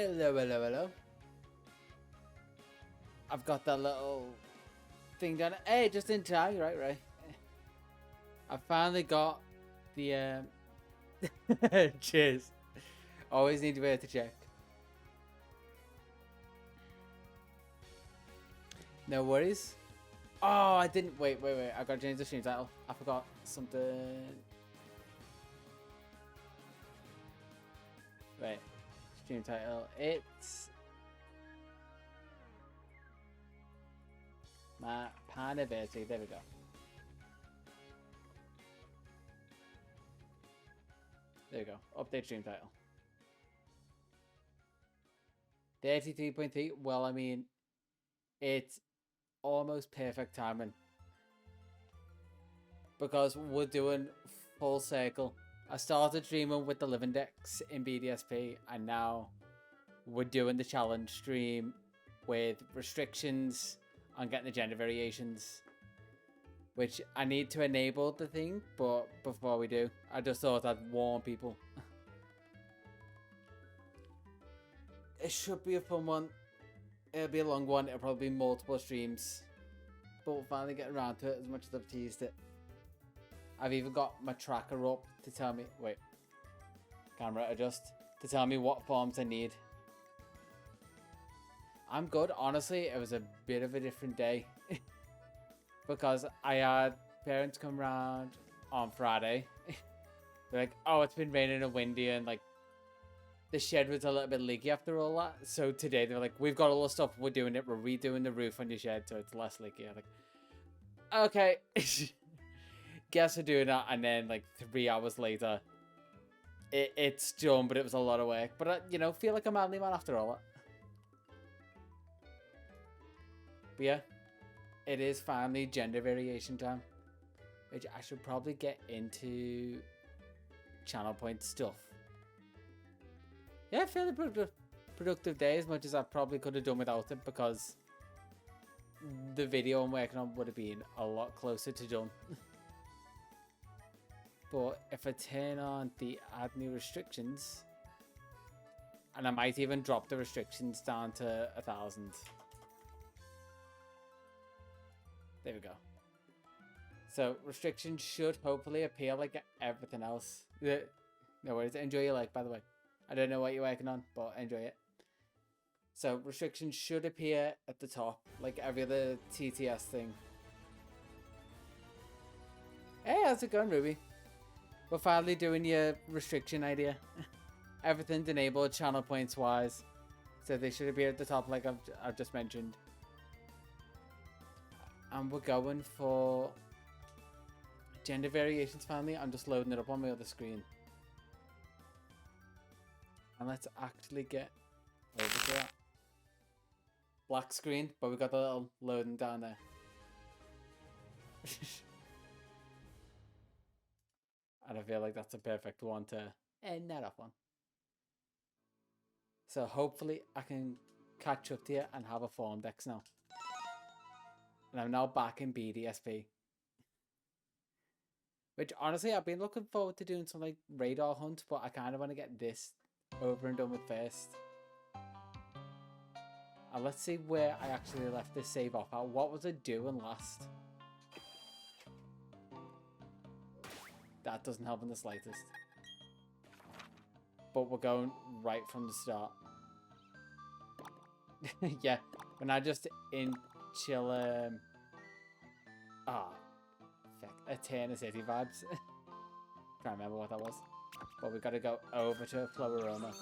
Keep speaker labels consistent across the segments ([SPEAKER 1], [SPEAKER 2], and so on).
[SPEAKER 1] Hello, hello, hello. I've got that little thing done. Hey, just in time. Right. I finally got the cheers. Always need to be able to check. No worries. Oh, I didn't. Wait. I got to change the stream title. I forgot something. Wait. Stream title. It's my PaneyeRewind. There we go. There we go. Update stream title. 33.3. Well, I mean, it's almost perfect timing because we're doing full circle. I started streaming with the living decks in BDSP, and now we're doing the challenge stream with restrictions on getting the gender variations, which I need to enable the thing, but before we do, I just thought I'd warn people. It should be a fun one. It'll be a long one. It'll probably be multiple streams, but we'll finally get around to it as much as I've teased it. I've even got my tracker up to tell me, wait, camera adjust, to tell me what forms I need. I'm good. Honestly, it was a bit of a different day because I had parents come around on Friday. They're like, oh, it's been raining and windy, and like the shed was a little bit leaky after all that. So today they're like, we've got all the stuff, we're doing it, we're redoing the roof on your shed so it's less leaky. I'm like, okay. Guess we're doing that, and then like 3 hours later, it's done, but it was a lot of work. But you know, feel like a manly man after all that. But yeah, it is finally gender variation time, which I should probably get into channel point stuff. Yeah, fairly productive day, as much as I probably could have done without it, because the video I'm working on would have been a lot closer to done. But if I turn on the add new restrictions, and I might even drop the restrictions down to 1,000. There we go. So restrictions should hopefully appear like everything else. No worries. Enjoy your leg, by the way. I don't know what you're working on, but enjoy it. So restrictions should appear at the top, like every other TTS thing. Hey, how's it going, Ruby? We're finally doing your restriction idea. Everything's enabled channel points wise, so they should appear at the top like I've just mentioned. And we're going for gender variations finally. I'm just loading it up on my other screen. And let's actually get over to that. Black screen, but we've got the little loading down there. And I feel like that's a perfect one to end that off on. So hopefully I can catch up to you and have a form dex now. And I'm now back in BDSP. Which honestly, I've been looking forward to doing some like radar hunt, but I kind of want to get this over and done with first. And let's see where I actually left this save off at. What was I doing last? That doesn't help in the slightest. But we're going right from the start. Yeah, we're now just in chill, Eternity City vibes. Can't remember what that was. But we gotta go over to Florona,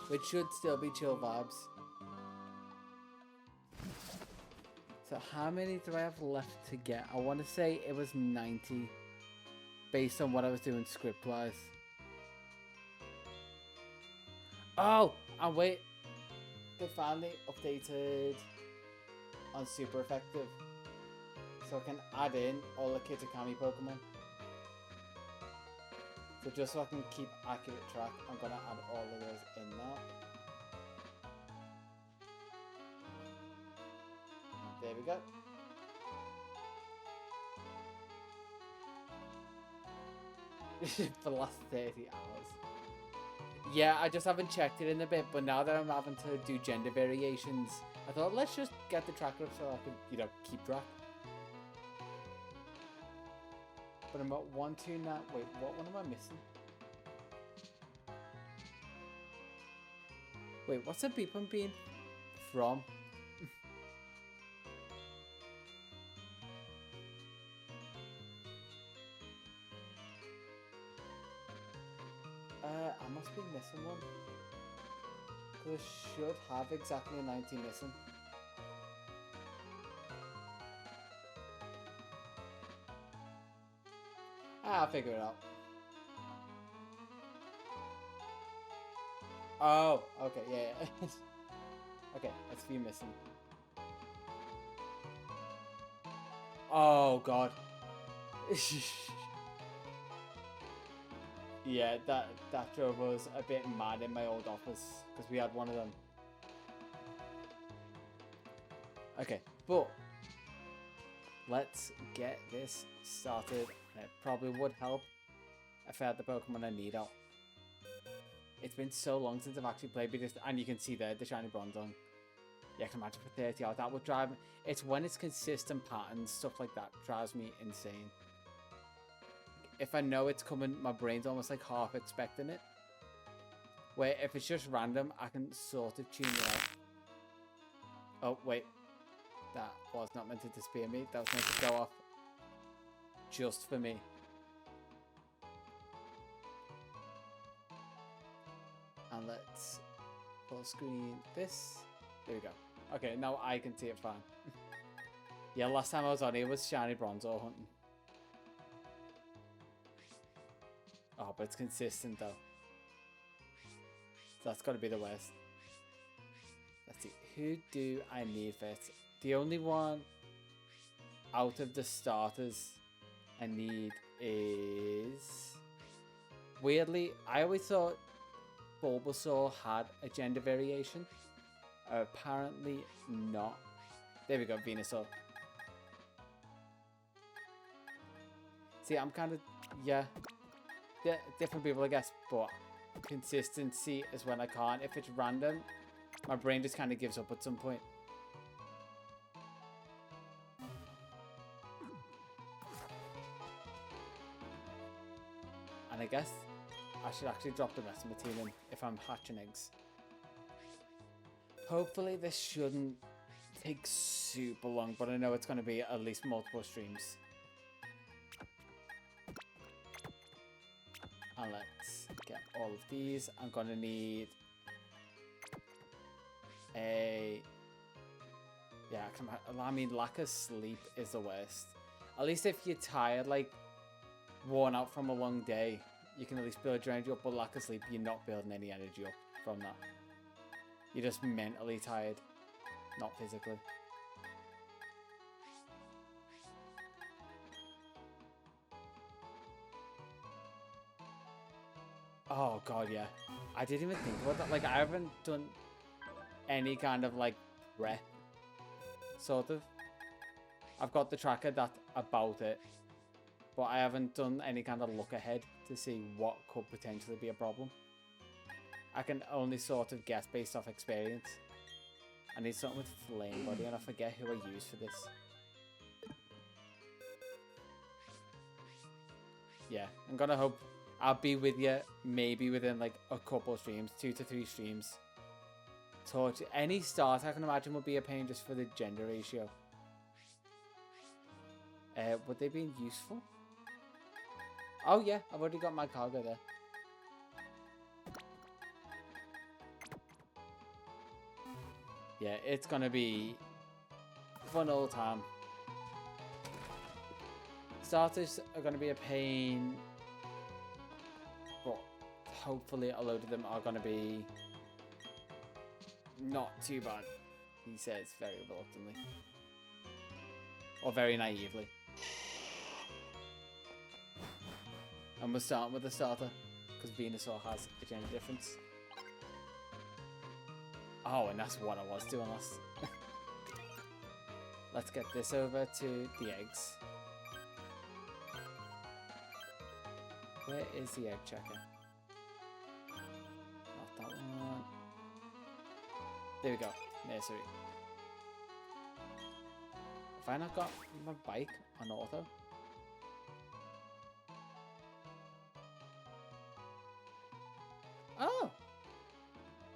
[SPEAKER 1] which should still be chill vibes. So how many do I have left to get? I want to say it was 90 based on what I was doing script wise. Oh, and wait, they finally updated on super effective, so I can add in all the Kitakami Pokemon. So just so I can keep accurate track, I'm gonna add all of those in now. There we go. For the last 30 hours. Yeah, I just haven't checked it in a bit, but now that I'm having to do gender variations, I thought let's just get the tracker up so I could, you know, keep track. But I'm at 129. Wait, what one am I missing? Wait, what's a beep I'm being from? I must be missing one. Because I should have exactly a 90 missing. I'll figure it out. Oh, okay, yeah. Okay, that's a few missing. Oh, God. Yeah, that drove us a bit mad in my old office because we had one of them. Okay, but let's get this started. It probably would help if I had the Pokemon I need out. It's been so long since I've actually played with this, and you can see there the shiny Bronzong. Yeah, I can imagine for 30 hours that would drive me. It's when it's consistent patterns, stuff like that drives me insane. If I know it's coming, my brain's almost like half expecting it. Where if it's just random, I can sort of tune it out. Oh, wait. That was not meant to disappear me. That was meant to go off just for me. And let's full screen this. There we go. Okay, now I can see it fine. Yeah, last time I was on here was shiny Bronzor hunting. Oh, but it's consistent though. So that's got to be the worst. Let's see. Who do I need first? The only one out of the starters I need is... Weirdly, I always thought Bulbasaur had a gender variation. Apparently not. There we go, Venusaur. See, I'm kind of... Yeah. Different people, I guess, but consistency is when I can't. If it's random, my brain just kind of gives up at some point. And I guess I should actually drop the rest of my team in if I'm hatching eggs. Hopefully this shouldn't take super long, but I know it's going to be at least multiple streams. And let's get all of these. I'm going to need a... Yeah, I mean, lack of sleep is the worst. At least if you're tired, like, worn out from a long day, you can at least build your energy up, but lack of sleep, you're not building any energy up from that. You're just mentally tired, not physically. Oh god, yeah. I didn't even think about that. Like, I haven't done any kind of, like, prep, sort of. I've got the tracker that's about it, but I haven't done any kind of look ahead to see what could potentially be a problem. I can only sort of guess based off experience. I need something with Flame Body, and I forget who I use for this. Yeah, I'm gonna hope I'll be with you maybe within like a couple of streams, 2 to 3 streams. Torch, any start I can imagine would be a pain just for the gender ratio. Would they be useful? Oh yeah, I've already got my cargo there. Yeah, it's gonna be fun all the time. Starters are gonna be a pain, but hopefully a load of them are gonna be not too bad, he says very reluctantly. Or very naively. And we're starting with the starter, because Venusaur has a gender difference. Oh, and that's what I was doing last. Let's get this over to the eggs. Where is the egg checker? There we go. Nursery. Have I not got my bike on auto? Oh!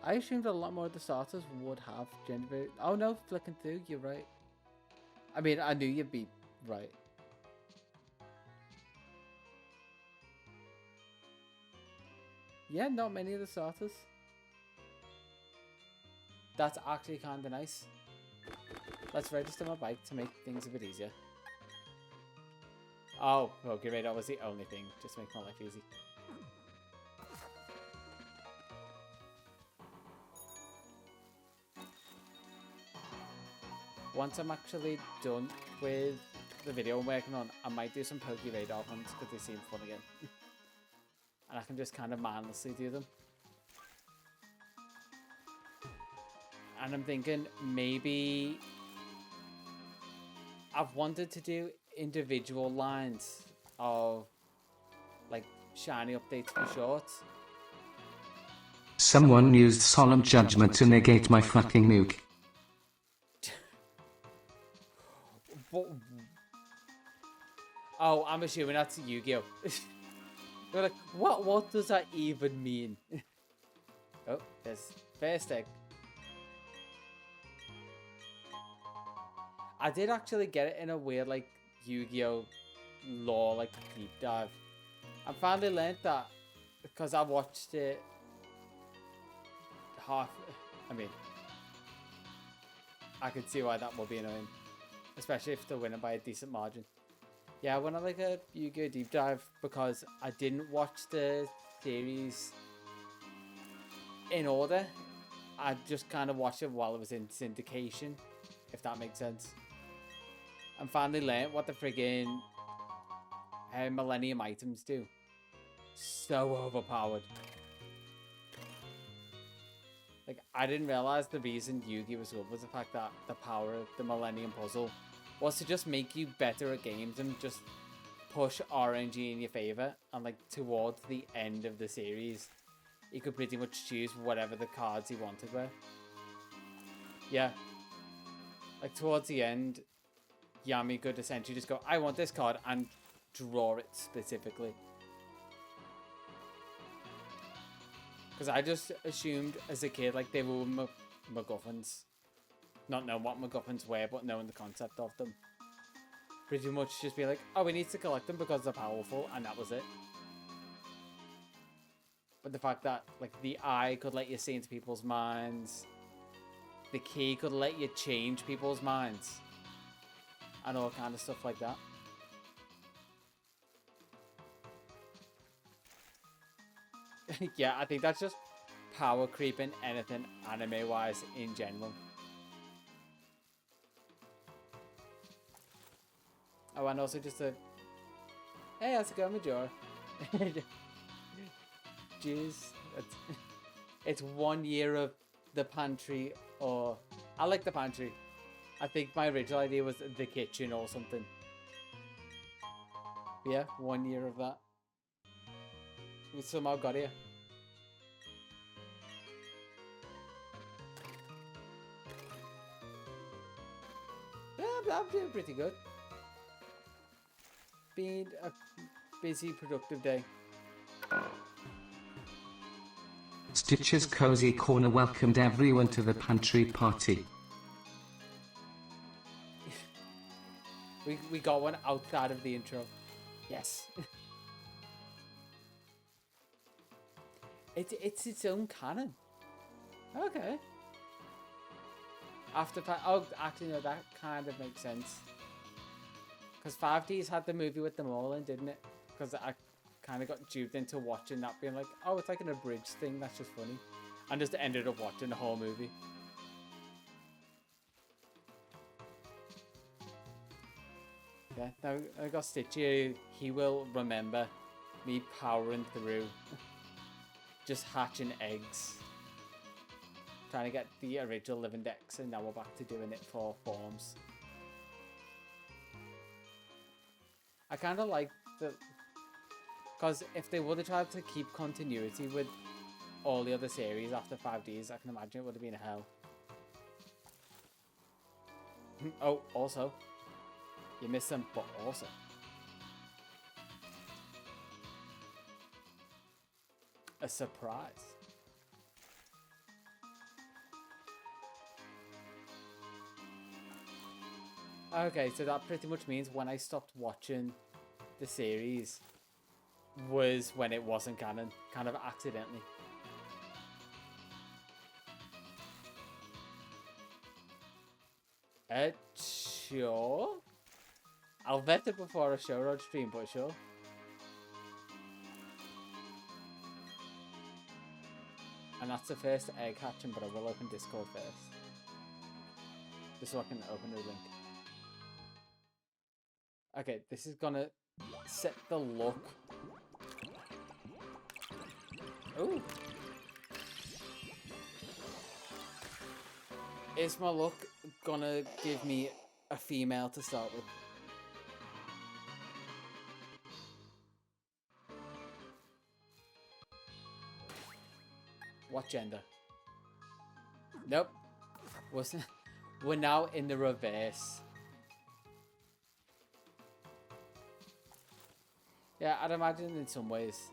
[SPEAKER 1] I assumed a lot more of the starters would have gender. Oh no, flicking through, you're right. I mean, I knew you'd be right. Yeah, not many of the starters. That's actually kind of nice. Let's register my bike to make things a bit easier. Oh, okay, right, that was the only thing. Just make my life easy. Once I'm actually done with the video I'm working on, I might do some PokeRadar hunts because they seem fun again. And I can just kind of mindlessly do them. And I'm thinking maybe I've wanted to do individual lines of like shiny updates for shorts.
[SPEAKER 2] Someone used solemn judgment to negate my fucking nuke.
[SPEAKER 1] Oh, I'm assuming that's Yu-Gi-Oh! They're like, what does that even mean? Oh, there's first egg. I did actually get it in a weird, like, Yu-Gi-Oh! Lore, like, deep dive. I finally learned that because I watched it I mean, I could see why that would be annoying. Especially if they're winning by a decent margin. Yeah, I went on like a Yu-Gi-Oh! Deep dive because I didn't watch the series in order. I just kind of watched it while it was in syndication, if that makes sense. And finally learned what the friggin' Millennium items do. So overpowered. Like, I didn't realize the reason Yu-Gi was good was the fact that the power of the Millennium Puzzle was to just make you better at games and just push RNG in your favor. And like towards the end of the series, you could pretty much choose whatever the cards you wanted were. Yeah. Like towards the end, Yami could essentially just go, I want this card, and draw it specifically. Because I just assumed as a kid, like, they were MacGuffins. Not knowing what MacGuffins were, but knowing the concept of them. Pretty much just be like, oh, we need to collect them because they're powerful, and that was it. But the fact that, like, the eye could let you see into people's minds. The key could let you change people's minds. And all kind of stuff like that. Yeah, I think that's just power creeping anything anime-wise in general. Oh, and also just a... Hey, how's it going, Majora? Jeez. It's 1 year of the pantry, or... I like the pantry. I think my original idea was the kitchen or something. But yeah, 1 year of that. We somehow got here. Yeah, I'm doing pretty good. Been a busy, productive day.
[SPEAKER 2] Stitch's Cozy Corner welcomed everyone to the pantry party.
[SPEAKER 1] We got one outside of the intro. Yes. It's its own canon. Okay. Oh, actually no, that kind of makes sense. Because 5Ds had the movie with them all in, didn't it? Because I kind of got duped into watching that, being like, oh, it's like an abridged thing, that's just funny. And just ended up watching the whole movie. Yeah, now I got Stitchy. He will remember me powering through, just hatching eggs, trying to get the original living decks, and now we're back to doing it for forms. I kind of like the, because if they would have tried to keep continuity with all the other series after 5Ds, I can imagine it would have been a hell. Oh, also, you missed them, but also. A surprise. Okay, so that pretty much means when I stopped watching the series was when it wasn't canon, kind of accidentally. Sure. I'll vet it before a show or stream, but sure. And that's the first egg hatching, but I will open Discord first. Just so I can open the link. Okay, this is gonna set the look. Ooh. Is my luck gonna give me a female to start with? What gender? Nope. We're now in the reverse. Yeah, I'd imagine in some ways.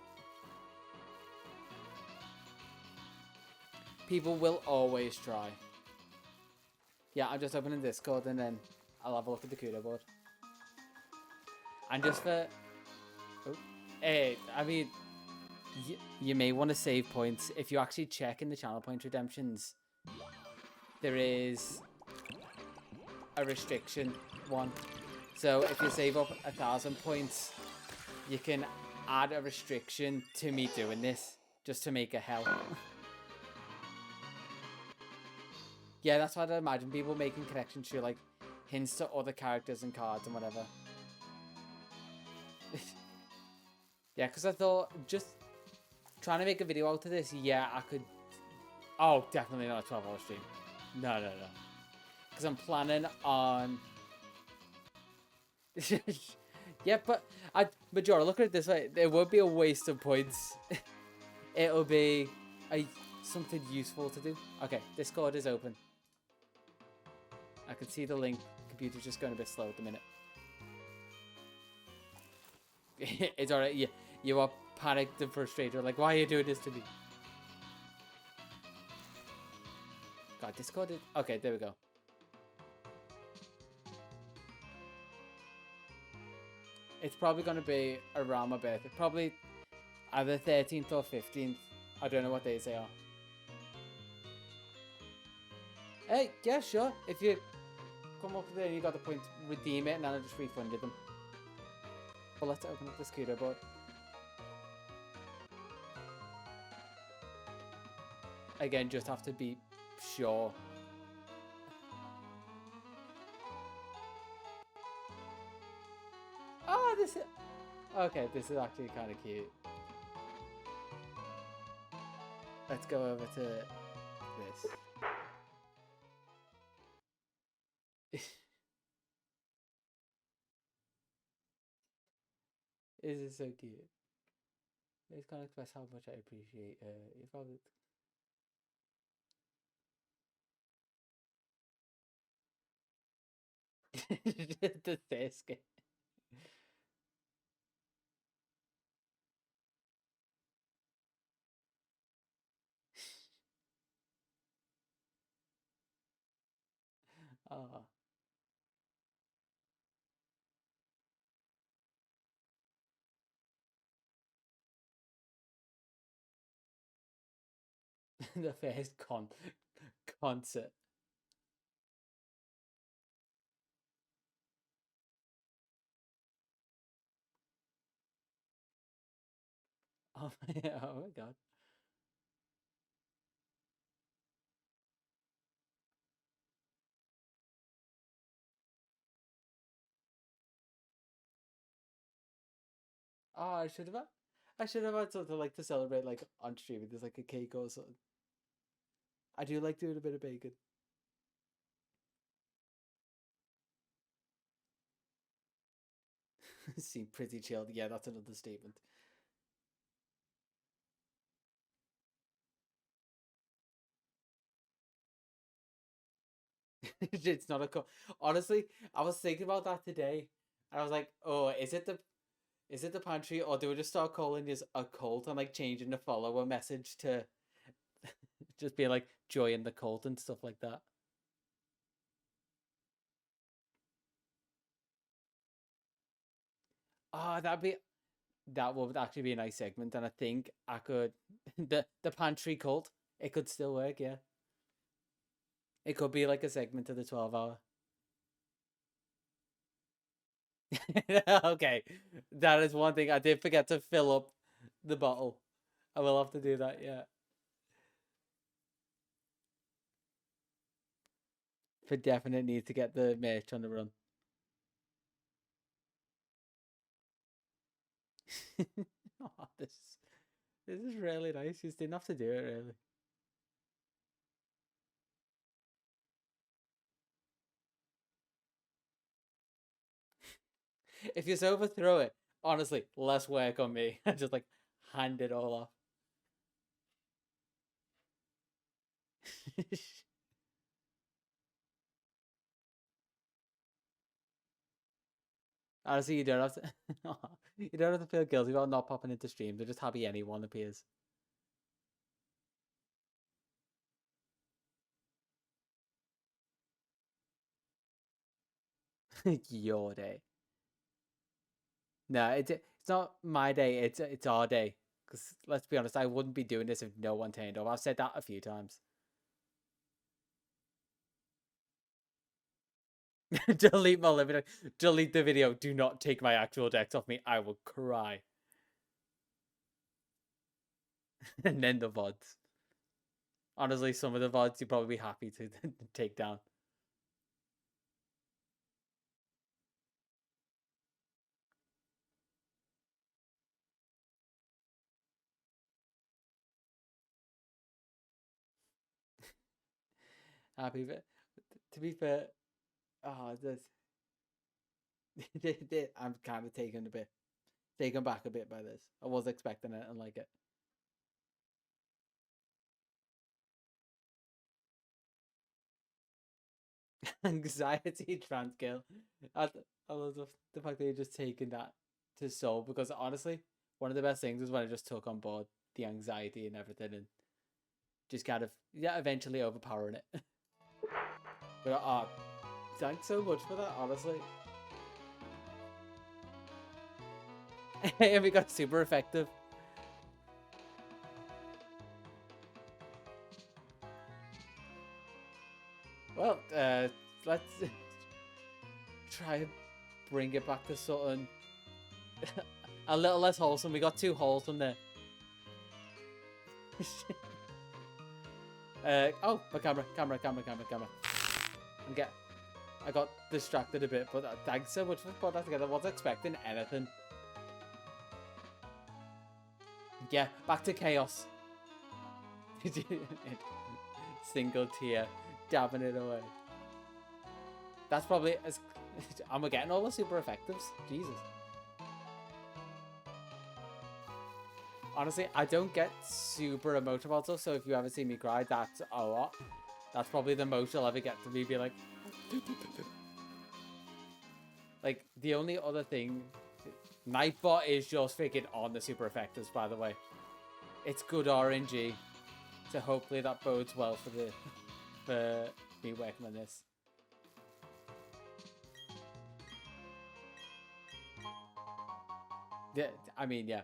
[SPEAKER 1] People will always try. Yeah, I'm just opening Discord and then I'll have a look at the Kudo board. And just for... Oh, hey, I mean... You may want to save points. If you actually check in the channel point redemptions, there is a restriction one. So if you save up 1,000 points, you can add a restriction to me doing this, just to make a hell. Yeah, that's what I imagine people making connections to, like hints to other characters and cards and whatever. Yeah, because I thought just trying to make a video out of this, yeah, I could... Oh, definitely not a 12-hour stream. No. Because I'm planning on... Yeah, but Majora, look at it this way. It won't be a waste of points. It'll be something useful to do. Okay, Discord is open. I can see the link. Computer's just going a bit slow at the minute. It's alright. You are panicked and frustrated. Like, why are you doing this to me? God, Discord is... Okay, there we go. It's probably going to be around my birthday. Probably either 13th or 15th. I don't know what days they are. Hey, yeah, sure. If you come up with it and you got the points, redeem it and then I just refunded them. But let's open up this Kudo board. Again, just have to be sure. Oh, this is... Okay, this is actually kind of cute. Let's go over to this. This is so cute. It's kind of express how much I appreciate your father. The Sasuke. Oh. The first concert. Oh my, oh my god. Oh, I should have had something like to celebrate like on stream. There's like a cake or something. I do like doing a bit of bacon. Seem pretty chilled. Yeah, that's another statement. It's not a cult. Honestly, I was thinking about that today. And I was like, oh, is it the pantry, or do we just start calling this a cult and like changing the follower message to just be like join the cult and stuff like that? Oh, that would actually be a nice segment, and I think I could the pantry cult. It could still work, yeah. It could be like a segment of the 12 hour. Okay, that is one thing I did forget to fill up the bottle. I will have to do that, yeah. For definite need to get the merch on the run. Oh, this is really nice. You just didn't have to do it, really. If you overthrow it, honestly, less work on me. I just like hand it all off. Honestly, you don't have to. You don't have to feel guilty about not popping into streams. They're just happy anyone appears. Your day. No, it's not my day. It's our day. Because let's be honest, I wouldn't be doing this if no one turned up. I've said that a few times. Delete my living. Delete the video. Do not take my actual decks off me. I will cry. And then the VODs. Honestly, some of the VODs you'd probably be happy to take down. Happy, but to be fair, oh, this I'm kind of taken back a bit by this. I was expecting it and like it. Anxiety transkill. I love the fact that you're just taking that to soul, because honestly, one of the best things was when I just took on board the anxiety and everything and just kind of, yeah, eventually overpowering it. But thanks so much for that, honestly. And we got super effective. Well, let's try and bring it back to something a little less wholesome. We got too wholesome there. Oh, my camera. I got distracted a bit, but thanks so much for putting that together. I wasn't expecting anything. Yeah, back to chaos. Single tear, dabbing it away. That's probably as. Am I getting all the super effectives? Jesus. Honestly, I don't get super emotional about stuff, so if you ever see me cry, that's a lot. That's probably the most you'll ever get to me be like... Like, the only other thing... Nightbot is just freaking on the super effectives, by the way. It's good RNG. So hopefully that bodes well for me working on this. Yeah, I mean, yeah.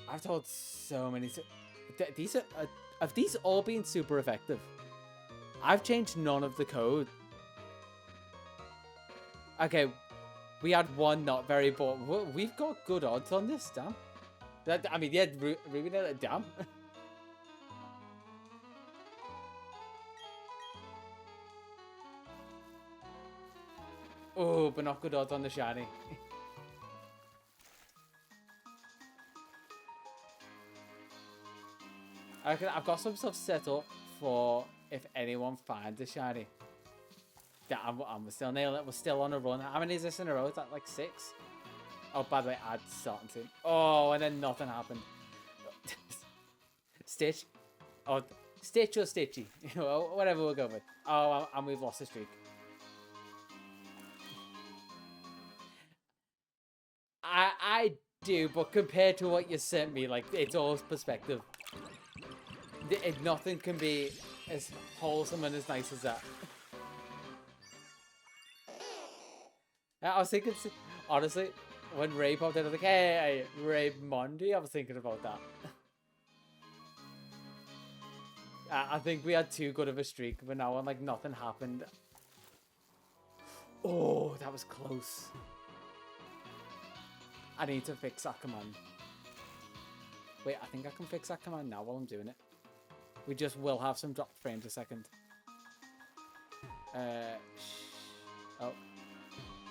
[SPEAKER 1] I've told so many. These have these all been super effective? I've changed none of the code. Okay, we had one not very, but we've got good odds on this. Damn. I mean, yeah, Ruby nailed it. Damn. Oh, but not good odds on the shiny. I've got some stuff set up for if anyone finds a shiny. Yeah, I'm still nailing it. We're still on a run. How many is this in a row? Is that like 6? Oh, by the way, I'd starting soon. Oh, and then nothing happened. Stitch, Or Stitch or Stitchy. Whatever we'll go with. Oh, and we've lost the streak. I do, but compared to what you sent me, like, it's all perspective. Nothing can be as wholesome and as nice as that. I was thinking, honestly, when Ray popped in, I was like, hey, Ray Monday, I was thinking about that. I think we had too good of a streak, but now when, like, nothing happened. Oh, that was close. I need to fix that command. Wait, I think I can fix that command now while I'm doing it. We just will have some dropped frames a second. Oh.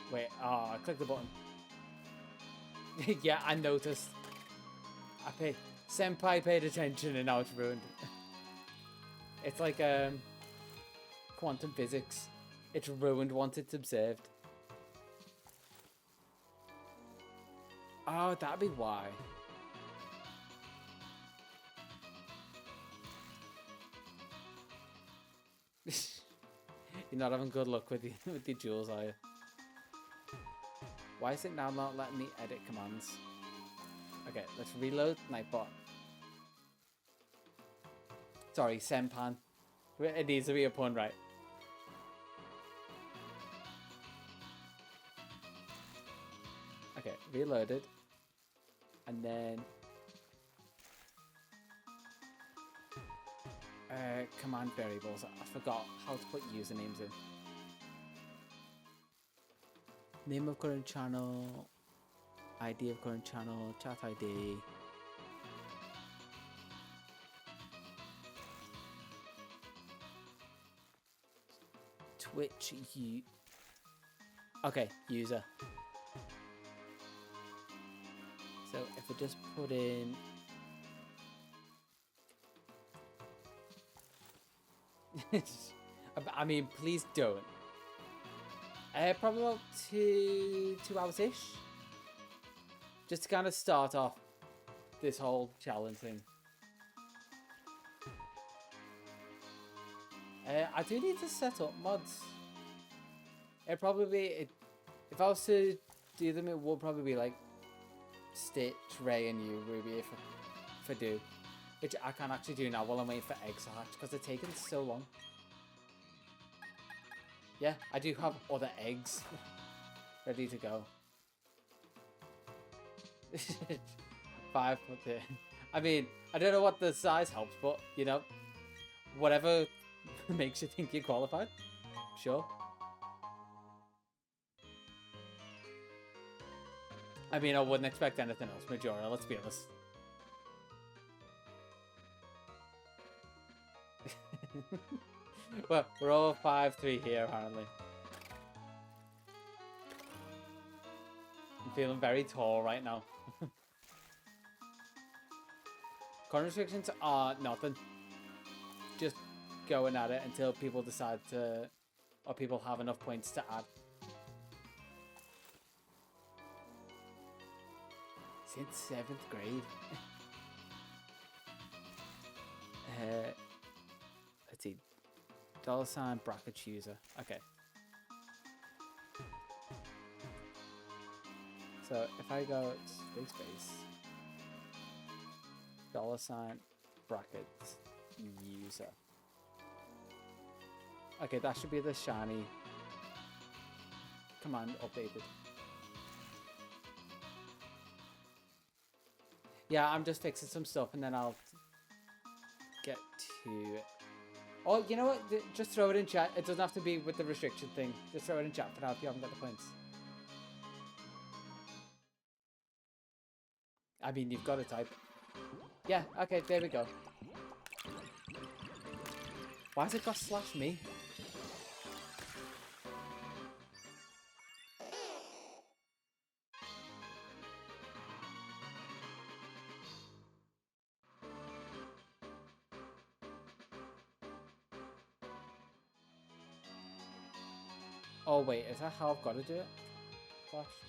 [SPEAKER 1] Wait, I clicked the button. Yeah, I noticed. Senpai paid attention and now it's ruined. It's like quantum physics. It's ruined once it's observed. Oh, that'd be why. You're not having good luck with the jewels, are you? Why is it now not letting me edit commands? Okay, let's reload Nightbot. Sorry, Senpan. It needs to be a pun, right? Okay, reloaded. And then... command variables. I forgot how to put usernames in. Name of current channel. ID of current channel. Chat ID. Twitch okay, user. So if I just put in I mean, please don't. Probably about two hours-ish. Just to kind of start off this whole challenge thing. I do need to set up mods. It'd probably be... if I was to do them, it would probably be like Stitch, Ray, and you, Ruby, if I do. Which I can't actually do now while I'm waiting for eggs to hatch, because they're taking so long. Yeah, I do have other eggs ready to go. 5 foot there. I mean, I don't know what the size helps, but, you know, whatever makes you think you're qualified. Sure. I mean, I wouldn't expect anything else, Majora, let's be honest. Well, we're all 5-3 here, apparently. I'm feeling very tall right now. Current restrictions are nothing. Just going at it until people decide to... or people have enough points to add. Since 7th grade. Let's see. $ bracket user. Okay. So if I go space $ bracket user. Okay, that should be the shiny command updated. Yeah, I'm just fixing some stuff and then I'll get to it. Oh, you know what? Just throw it in chat. It doesn't have to be with the restriction thing. Just throw it in chat for now if you haven't got the points. I mean, you've got to type. Yeah, okay, there we go. Why has it got /me? Oh wait, is that how I've got to do it?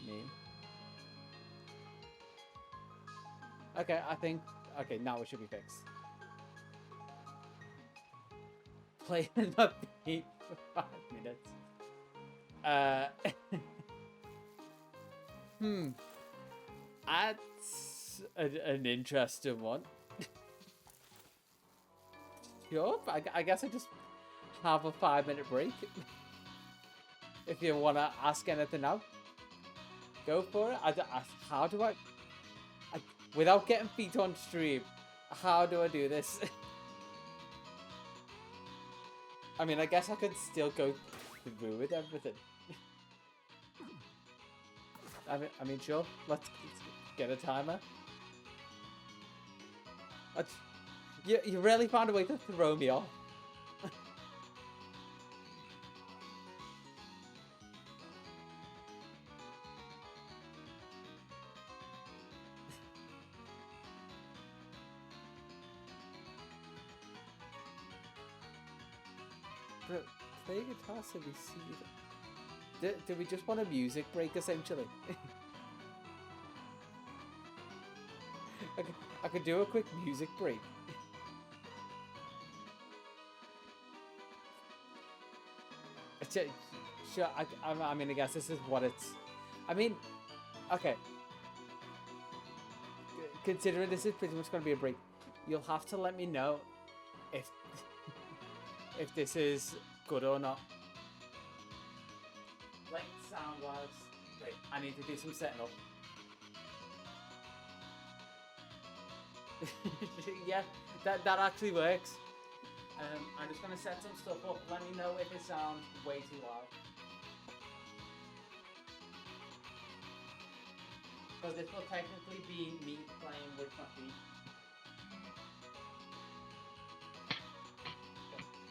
[SPEAKER 1] /me. Okay, I think... okay, now it should be fixed. playing the beat for 5 minutes. That's an interesting one. Sure, I guess I just have a 5-minute break. If you want to ask anything now, go for it. How do I, without getting feet on stream, how do I do this? I mean, I guess I could still go through with everything. I mean, sure. Let's get a timer. You really found a way to throw me off. Play guitar so we see it. Do we just want a music break, essentially? I could do a quick music break. Sure, I mean, I guess this is what it's... I mean, okay. Considering this is pretty much going to be a break, you'll have to let me know if if this is good or not. Like sound-wise. Wait, I need to do some setting up. Yeah, that actually works. I'm just going to set some stuff up. Let me know if it sounds way too loud. Because this will technically be me playing with my feet.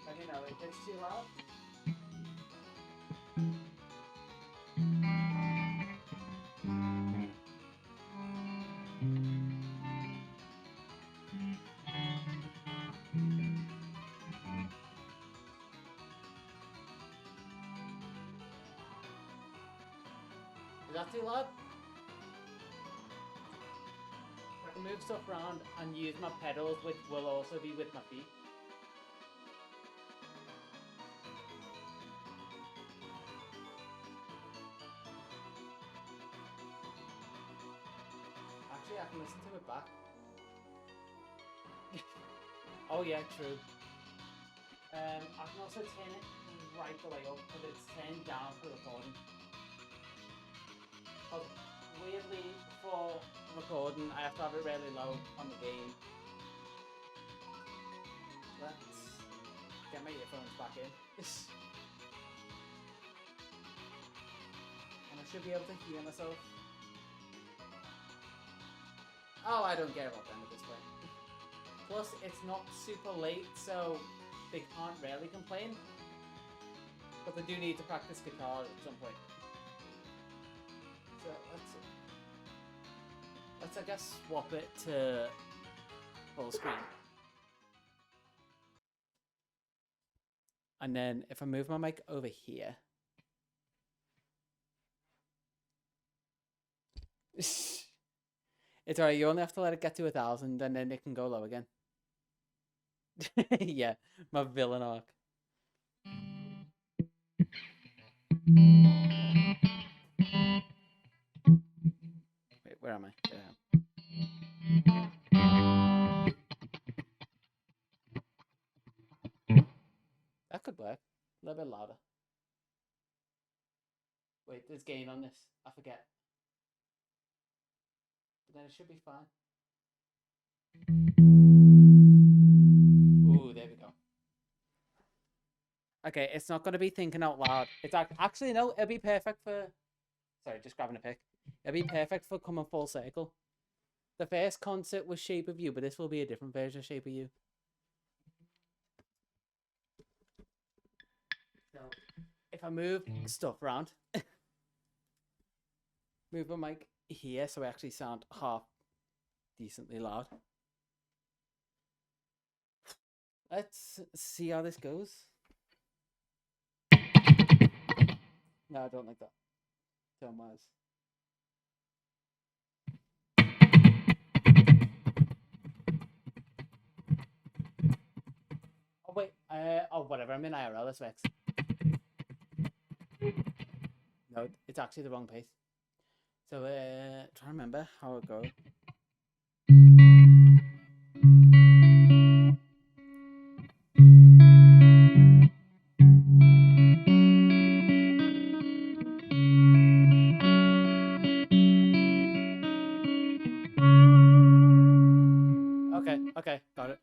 [SPEAKER 1] Let me know if it's too loud. Is that too loud? I can move stuff around and use my pedals, which will also be with my feet. Actually, I can listen to it back. Oh yeah, true. I can also turn it right the way up, but it's turned down for recording. But weirdly, for recording, I have to have it really low on the game. Let's get my earphones back in. And I should be able to hear myself. Oh, I don't care about them at this point. Plus, it's not super late, so they can't really complain. But they do need to practice guitar at some point. So let's I guess swap it to full screen. And then if I move my mic over here. It's alright, you only have to let it get to 1,000 and then it can go low again. Yeah, my villain arc. Wait, where am I? That could work. A little bit louder. Wait, there's gain on this. I forget. But then it should be fine. Ooh, there we go. Okay, it's not going to be thinking out loud. It's actually, no, it'll be perfect for... Sorry, just grabbing a pick. It'll be perfect for coming full circle. The first concert was Shape of You, but this will be a different version of Shape of You. So, if I move stuff around, move my mic here so I actually sound half decently loud. Let's see how this goes. No, I don't like that. Tone wise. Oh wait, oh whatever, I'm in IRL, this works. No, it's actually the wrong pace. So, try to remember how it goes. Okay, got it.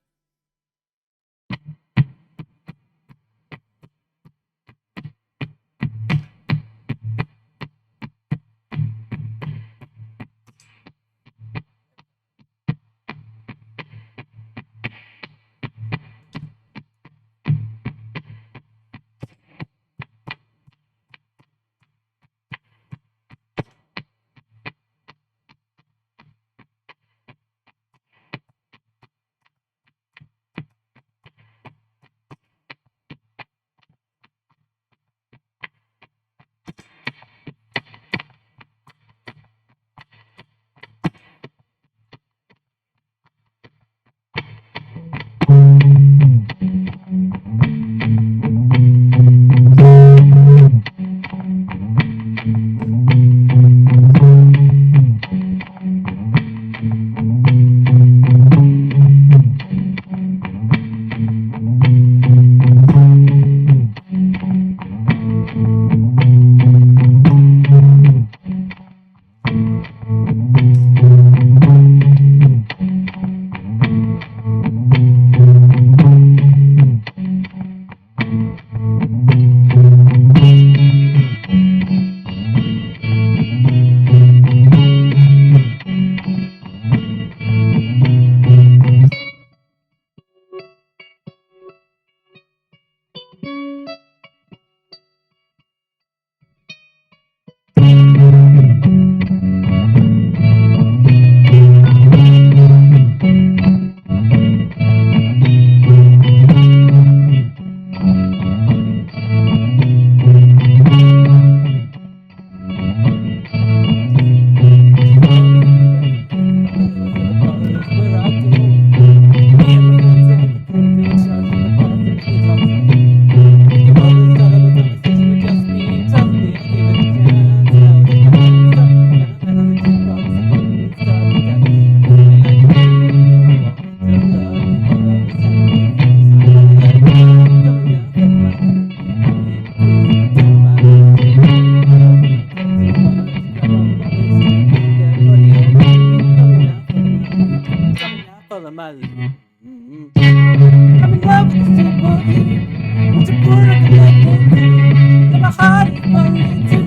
[SPEAKER 3] My heart is falling too.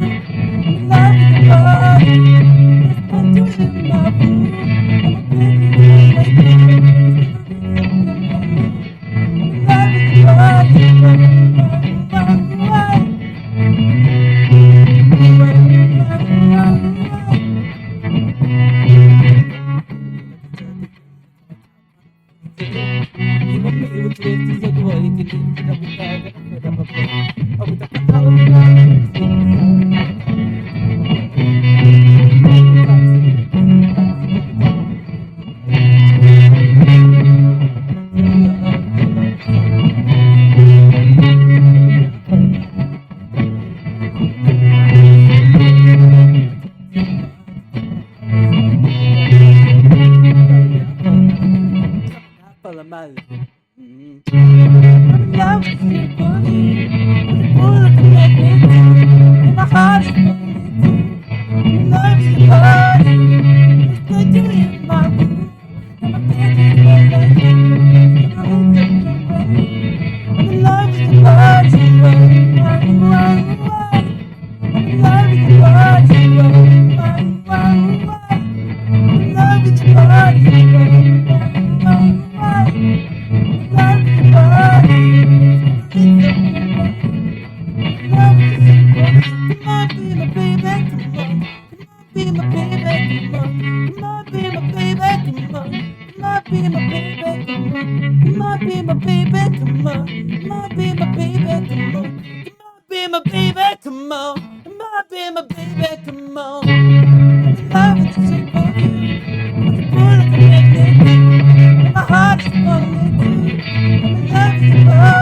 [SPEAKER 3] I'm in love with you.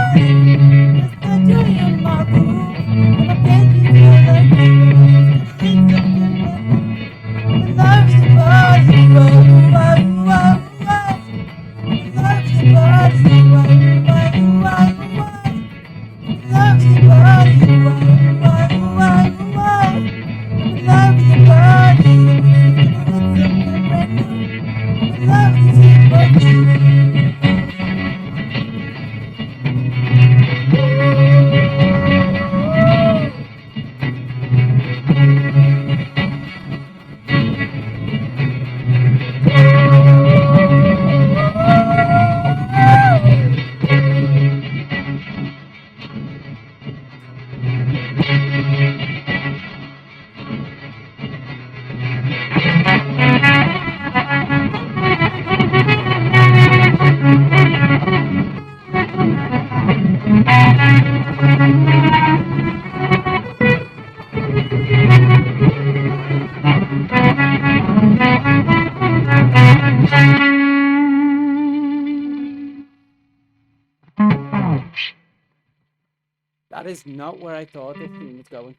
[SPEAKER 1] That is not where I thought this thing was going.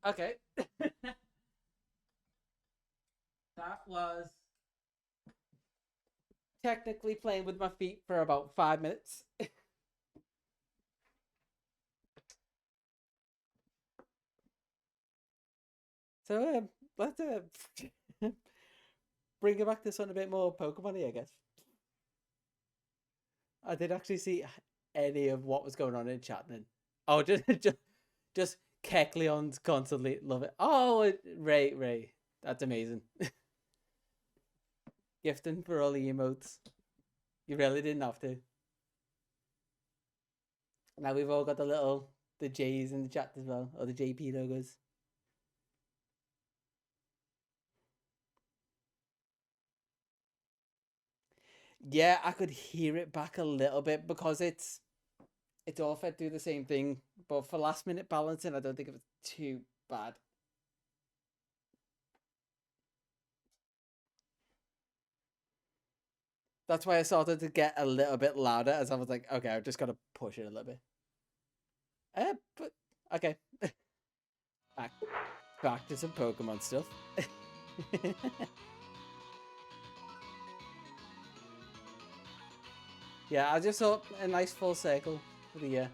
[SPEAKER 1] Okay. That was technically playing with my feet for about 5 minutes. So let's bring it back to something a bit more Pokemon-y, I guess. I didn't actually see any of what was going on in chat then. Oh, just Kecleon's constantly love it. Oh, Ray. That's amazing. Gifting for all the emotes. You really didn't have to. Now we've all got the J's in the chat as well, or the JP logos. Yeah, I could hear it back a little bit because it's all fed through the same thing. But for last minute balancing, I don't think it was too bad. That's why I started to get a little bit louder as I was like, okay, I've just got to push it a little bit. But okay. back to some Pokemon stuff. Yeah, I just saw a nice full circle for the year.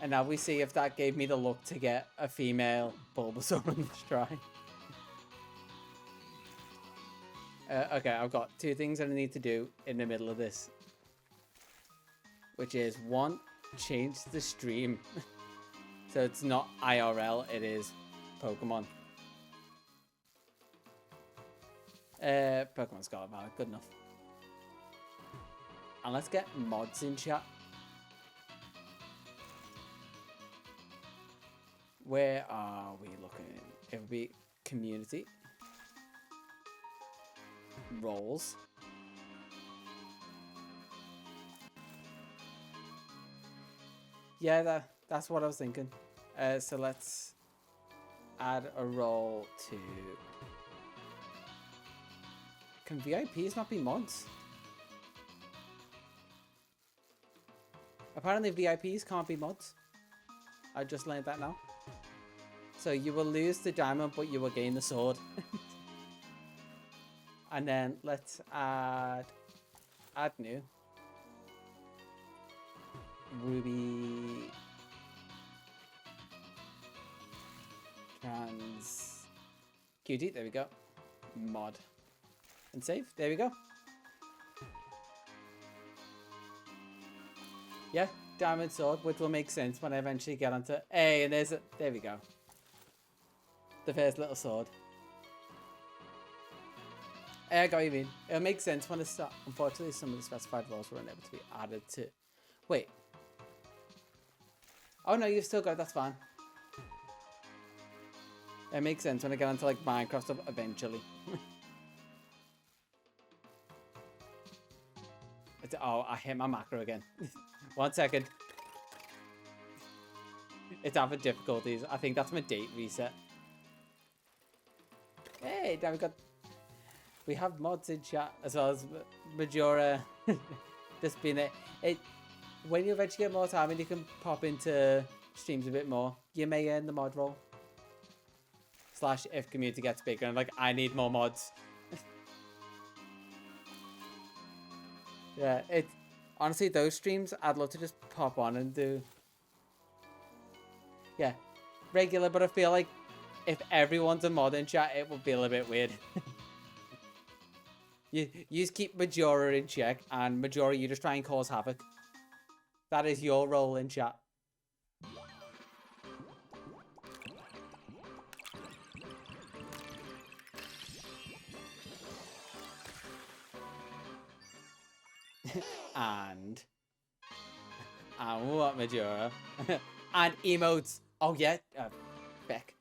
[SPEAKER 1] And now we see if that gave me the look to get a female Bulbasaur on this try. Okay, I've got 2 things that I need to do in the middle of this. Which is, 1, change the stream. So it's not IRL, it is Pokemon. Pokemon Scarlet Violet, good enough. And let's get mods in chat. Where are we looking? It would be community. Roles. Yeah, that's what I was thinking. So let's add a role to... Can VIPs not be mods? Apparently VIPs can't be mods. I just learned that now. So you will lose the diamond, but you will gain the sword. And then let's add new. Ruby trans QT, there we go. Mod. And save, there we go. Yeah, diamond sword, which will make sense when I eventually get onto... Hey, and there we go. The first little sword. I got what you mean. It'll make sense when it's start. Unfortunately, some of the specified roles weren't able to be added to... Wait. Oh no, you've still got it, that's fine. It makes sense when I get onto like Minecraft stuff eventually. Oh, I hit my macro again. 1 second. It's having difficulties. I think that's my date reset. Hey, now we have mods in chat as well as Majora. Just been it. When you eventually get more time and you can pop into streams a bit more, you may earn the mod role. / if community gets bigger and like I need more mods. Yeah, honestly those streams I'd love to just pop on and do. Yeah, regular, but I feel like if everyone's a mod in chat, it would be a little bit weird. You just keep Majora in check, and Majora, you just try and cause havoc. That is your role in chat. and what, Majora? And emotes. Oh yeah, Beck.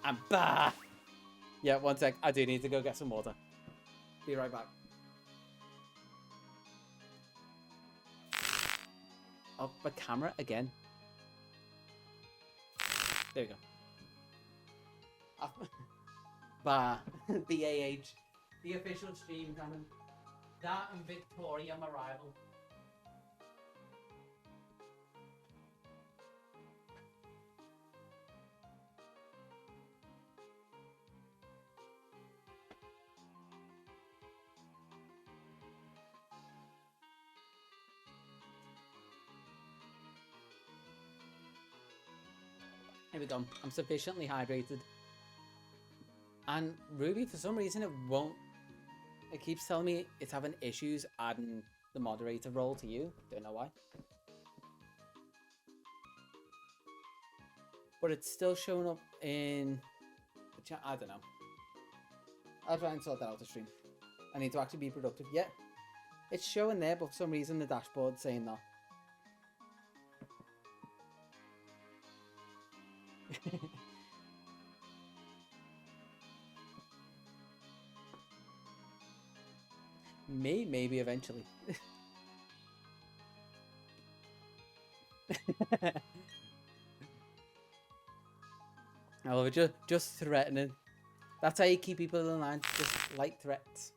[SPEAKER 1] And bah. Yeah, one sec. I do need to go get some water. Be right back. Oh, the camera again. There we go. Oh. Bah. BAH. The official stream coming. That and Victoria, my rival. Here we go. I'm sufficiently hydrated. And Ruby, for some reason, it won't. It keeps telling me it's having issues adding the moderator role to you. Don't know why. But it's still showing up in the chat. I don't know. I'll try and sort that out to stream. I need to actually be productive. Yeah. It's showing there, but for some reason the dashboard's saying that. Maybe eventually. I love it, just threatening. That's how you keep people in line, just light threats.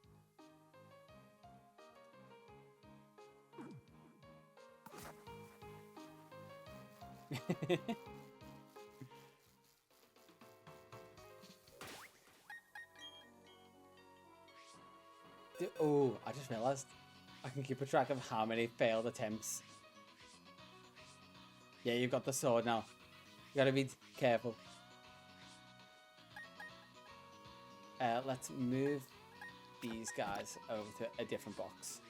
[SPEAKER 1] Oh, I just realized I can keep a track of how many failed attempts. Yeah, you've got the sword now. You gotta be careful. Let's move these guys over to a different box.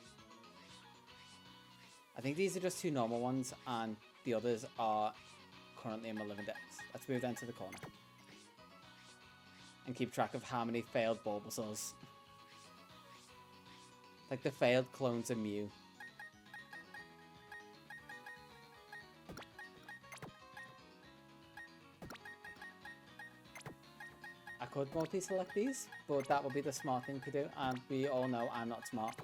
[SPEAKER 1] I think these are just two normal ones, and the others are currently in my living depths. Let's move them to the corner. And keep track of how many failed Bulbasaurs. Like the failed clones of Mew. I could multi-select these, but that would be the smart thing to do, and we all know I'm not smart.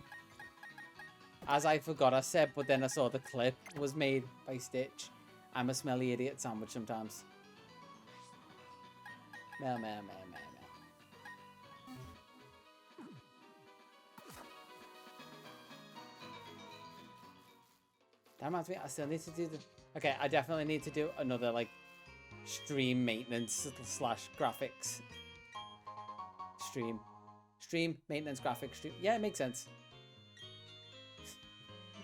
[SPEAKER 1] As I forgot I said, but then I saw the clip was made by Stitch. I'm a smelly idiot sandwich sometimes. Meh. That reminds me, I still need to do the... Okay, I definitely need to do another, like, stream maintenance / graphics. Stream, maintenance, graphics, stream. Yeah, it makes sense.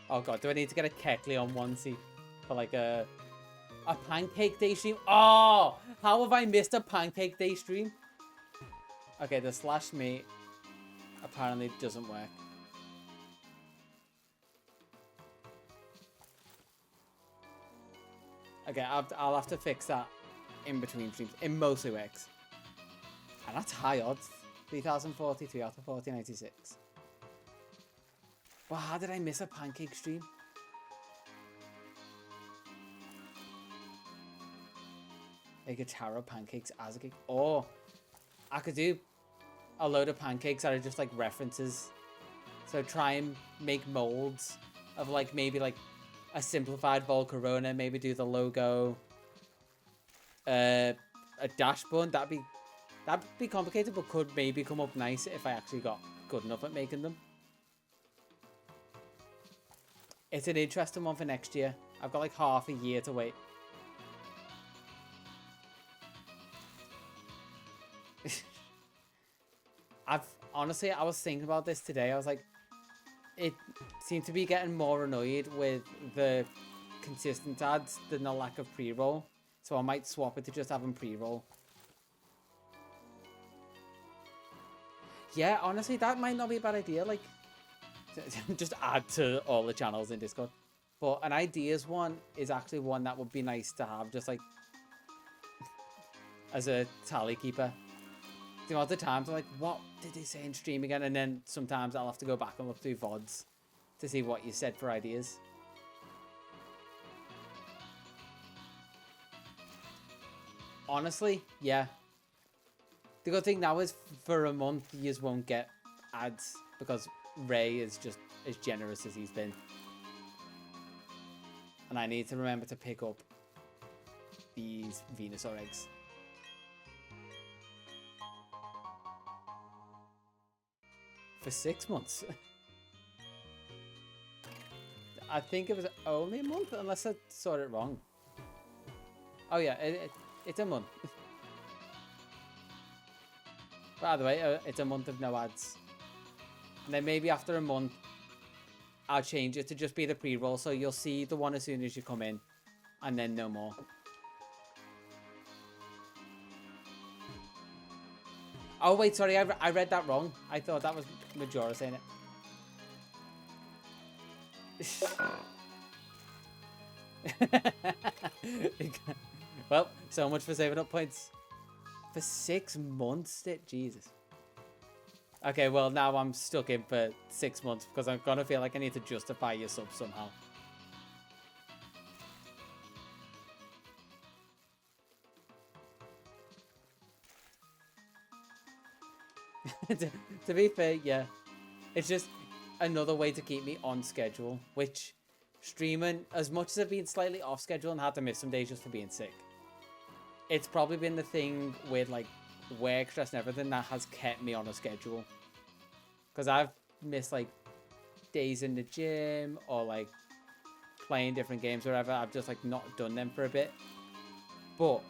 [SPEAKER 1] Oh god, do I need to get a Keckley on onesie for, like, a Pancake Day stream? Oh! How have I missed a Pancake Day stream? Okay, the /me apparently doesn't work. Okay, I'll have to fix that in between streams. It mostly works. And that's high odds. 3043 out of 1496. Well, how did I miss a pancake stream? Make a taro pancakes as a cake. Or I could do a load of pancakes that are just like references. So try and make molds of like maybe like a simplified Volcarona, maybe do the logo, a dash bun. That'd be complicated, but could maybe come up nice if I actually got good enough at making them. It's an interesting one for next year. I've got like half a year to wait. Honestly, I was thinking about this today. I was like, it seemed to be getting more annoyed with the consistent ads than the lack of pre-roll. So I might swap it to just having pre-roll. Yeah, honestly, that might not be a bad idea. Like, just add to all the channels in Discord. But an ideas one is actually one that would be nice to have, just like as a tally keeper. You know, at the times I'm like, what did they say in stream again? And then sometimes I'll have to go back and look through VODs to see what you said for ideas. Honestly, yeah. The good thing now is for a month you just won't get ads because Ray is just as generous as he's been. And I need to remember to pick up these Venusaur eggs. For 6 months. I think it was only a month, unless I saw it wrong. Oh yeah, it's a month. By the way, it's a month of no ads. And then maybe after a month, I'll change it to just be the pre-roll, so you'll see the one as soon as you come in, and then no more. Oh wait, sorry, I read that wrong. I thought that was Majora saying it. Well, so much for saving up points. For 6 months, Jesus. Okay, well now I'm stuck in for 6 months because I'm gonna feel like I need to justify your sub somehow. to be fair, yeah. It's just another way to keep me on schedule, which streaming, as much as I've been slightly off schedule and had to miss some days just for being sick, it's probably been the thing with like work stress and everything that has kept me on a schedule. Because I've missed like days in the gym or like playing different games or whatever. I've just like not done them for a bit, but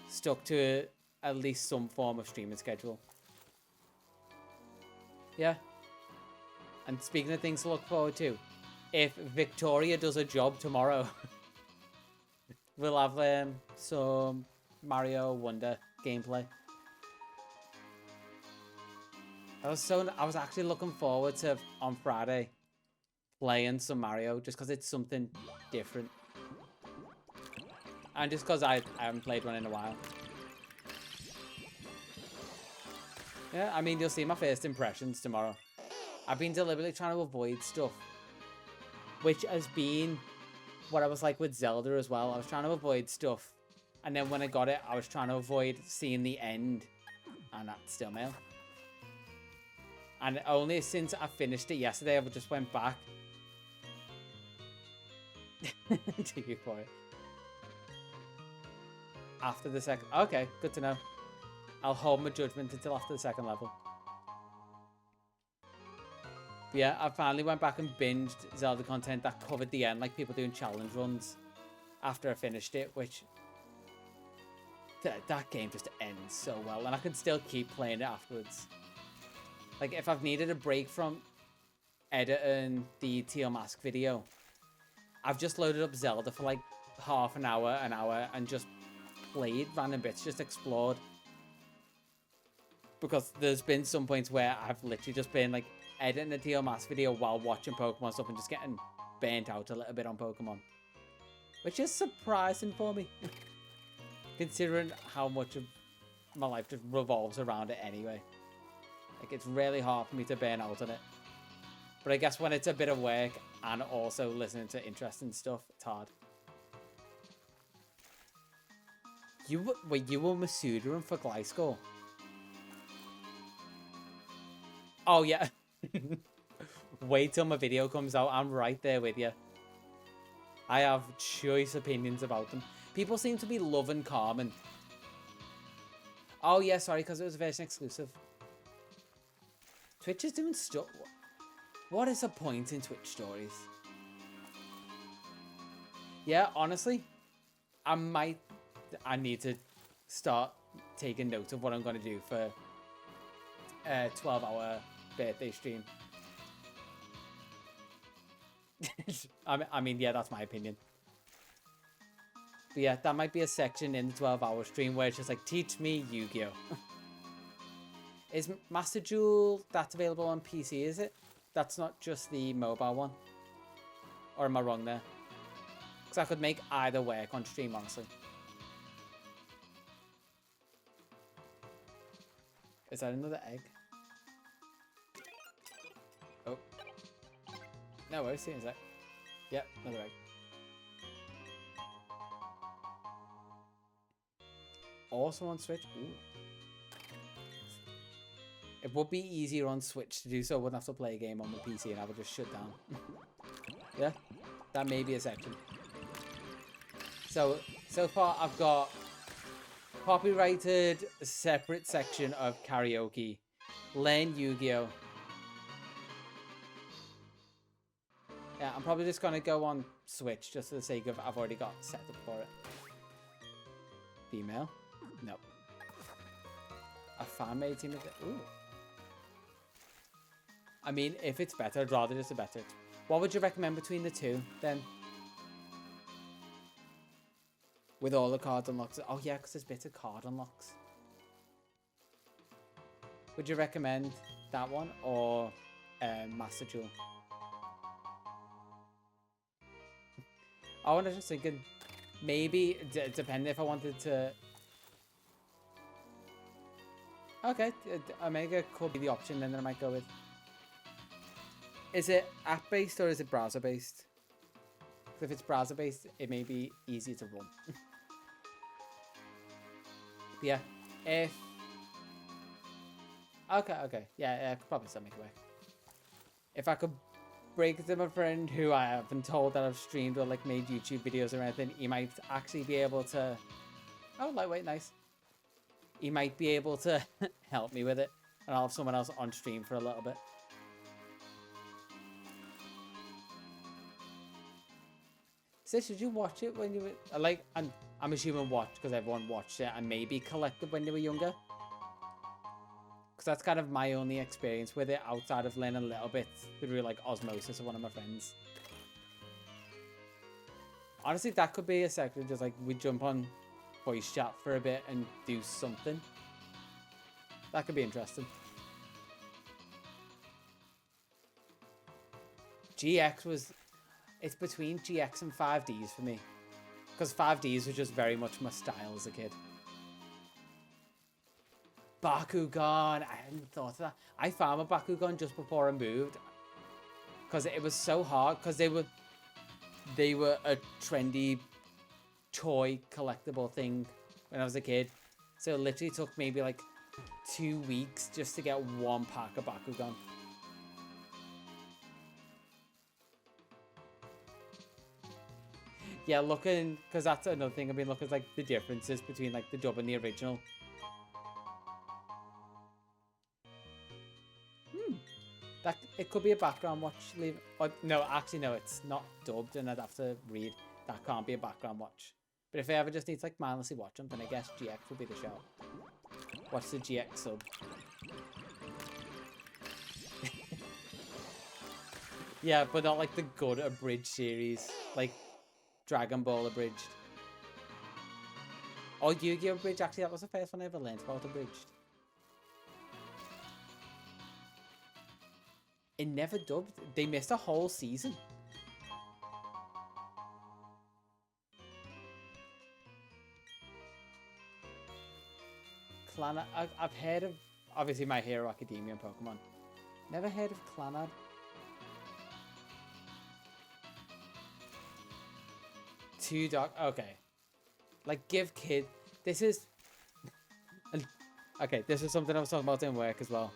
[SPEAKER 1] stuck to at least some form of streaming schedule. Yeah. And speaking of things to look forward to, if Victoria does a job tomorrow, we'll have some Mario Wonder gameplay. I was actually looking forward to on Friday playing some Mario just because it's something different. And just because I haven't played one in a while. Yeah, I mean, you'll see my first impressions tomorrow. I've been deliberately trying to avoid stuff, which has been what I was like with Zelda as well. I was trying to avoid stuff, and then when I got it, I was trying to avoid seeing the end, and that's still mail. And only since I finished it yesterday, I just went back to you for it. After the second... Okay, good to know. I'll hold my judgment until after the second level. But yeah, I finally went back and binged Zelda content that covered the end, like people doing challenge runs after I finished it, which... That game just ends so well, and I can still keep playing it afterwards. Like, if I've needed a break from editing the Teal Mask video, I've just loaded up Zelda for like half an hour, and just played random bits, just explored. Because there's been some points where I've literally just been like editing a Teal Mask video while watching Pokemon stuff and just getting burnt out a little bit on Pokemon. Which is surprising for me. Considering how much of my life just revolves around it anyway. Like, it's really hard for me to burn out on it. But I guess when it's a bit of work and also listening to interesting stuff, it's hard. You were Masudaing for Gliscor? Oh, yeah. Wait till my video comes out. I'm right there with you. I have choice opinions about them. People seem to be loving Carmen. Oh, yeah, sorry, because it was version exclusive. Twitch is doing stuff. What is the point in Twitch stories? Yeah, honestly, I need to start taking notes of what I'm going to do for a 12-hour birthday stream. I mean, yeah, that's my opinion. But yeah, that might be a section in the 12-hour stream where it's just like, teach me Yu-Gi-Oh! Is Master Duel, that's available on PC, is it? That's not just the mobile one? Or am I wrong there? Because I could make either work on stream, honestly. Is that another egg? Oh. No, I see, is that? Yep, another egg. Also on Switch? Ooh. It would be easier on Switch to do so. I wouldn't have to play a game on the PC and I would just shut down. Yeah, that may be a section. So far I've got copyrighted separate section of karaoke, Len Yu-Gi-Oh. Yeah, I'm probably just gonna go on Switch just for the sake of I've already got set up for it. Female? No. A fan-made team of it? Ooh. I mean, if it's better, I'd rather just a better. What would you recommend between the two, then? With all the cards unlocked. Oh, yeah, because there's bits of card unlocks. Would you recommend that one or Master Jewel? I was just thinking, maybe, depending if I wanted to... Okay, Omega could be the option then that I might go with. Is it app-based or is it browser-based? If it's browser-based, it may be easier to run. Yeah, if... Okay. Yeah, I could probably still make it work. If I could break it to my friend who I haven't told that I've streamed or like made YouTube videos or anything, he might actually be able to... Oh, lightweight, nice. He might be able to help me with it, and I'll have someone else on stream for a little bit. Sis, did you watch it when you were like? I'm assuming watched because everyone watched it and maybe collected when they were younger. Because that's kind of my only experience with it outside of learning a little bit through like osmosis of one of my friends. Honestly, that could be a second. Just like we jump on voice chat for a bit and do something. That could be interesting. GX was... It's between GX and 5Ds for me. Because 5Ds were just very much my style as a kid. Bakugan. I hadn't thought of that. I found a Bakugan just before I moved. Because it was so hard. Because they were a trendy toy collectible thing when I was a kid. So it literally took maybe like 2 weeks just to get one pack of Bakugan. Yeah, looking, because that's another thing I've been looking at, like the differences between like the dub and the original. That it could be a background watch. No, actually no, it's not dubbed, and I'd have to read. That can't be a background watch. But if I ever just need to like mindlessly watch them, then I guess GX would be the show. Watch the GX sub. Yeah, but not like the good abridged series, like Dragon Ball abridged. Or Yu-Gi-Oh abridged. Actually, that was the first one I ever learned about abridged. It never dubbed. They missed a whole season. Clannad. I've heard of, obviously, My Hero Academia and Pokemon. Never heard of Clannad. Two dog. Okay. Like, give kid. This is. Okay, this is something I was talking about in work as well.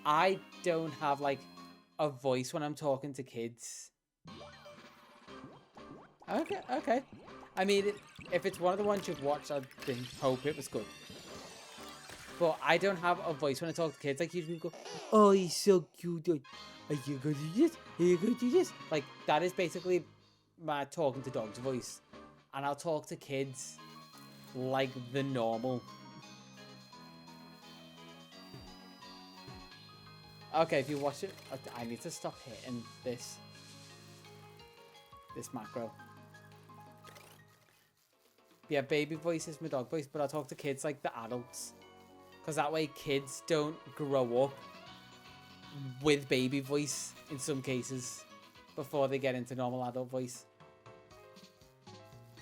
[SPEAKER 1] I don't have, like, a voice when I'm talking to kids. Okay. I mean, if it's one of the ones you've watched, I hope it was good. But I don't have a voice when I talk to kids. Like, you go, oh, he's so cute. Are you going to do this? Are you going to do this? Like, that is basically my talking to dogs voice. And I'll talk to kids like the normal. Okay, if you watch it, I need to stop hitting this macro. Yeah, baby voice is my dog voice, but I talk to kids like the adults. Because that way kids don't grow up with baby voice in some cases before they get into normal adult voice.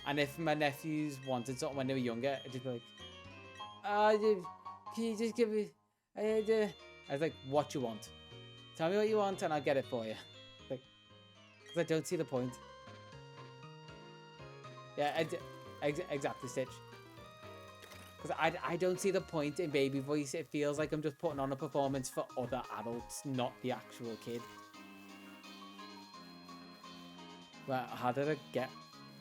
[SPEAKER 1] And if my nephews wanted something when they were younger, I'd just be like, can you just give me... I was like, what you want? Tell me what you want and I'll get it for you. Like, because I don't see the point. Yeah, exactly, Stitch. Because I don't see the point in baby voice. It feels like I'm just putting on a performance for other adults, not the actual kid. Well, how did I get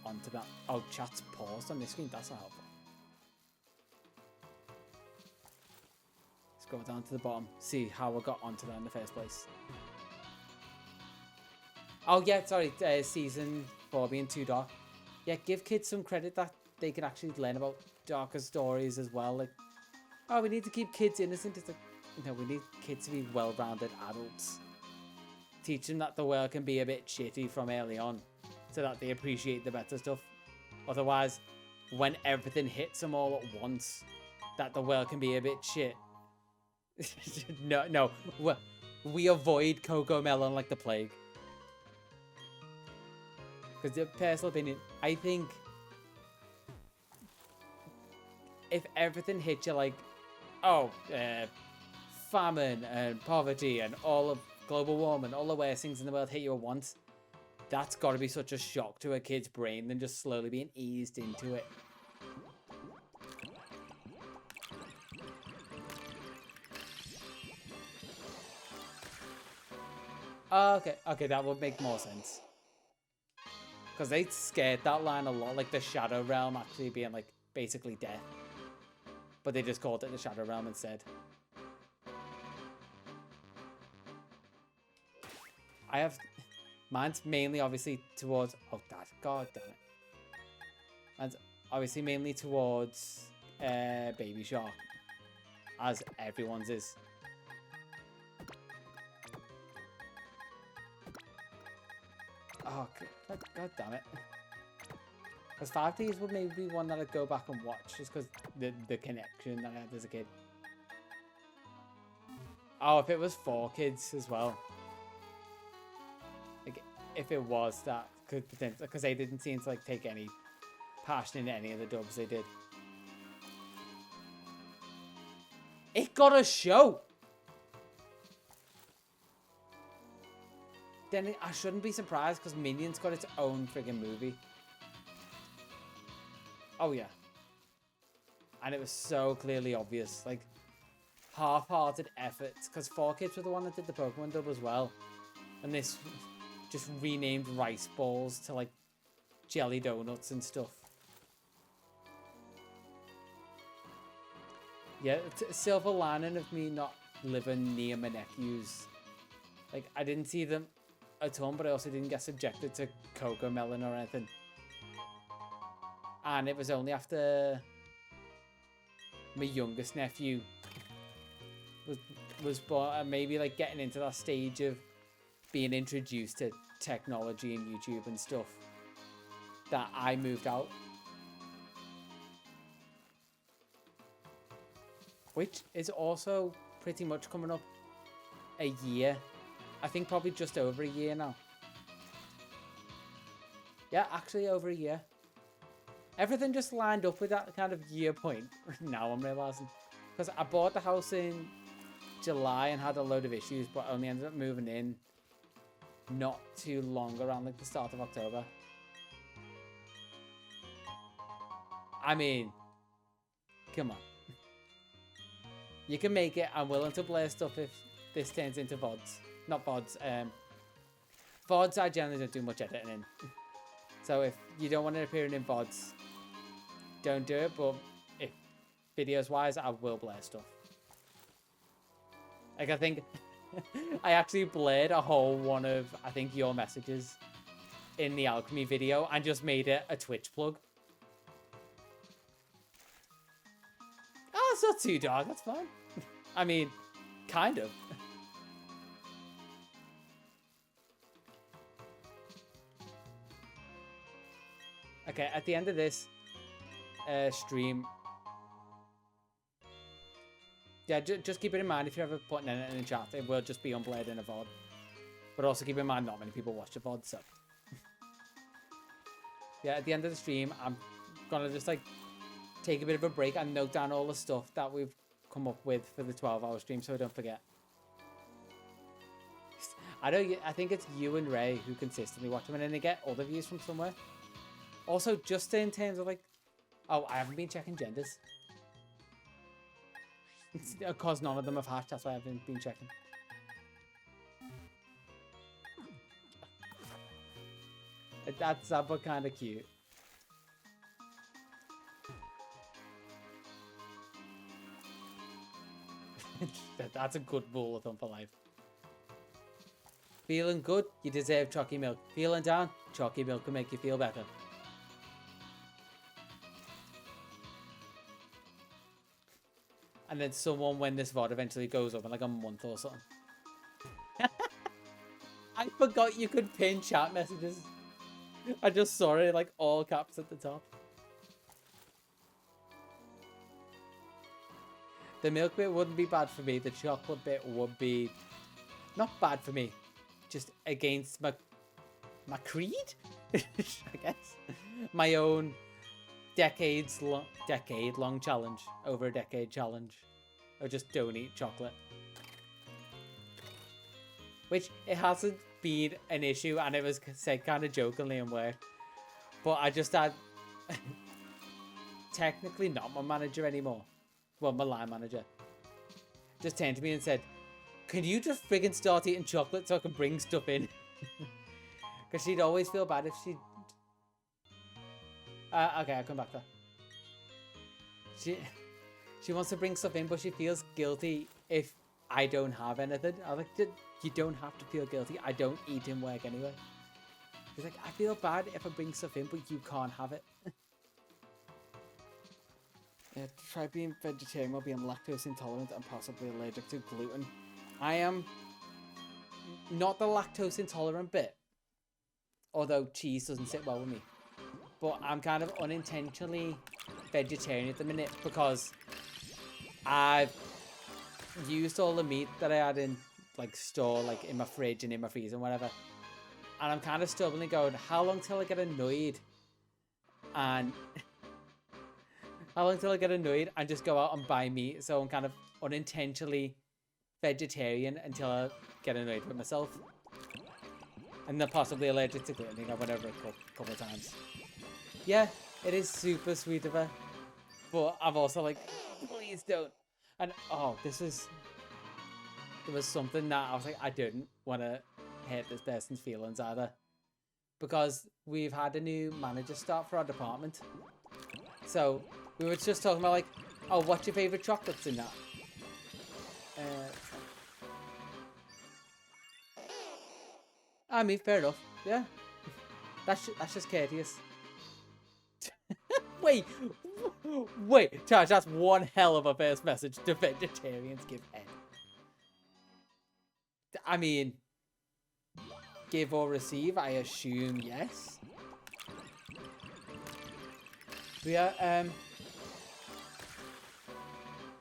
[SPEAKER 1] onto that? Oh, chat's paused on this screen. That's not helpful. Let's go down to the bottom. See how I got onto that in the first place. Oh, yeah, sorry. Season 4 being too dark. Yeah, give kids some credit that they can actually learn about darker stories as well. Like, oh, we need to keep kids innocent. It's like, no, we need kids to be well-rounded adults. Teach them that the world can be a bit shitty from early on, so that they appreciate the better stuff. Otherwise, when everything hits them all at once, that the world can be a bit shit. No, we avoid Coco Melon like the plague. Because the personal opinion, I think if everything hits you like, oh, famine and poverty and all of global warming, all the worst things in the world hit you at once, that's got to be such a shock to a kid's brain than just slowly being eased into it. Okay, that would make more sense. Because they scared that line a lot, like the Shadow Realm actually being like basically death. But they just called it the Shadow Realm instead. I have... Mine's mainly obviously towards... Oh, Dad. God damn it. Mine's obviously mainly towards Baby Shark. As everyone's is. Oh, God damn it. Because 5Ds would maybe be one that I'd go back and watch, just because the connection that I had as a kid. Oh, if it was 4Kids as well. Like, if it was that, could potentially, because they didn't seem to like take any passion in any of the dubs they did. It got a show! Then I shouldn't be surprised because Minions got its own friggin' movie. Oh yeah. And it was so clearly obvious. Like, half-hearted efforts. Because 4Kids were the one that did the Pokemon dub as well. And this just renamed rice balls to like jelly donuts and stuff. Yeah, it's a silver lining of me not living near my nephews. Like, I didn't see them a ton, but I also didn't get subjected to Coco Melon or anything. And it was only after my youngest nephew was born, and maybe like getting into that stage of being introduced to technology and YouTube and stuff, that I moved out. Which is also pretty much coming up a year. I think probably just over a year now. Yeah, actually over a year. Everything just lined up with that kind of year point. Now I'm realising. Because I bought the house in July and had a load of issues, but only ended up moving in not too long, around like the start of October. I mean, come on. You can make it. I'm willing to play stuff if this turns into VODs. Not VODs. VODs I generally don't do much editing in. So if you don't want it appearing in VODs, don't do it. But if videos wise, I will blare stuff. Like I think I actually blared a whole one of, I think, your messages in the Alchemy video and just made it a Twitch plug. Oh, it's not too dark. That's fine. I mean, kind of. Okay, at the end of this stream, yeah, just keep it in mind if you're ever putting anything in the chat, it will just be unblared in a VOD. But also keep in mind not many people watch the VOD, so. Yeah, at the end of the stream, I'm gonna just like take a bit of a break and note down all the stuff that we've come up with for the 12-hour stream so I don't forget. I think it's you and Ray who consistently watch them, and then they get other views from somewhere. Also, just in terms of like, oh, I haven't been checking genders. Of course, none of them have hatched. That's why I've been checking. That's sad, but kind of cute. That's a good rule of thumb for life. Feeling good, you deserve chalky milk. Feeling down, chalky milk will make you feel better. And then someone, when this VOD eventually goes up in like a month or something. I forgot you could pin chat messages. I just saw it like all caps at the top. The milk bit wouldn't be bad for me. The chocolate bit would be not bad for me. Just against my creed, I guess. My own decade long challenge, over a decade challenge, or just don't eat chocolate. Which it hasn't been an issue, and it was said kind of jokingly in work. But I just had technically not my manager anymore. Well, my line manager just turned to me and said, "Can you just friggin' start eating chocolate so I can bring stuff in?" Because she'd always feel bad if she... okay, I'll come back there. She wants to bring stuff in, but she feels guilty if I don't have anything. I'm like, you don't have to feel guilty. I don't eat in work anyway. She's like, I feel bad if I bring stuff in, but you can't have it. Yeah, try being vegetarian while being lactose intolerant and possibly allergic to gluten. I am not the lactose intolerant bit, although cheese doesn't sit well with me. But I'm kind of unintentionally vegetarian at the minute because I've used all the meat that I had in like store, like in my fridge and in my freezer and whatever. And I'm kind of stubbornly going, how long till I get annoyed? And how long till I get annoyed and just go out and buy meat? So I'm kind of unintentionally vegetarian until I get annoyed with myself. And then possibly allergic to gluten. I think I went over it a couple of times. Yeah, it is super sweet of her. But I'm also like, please don't. And oh, there was something that I was like, I didn't want to hurt this person's feelings either. Because we've had a new manager start for our department. So we were just talking about like, oh, what's your favourite chocolates in that? I mean, fair enough. Yeah. That's just courteous. Wait, Taj, that's one hell of a first message to vegetarians give head. I mean, give or receive, I assume yes. But yeah,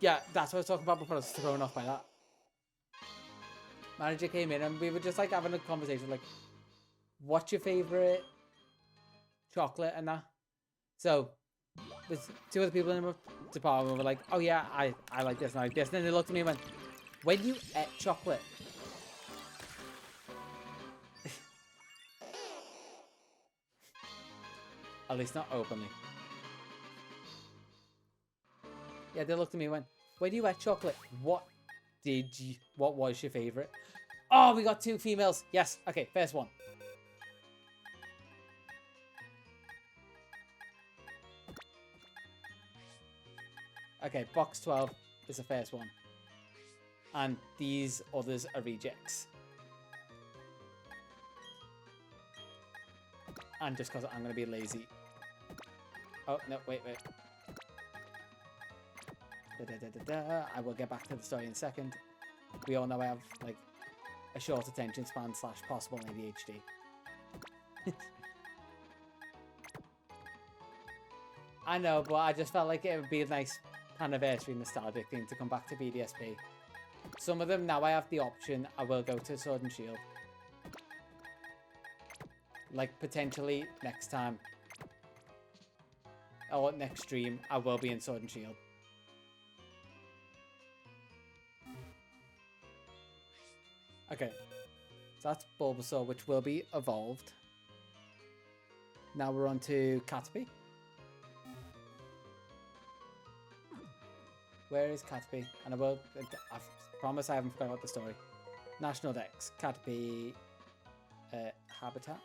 [SPEAKER 1] yeah, that's what I was talking about before. I was thrown off by that. Manager came in and we were just like having a conversation like, what's your favourite chocolate and that? So with two other people in the department were like, oh yeah, I like this and I like this. And then they looked at me and went, when you ate chocolate, at least not openly. Yeah, they looked at me and went, when you ate chocolate, what was your favourite? Oh, we got 2 females. Yes. Okay, first one. Okay, box 12 is the first one. And these others are rejects. And just because I'm going to be lazy. Oh, no, wait. I will get back to the story in a second. We all know I have, like, a short attention span / possible ADHD. I know, but I just felt like it would be a nice anniversary nostalgic thing to come back to BDSP. Some of them, now I have the option, I will go to Sword and Shield. Like, potentially next time. Or next stream, I will be in Sword and Shield. Okay, so that's Bulbasaur, which will be evolved. Now we're on to Caterpie. Where is Caterpie? And I promise I haven't forgotten about the story. National Dex, Caterpie, Habitat.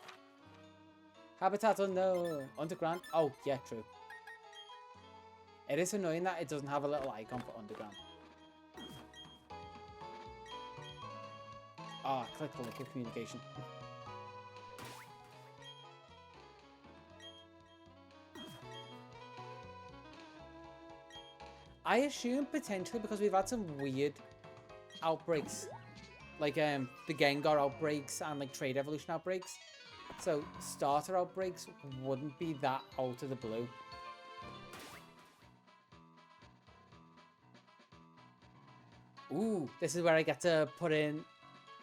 [SPEAKER 1] Habitat unknown, underground. Oh, yeah, true. It is annoying that it doesn't have a little icon for underground. Ah, click the local communication. I assume potentially because we've had some weird outbreaks, like the Gengar outbreaks and like trade evolution outbreaks. So starter outbreaks wouldn't be that out of the blue. Ooh, this is where I get to put in.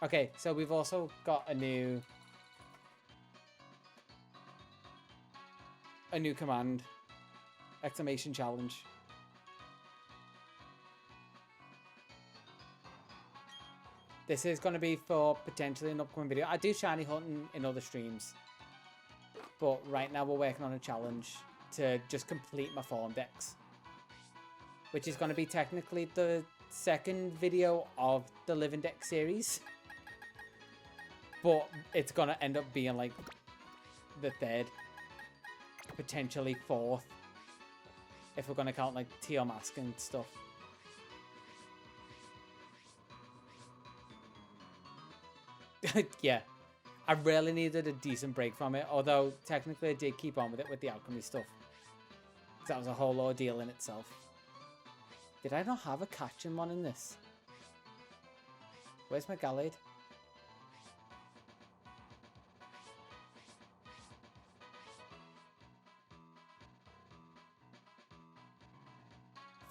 [SPEAKER 1] Okay, so we've also got a new command, exclamation challenge. This is going to be for potentially an upcoming video. I do shiny hunting in other streams, but right now we're working on a challenge to just complete my farm decks, which is going to be technically the second video of the Living Deck series, but it's going to end up being like the third, potentially fourth, if we're going to count like Teal Mask and stuff. Yeah, I really needed a decent break from it, although technically I did keep on with it with the alchemy stuff, because that was a whole ordeal in itself. Did I not have a catching one in this? Where's my Gallade?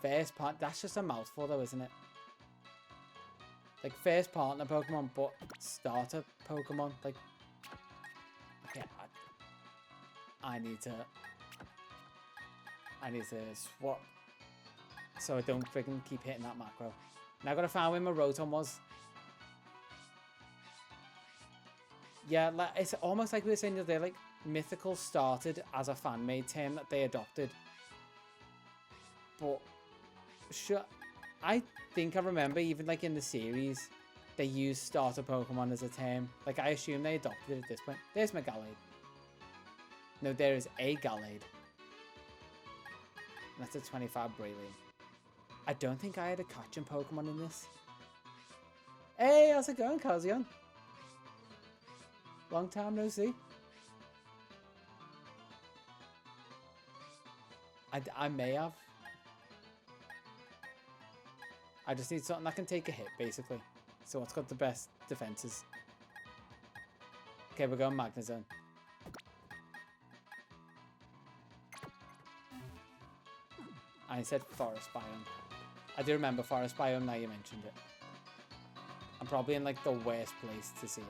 [SPEAKER 1] First part, that's just a mouthful though, isn't it? Like first partner Pokemon, but starter Pokemon. Like, okay, I need to swap so I don't freaking keep hitting that macro. Now I gotta find where my Rotom was. Yeah, like, it's almost like we were saying the other day, like mythical started as a fan-made term that they adopted. But sure, I think I remember even like in the series, they used starter Pokemon as a term. Like I assume they adopted it at this point. There's my Gallade. No, there is a Gallade. That's a 25 Braylon. I don't think I had a catching Pokemon in this. Hey, how's it going, Kazion? Long time no see. I may have. I just need something that can take a hit, basically. So what's got the best defenses? Okay, we're going Magnezone. I said Forest Biome. I do remember Forest Biome now you mentioned it. I'm probably in like the worst place to see it.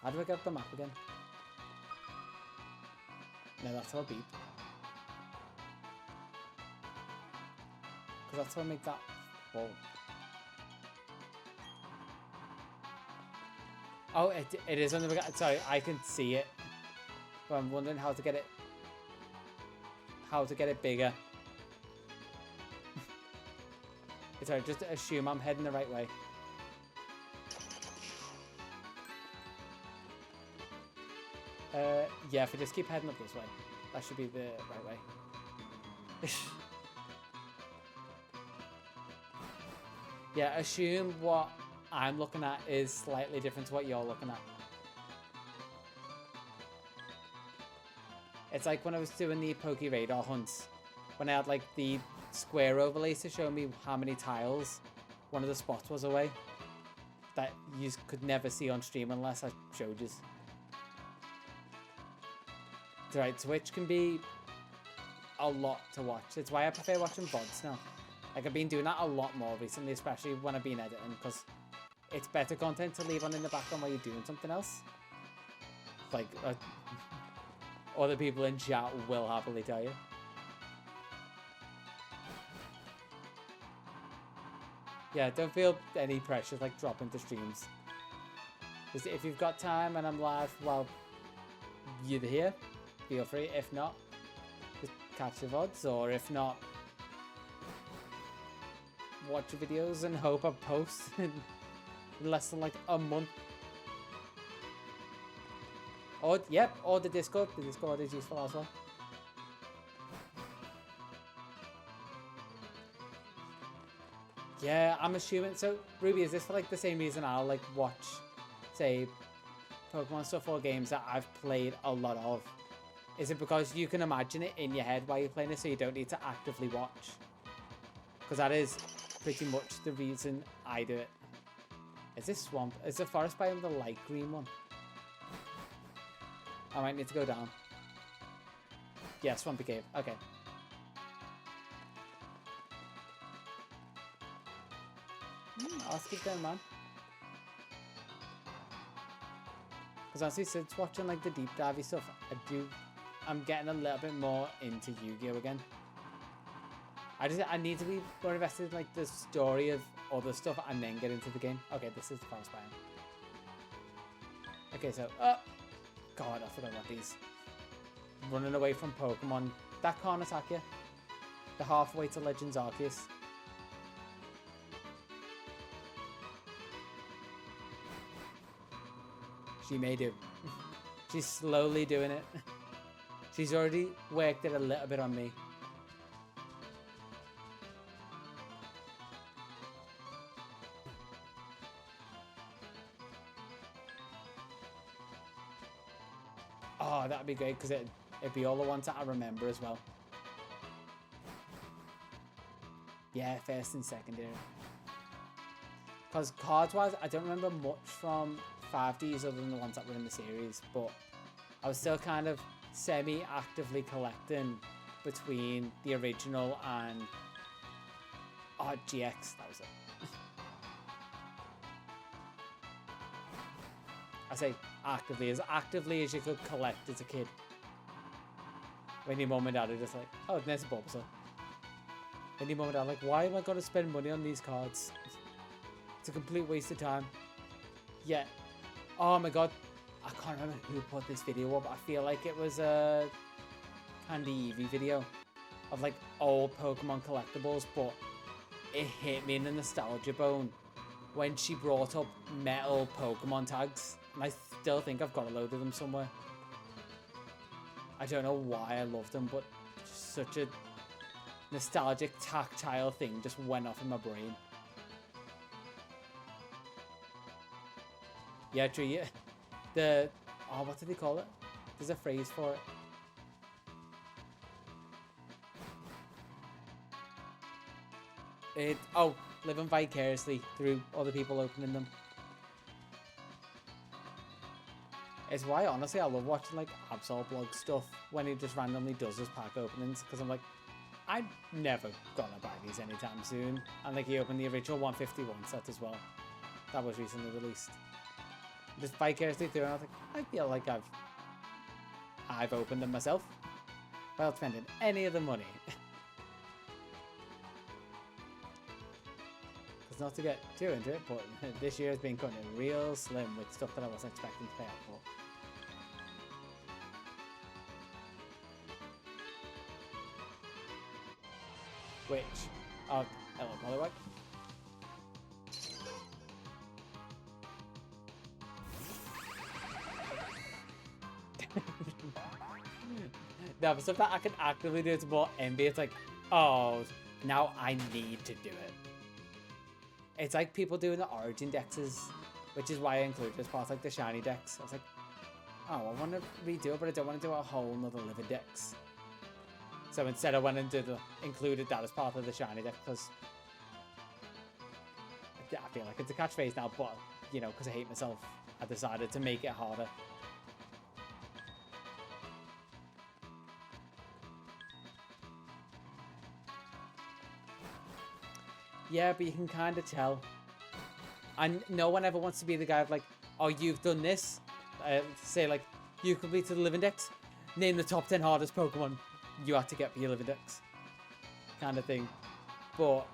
[SPEAKER 1] How do I get the map again? No, that's how I beat. Because that's how I make that fall. Oh, it is on the... Sorry, I can see it. But I'm wondering how to get it... How to get it bigger. Sorry, just assume I'm heading the right way. Yeah, if I just keep heading up this way, that should be the right way. Yeah, assume what I'm looking at is slightly different to what you're looking at. It's like when I was doing the Poke Radar hunts, when I had like the square overlays to show me how many tiles one of the spots was away, that you could never see on stream unless I showed you. Right, Twitch can be a lot to watch. It's why I prefer watching VODs now. Like, I've been doing that a lot more recently, especially when I've been editing, because it's better content to leave on in the background while you're doing something else. Like, other people in chat will happily tell you. Yeah, don't feel any pressure, like, drop into streams. Because if you've got time and I'm live while you're here, feel free. If not, just catch the VODs, or if not, watch videos and hope I post in less than like a month. Or, yep, or the Discord. The Discord is useful as well. Yeah, I'm assuming. So, Ruby, is this for like the same reason I'll like watch, say, Pokemon stuff or games that I've played a lot of? Is it because you can imagine it in your head while you're playing it, so you don't need to actively watch? Because that is pretty much the reason I do it. Is this swamp? Is the forest biome the light green one? I might need to go down. Yeah, swampy cave. Okay. I'll keep going, man. Because honestly, since watching like the deep divey stuff, I'm getting a little bit more into Yu-Gi-Oh again. I need to be more invested in like the story of other stuff and then get into the game. Okay, this is the forest biome. Okay, so God, I forgot about these. Running away from Pokemon. That can't attack you. The halfway to Legends Arceus. She may do. She's slowly doing it. She's already worked it a little bit on me. Oh, that'd be great because it'd be all the ones that I remember as well. Yeah, first and secondary. Because cards-wise, I don't remember much from 5Ds other than the ones that were in the series, but I was still kind of semi-actively collecting between the original and GX. That was it. I say actively as you could collect as a kid. When your mum and dad are just like, oh, there's a Bulbasaur. And your mum and dad are like, why am I going to spend money on these cards? It's a complete waste of time. Yeah. Oh my god. I can't remember who put this video up. I feel like it was a PaneyeRewind video of like old Pokemon collectibles, but it hit me in the nostalgia bone when she brought up metal Pokemon tags. And I still think I've got a load of them somewhere. I don't know why I love them, but just such a nostalgic, tactile thing just went off in my brain. Yeah, true. Yeah. What do they call it? There's a phrase for it. Living vicariously through other people opening them. It's why, honestly, I love watching, like, Absol blog stuff when he just randomly does his pack openings, because I'm like, I'm never gonna buy these anytime soon. And, like, he opened the original 151 set as well. That was recently released. Just vicariously through, and I was like, I feel like I've opened them myself without spending any of the money. Because not to get too into it, but this year has been kind of real slim with stuff that I wasn't expecting to pay out for. Which, hello, Pollywog. No, but stuff that I can actively do, it's more envy. It's like, oh, now I need to do it. It's like people doing the origin dexes, which is why I included as part of like the shiny dex. I was like, oh, I want to redo it, but I don't want to do a whole nother liver dex. So instead I went and included that as part of the shiny dex, because I feel like it's a catchphrase now, but, you know, because I hate myself, I decided to make it harder. Yeah, but you can kind of tell. And no one ever wants to be the guy of like, oh, you've done this. Say like, you completed the living dex. Name the top 10 hardest Pokemon you had to get for your living dex. Kind of thing. But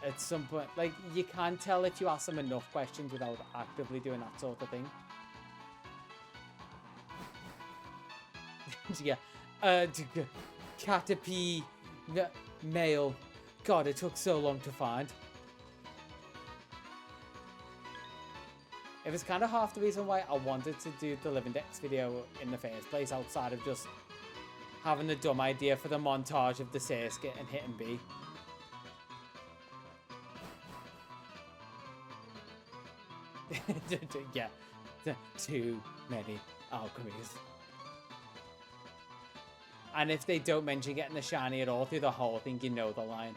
[SPEAKER 1] at some point, like, you can tell if you ask them enough questions without actively doing that sort of thing. Yeah. Caterpie male God, it took so long to find. It was kind of half the reason why I wanted to do the Living Dex video in the first place, outside of just having the dumb idea for the montage of the Sasuke and hitting B. Yeah, too many alchemies. And if they don't mention getting the shiny at all through the whole thing, you know the line.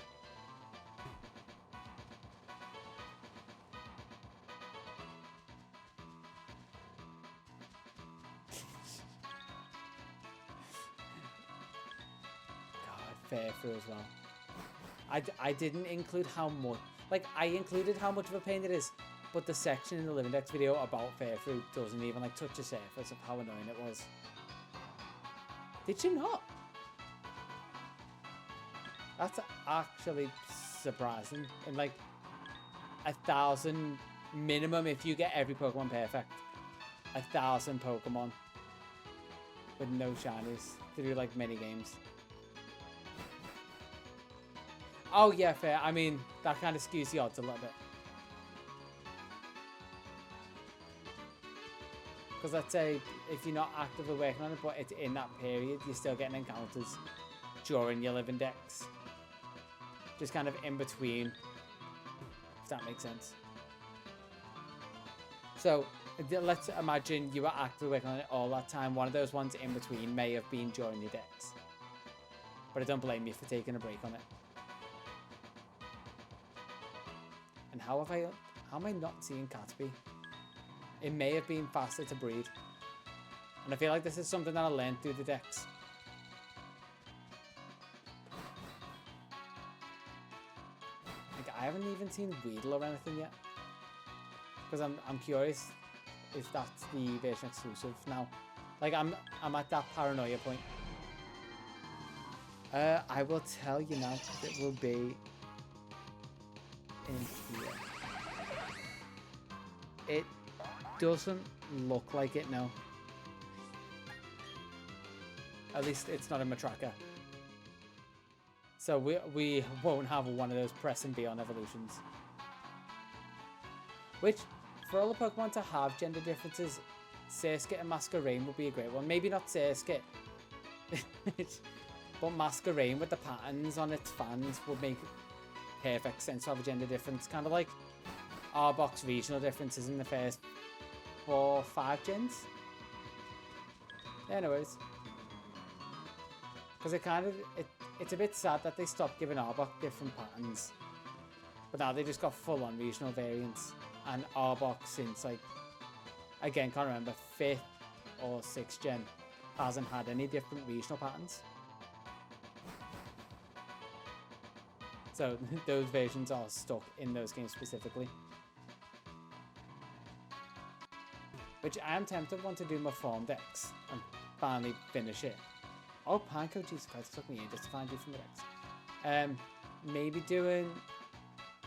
[SPEAKER 1] Fair through as well. I didn't include how much, like I included how much of a pain it is, but the section in the Living Dex video about fair through doesn't even like touch the surface of how annoying it was. Did you not? That's actually surprising. And like 1,000 minimum if you get every Pokemon perfect. 1,000 Pokemon with no shinies to do like mini games. Oh yeah, fair. I mean, that kind of skews the odds a little bit. Because let's say if you're not actively working on it, but it's in that period, you're still getting encounters during your Living Dex. Just kind of in between, if that makes sense. So let's imagine you were actively working on it all that time. One of those ones in between may have been during your Dex. But I don't blame you for taking a break on it. And how am I not seeing Caterpie? It may have been faster to breed. And I feel like this is something that I learned through the Dex. Like, I haven't even seen Weedle or anything yet. Because I'm curious if that's the version exclusive now. Like, I'm at that paranoia point. I will tell you now, it will be in here. It doesn't look like it, no. At least it's not in my tracker. So we won't have one of those press and B on evolutions. Which, for all the Pokemon to have gender differences, Sasuke and Masquerain would be a great one. Maybe not Sasuke. But Masquerain with the patterns on its fans would make perfect sense to have a gender difference. Kind of like Arbok's regional differences in the first 4 or 5 gens. Anyways. Because it's a bit sad that they stopped giving Arbok different patterns. But now they just got full-on regional variants. And Arbok since, like, again, can't remember, 5th or 6th gen hasn't had any different regional patterns. So those versions are stuck in those games specifically. Which I am tempted want to do my Form Dex and finally finish it. Oh, Panko, Jesus Christ, it took me ages to find you from the Dex. Maybe doing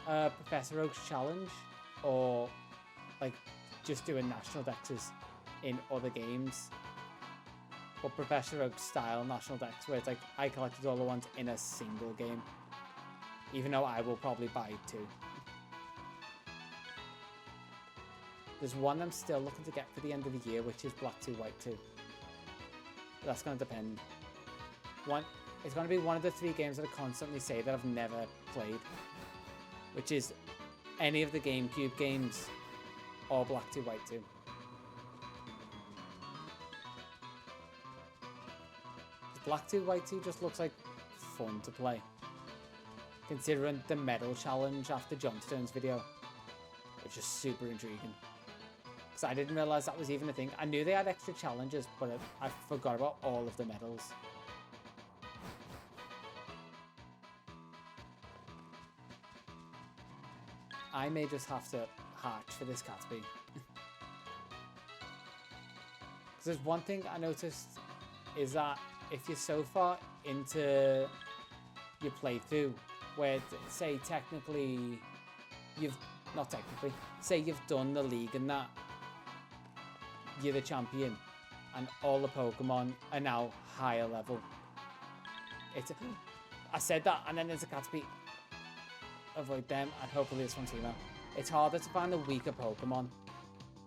[SPEAKER 1] a Professor Oak's challenge, or like just doing national Dexes in other games. Or Professor Oak's style national Dex, where it's like I collected all the ones in a single game. Even though I will probably buy 2. There's one I'm still looking to get for the end of the year, which is Black 2, White 2. But that's going to depend. It's going to be one of the 3 games that I constantly say that I've never played. Which is any of the GameCube games or Black 2, White 2. Black 2, White 2 just looks like fun to play. Considering the medal challenge after Johnstone's video, which is super intriguing. Because I didn't realise that was even a thing. I knew they had extra challenges, but I forgot about all of the medals. I may just have to hatch for this Caterpie. Because there's one thing I noticed, is that if you're so far into your playthrough, where say technically say you've done the league and that, you're the champion and all the Pokemon are now higher level. I said that and then there's a Caterpie. avoid them, and hopefully this one's female. It's harder to find the weaker Pokemon,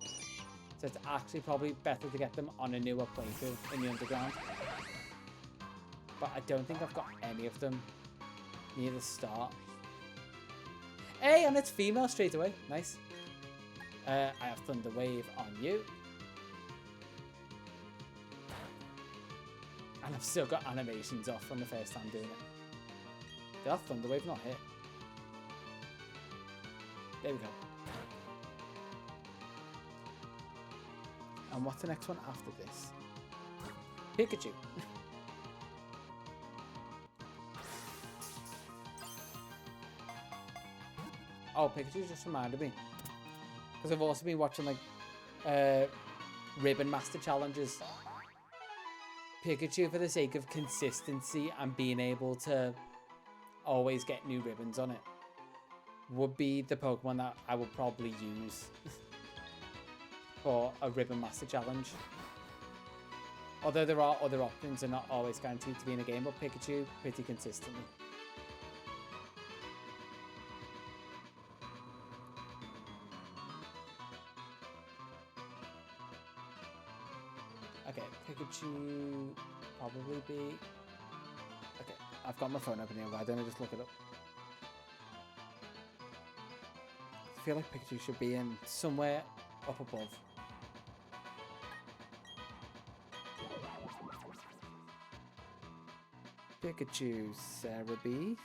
[SPEAKER 1] so it's actually probably better to get them on a newer playthrough in the underground. But I don't think I've got any of them near the start. Hey, and it's female straight away. Nice. I have Thunder Wave on you. And I've still got animations off from the first time doing it. Did that Thunder Wave not hit? There we go. And what's the next one after this? Pikachu. Oh, Pikachu just reminded me. Because I've also been watching like Ribbon Master challenges. Pikachu, for the sake of consistency and being able to always get new ribbons on it, would be the Pokemon that I would probably use for a Ribbon Master challenge. Although there are other options and not always guaranteed to be in a game, but Pikachu pretty consistently. Okay, Pikachu probably be... Okay, I've got my phone open here. Why don't I just look it up? I feel like Pikachu should be in somewhere up above. Pikachu, Cerebi.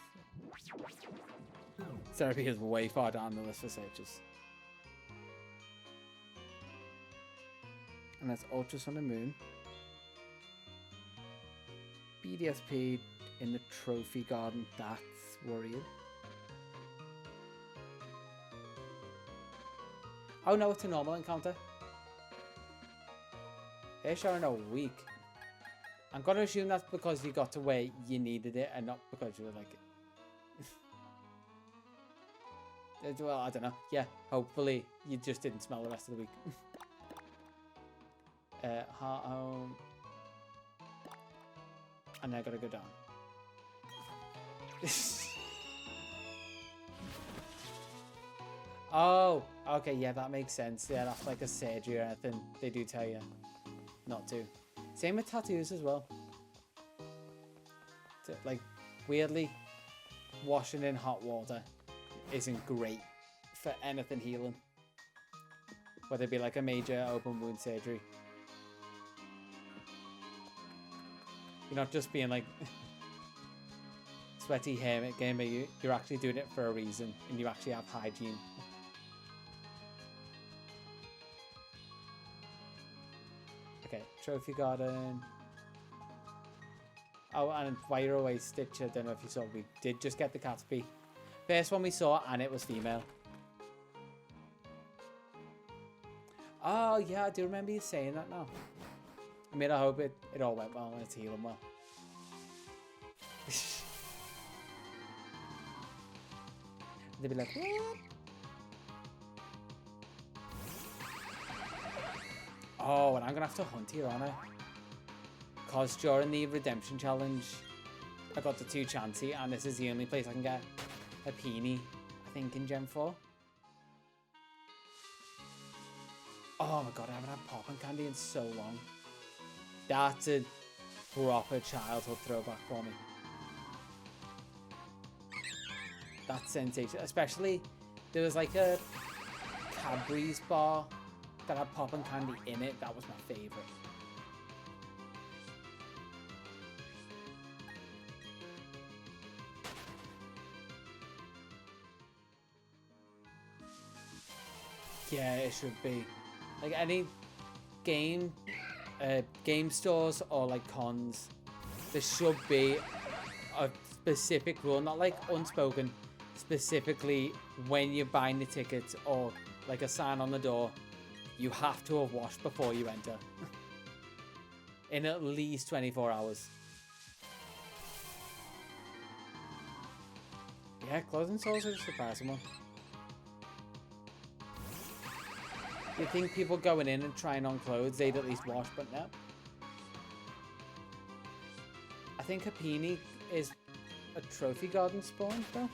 [SPEAKER 1] Cerebi is way far down the list for searches. And that's Ultra Sun and Moon. BDSP in the Trophy Garden, that's worrying. Oh no, it's a normal encounter. They're showing a week. I'm gonna assume that's because you got to where you needed it and not because you were like it. Well, I don't know. Yeah, hopefully you just didn't smell the rest of the week. Heart Home. And I gotta go down. Oh, okay, yeah, that makes sense. Yeah, that's like a surgery or anything. They do tell you not to. Same with tattoos as well. Like, weirdly, washing in hot water isn't great for anything healing. Whether it be like a major open wound surgery. You're not just being like sweaty hermit gamer, you're actually doing it for a reason and you actually have hygiene. Okay, Trophy Garden. Oh, and while you're away, Stitch, I don't know if you saw, we did just get the Caterpie. First one we saw, and it was female. Oh, yeah, I do remember you saying that now. I mean, I hope it all went well and it's healing well. They'd be like, what? Oh, and I'm going to have to hunt here, aren't I? Because during the Redemption Challenge, I got the 2 Chansey, and this is the only place I can get a Paney, I think, in Gen 4. Oh my god, I haven't had popping candy in so long. That's a proper childhood throwback for me. That sensation, especially there was like a Cadbury's bar that had popping candy in it. That was my favourite. Yeah, it should be. Like any game stores or like cons, there should be a specific rule, not like unspoken, specifically when you're buying the tickets or like a sign on the door, you have to have washed before you enter. In at least 24 hours. Yeah, clothing stores are just a surprising one. You think people going in and trying on clothes, they'd at least wash, but no. I think a Paney is a Trophy Garden spawn, though.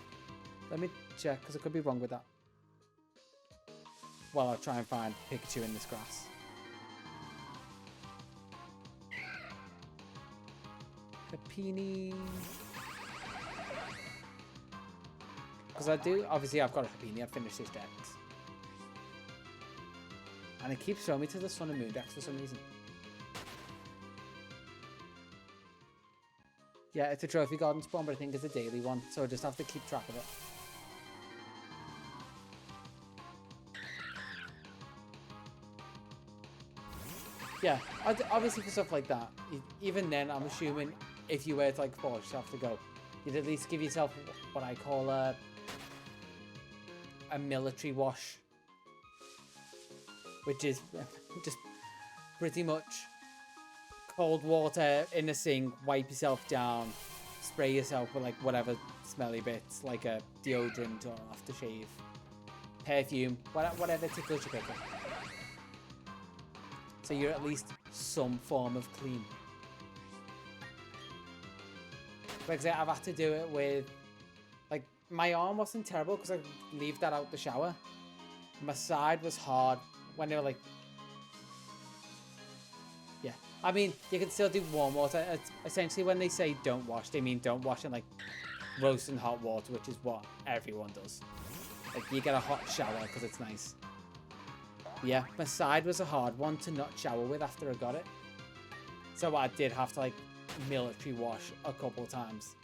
[SPEAKER 1] Let me check, because I could be wrong with that. Well, I'll try and find Pikachu in this grass. Happiny. Because I do, obviously I've got a Happiny, I've finished this dex. And it keeps throwing me to the Sun and Moon decks for some reason. Yeah, it's a trophy garden spawn, but I think it's a daily one, so I just have to keep track of it. Yeah, obviously for stuff like that, even then, I'm assuming if you were to like force yourself to go, you'd at least give yourself what I call a military wash, which is just pretty much cold water in a sink, wipe yourself down, spray yourself with like whatever smelly bits, like a deodorant or aftershave, perfume, whatever tickles your pickle. So you're at least some form of clean. For example, I've had to do it with, like, my arm wasn't terrible because I leave that out the shower. My side was hard when they were like, yeah. I mean, you can still do warm water. It's essentially, when they say don't wash, they mean don't wash in like roasting hot water, which is what everyone does. Like, you get a hot shower because it's nice. Yeah, my side was a hard one to not shower with after I got it. So I did have to like military wash a couple times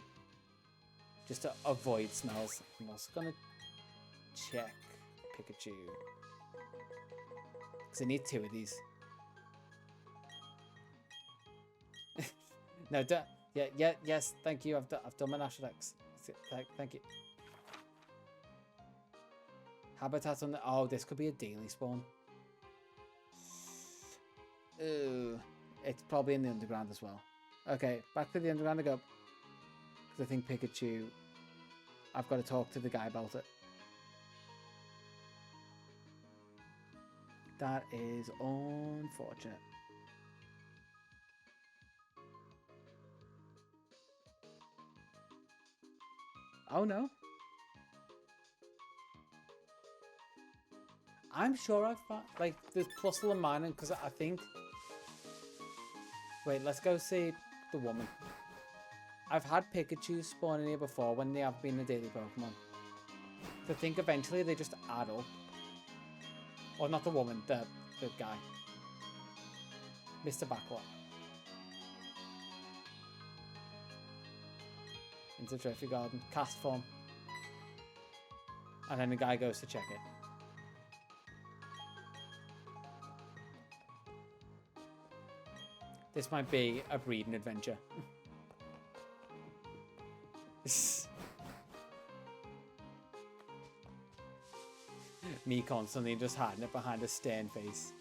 [SPEAKER 1] just to avoid smells. I'm also gonna check Pikachu because I need 2 of these. No, yes, thank you. I've done my National Dex. Thank you. Habitats on the... Oh, this could be a daily spawn. Ooh, it's probably in the underground as well. Okay, back to the underground I go. Because I think Pikachu... I've got to talk to the guy about it. That is unfortunate. Oh no. I'm sure I've found, like, there's Plusle and Mining, because I think... Wait, let's go see the woman. I've had Pikachu spawn in here before when they have been a daily Pokemon. So I think eventually they just add up. Or not the woman, the guy. Mr. Backlot. Into Trophy Garden. Cast form. And then the guy goes to check it. This might be a breeding adventure. Me constantly just hiding it behind a stern face.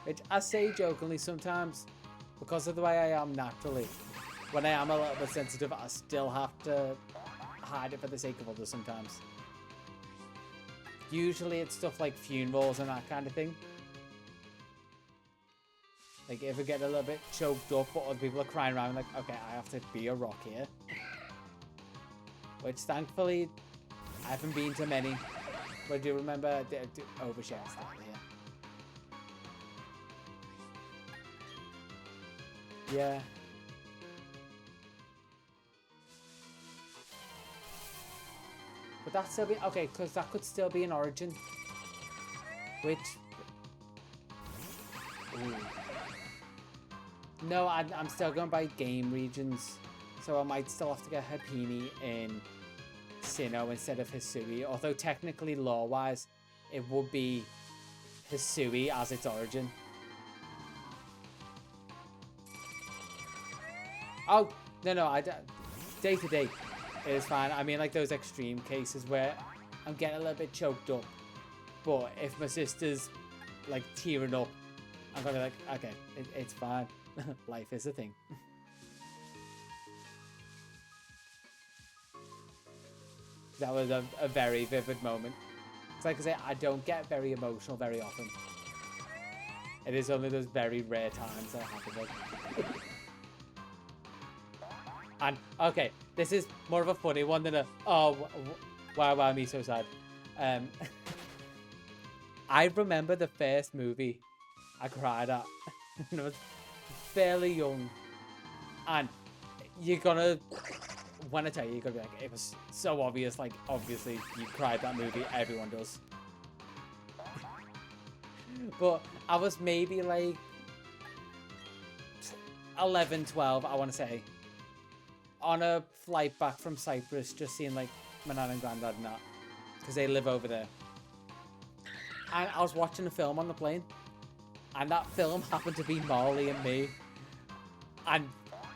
[SPEAKER 1] Which I say jokingly sometimes, because of the way I am naturally. When I am a little bit sensitive, I still have to hide it for the sake of others sometimes. Usually it's stuff like funerals and that kind of thing. Like, if I get a little bit choked up, but other people are crying around, like, okay, I have to be a rock here. Which, thankfully, I haven't been to many. But I do remember I did overshare stuff here. Yeah. But that still be... Okay, because that could still be an origin. Which... Ooh. No, I'm still going by game regions. So I might still have to get Happiny in Sinnoh instead of Hisui. Although technically, lore-wise, it would be Hisui as its origin. Oh, no, day to day, it is fine. I mean, like those extreme cases where I'm getting a little bit choked up. But if my sister's, like, tearing up, I'm going to be like, okay, it's fine. Life is a thing. That was a very vivid moment. It's like I say, I don't get very emotional very often. It is only those very rare times that I have to go. And, okay, This is more of a funny one than a, oh, wow, me so sad. I remember the first movie I cried at. And I was fairly young. And you're gonna, when I tell you, you're gonna be like, it was so obvious. Like, obviously, you cried that movie. Everyone does. But I was maybe like 11, 12, I want to say. On a flight back from Cyprus, just seeing like my nan and granddad and that. Because they live over there. And I was watching a film on the plane. And that film happened to be Marley and Me. And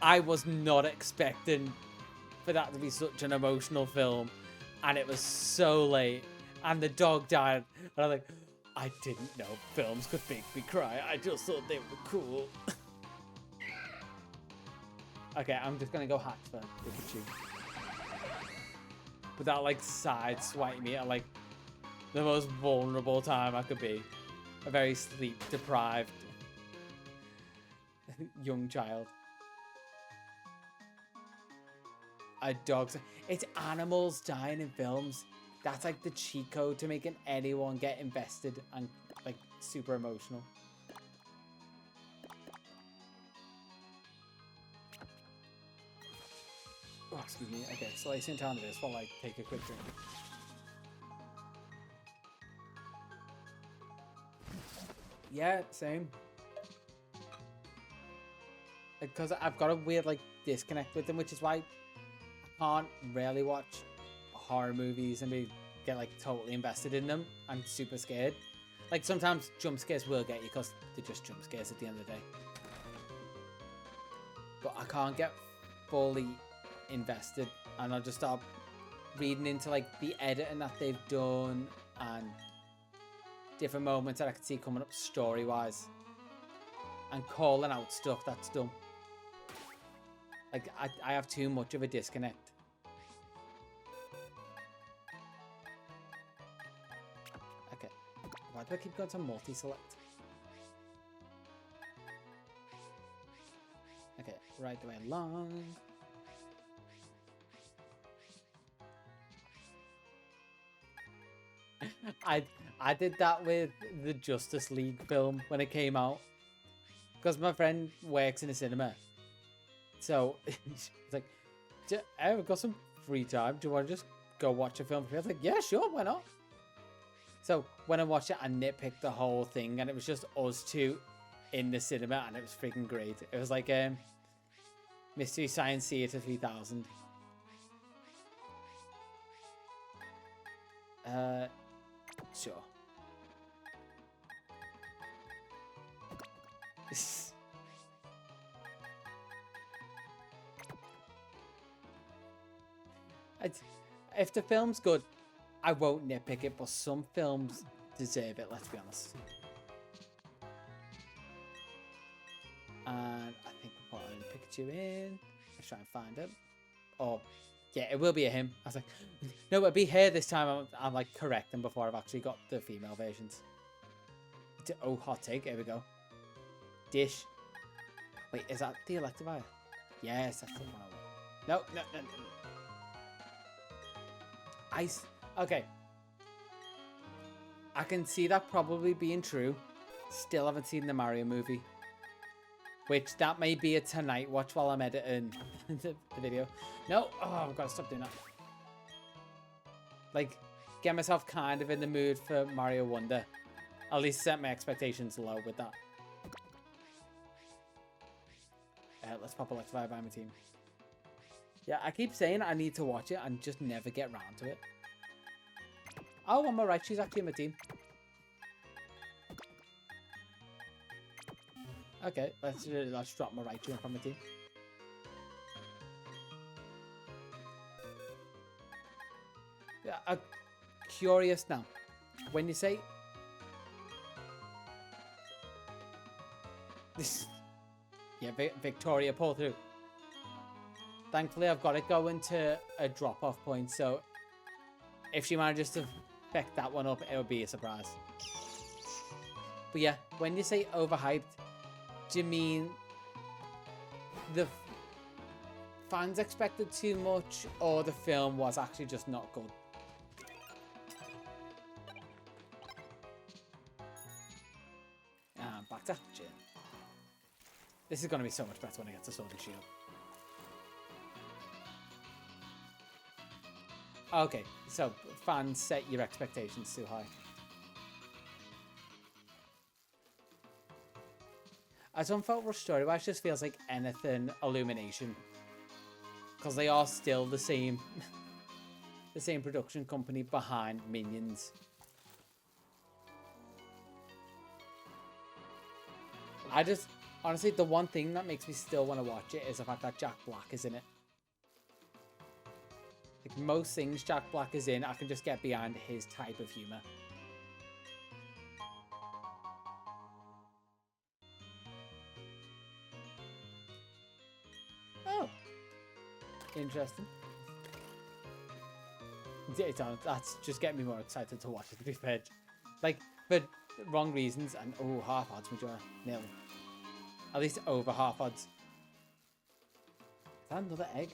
[SPEAKER 1] I was not expecting for that to be such an emotional film. And it was so late. And the dog died. And I'm like, I didn't know films could make me cry. I just thought they were cool. Okay, I'm just going to go hatch for Pikachu. Without like side swiping me at like the most vulnerable time I could be. A very sleep deprived young child. A dog's, it's animals dying in films. That's like the cheat code to making anyone get invested and like super emotional. Oh, excuse me. Okay, so I sit down to this while I take a quick drink. Yeah, same. Because I've got a weird like disconnect with them, which is why I can't really watch horror movies and get like totally invested in them. I'm super scared. Like sometimes jump scares will get you because they're just jump scares at the end of the day. But I can't get fully invested, and I'll just start reading into like the editing that they've done and different moments that I can see coming up story wise and calling out stuff that's done. Like I have too much of a disconnect. Okay, why do I keep going to multi-select? Okay, right the way along. I did that with the Justice League film when it came out. Because my friend works in a cinema. So, it's like, hey, we've got some free time. Do you want to just go watch a film? I was like, yeah, sure, why not? So, when I watched it, I nitpicked the whole thing. And it was just us two in the cinema. And it was freaking great. It was like Mystery Science Theater 3000. Sure. If the film's good, I won't nitpick it, but some films deserve it, let's be honest. And I think we're putting Pikachu in. Let's try and find him. Oh, yeah, it will be a him. I was like, no, it'll be her this time. I'm like correcting before I've actually got the female versions. Oh, hot take. Here we go. Dish. Wait, is that the Electivire? Yes, that's the one I want. No. Ice. Okay. I can see that probably being true. Still haven't seen the Mario movie. Which, that may be a tonight watch while I'm editing the video. No. Oh, I've got to stop doing that. Like, get myself kind of in the mood for Mario Wonder. At least set my expectations low with that. Let's pop Electivire by my team. Yeah, I keep saying I need to watch it and just never get round to it. Oh, I'm alright. She's actually in my team. Okay, let's drop my Raichu from my team. Yeah, I'm curious now. When you say this, yeah, Victoria pull through. Thankfully, I've got it going to a drop-off point, so if she manages to pick that one up, it'll be a surprise. But yeah, when you say overhyped, do you mean the fans expected too much, or the film was actually just not good. And back to Jin. This is going to be so much better when I get to Sword and Shield. Okay, so fans set your expectations too high. As Unfelt story-wise just feels like anything Illumination. Because they are still the same the same production company behind Minions. I just, honestly, the one thing that makes me still want to watch it is the fact that Jack Black is in it. Like most things Jack Black is in, I can just get behind his type of humor. Oh, interesting. That's just getting me more excited to watch it, to be fair. Like, for wrong reasons, and oh, half odds, Majora, nearly. At least over half odds. Is that another egg?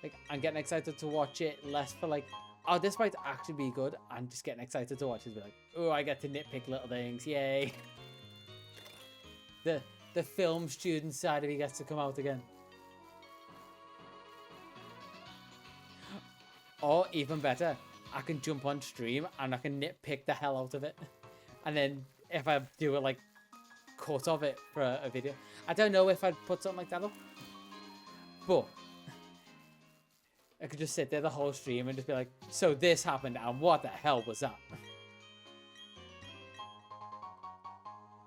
[SPEAKER 1] Like, I'm getting excited to watch it less for like, oh, this might actually be good. I'm just getting excited to watch it. Be like, oh, I get to nitpick little things, yay! The film student side of me gets to come out again. Or even better, I can jump on stream and I can nitpick the hell out of it. And then if I do a like cut of it for a video, I don't know if I'd put something like that up, but I could just sit there the whole stream and just be like, so this happened and what the hell was that?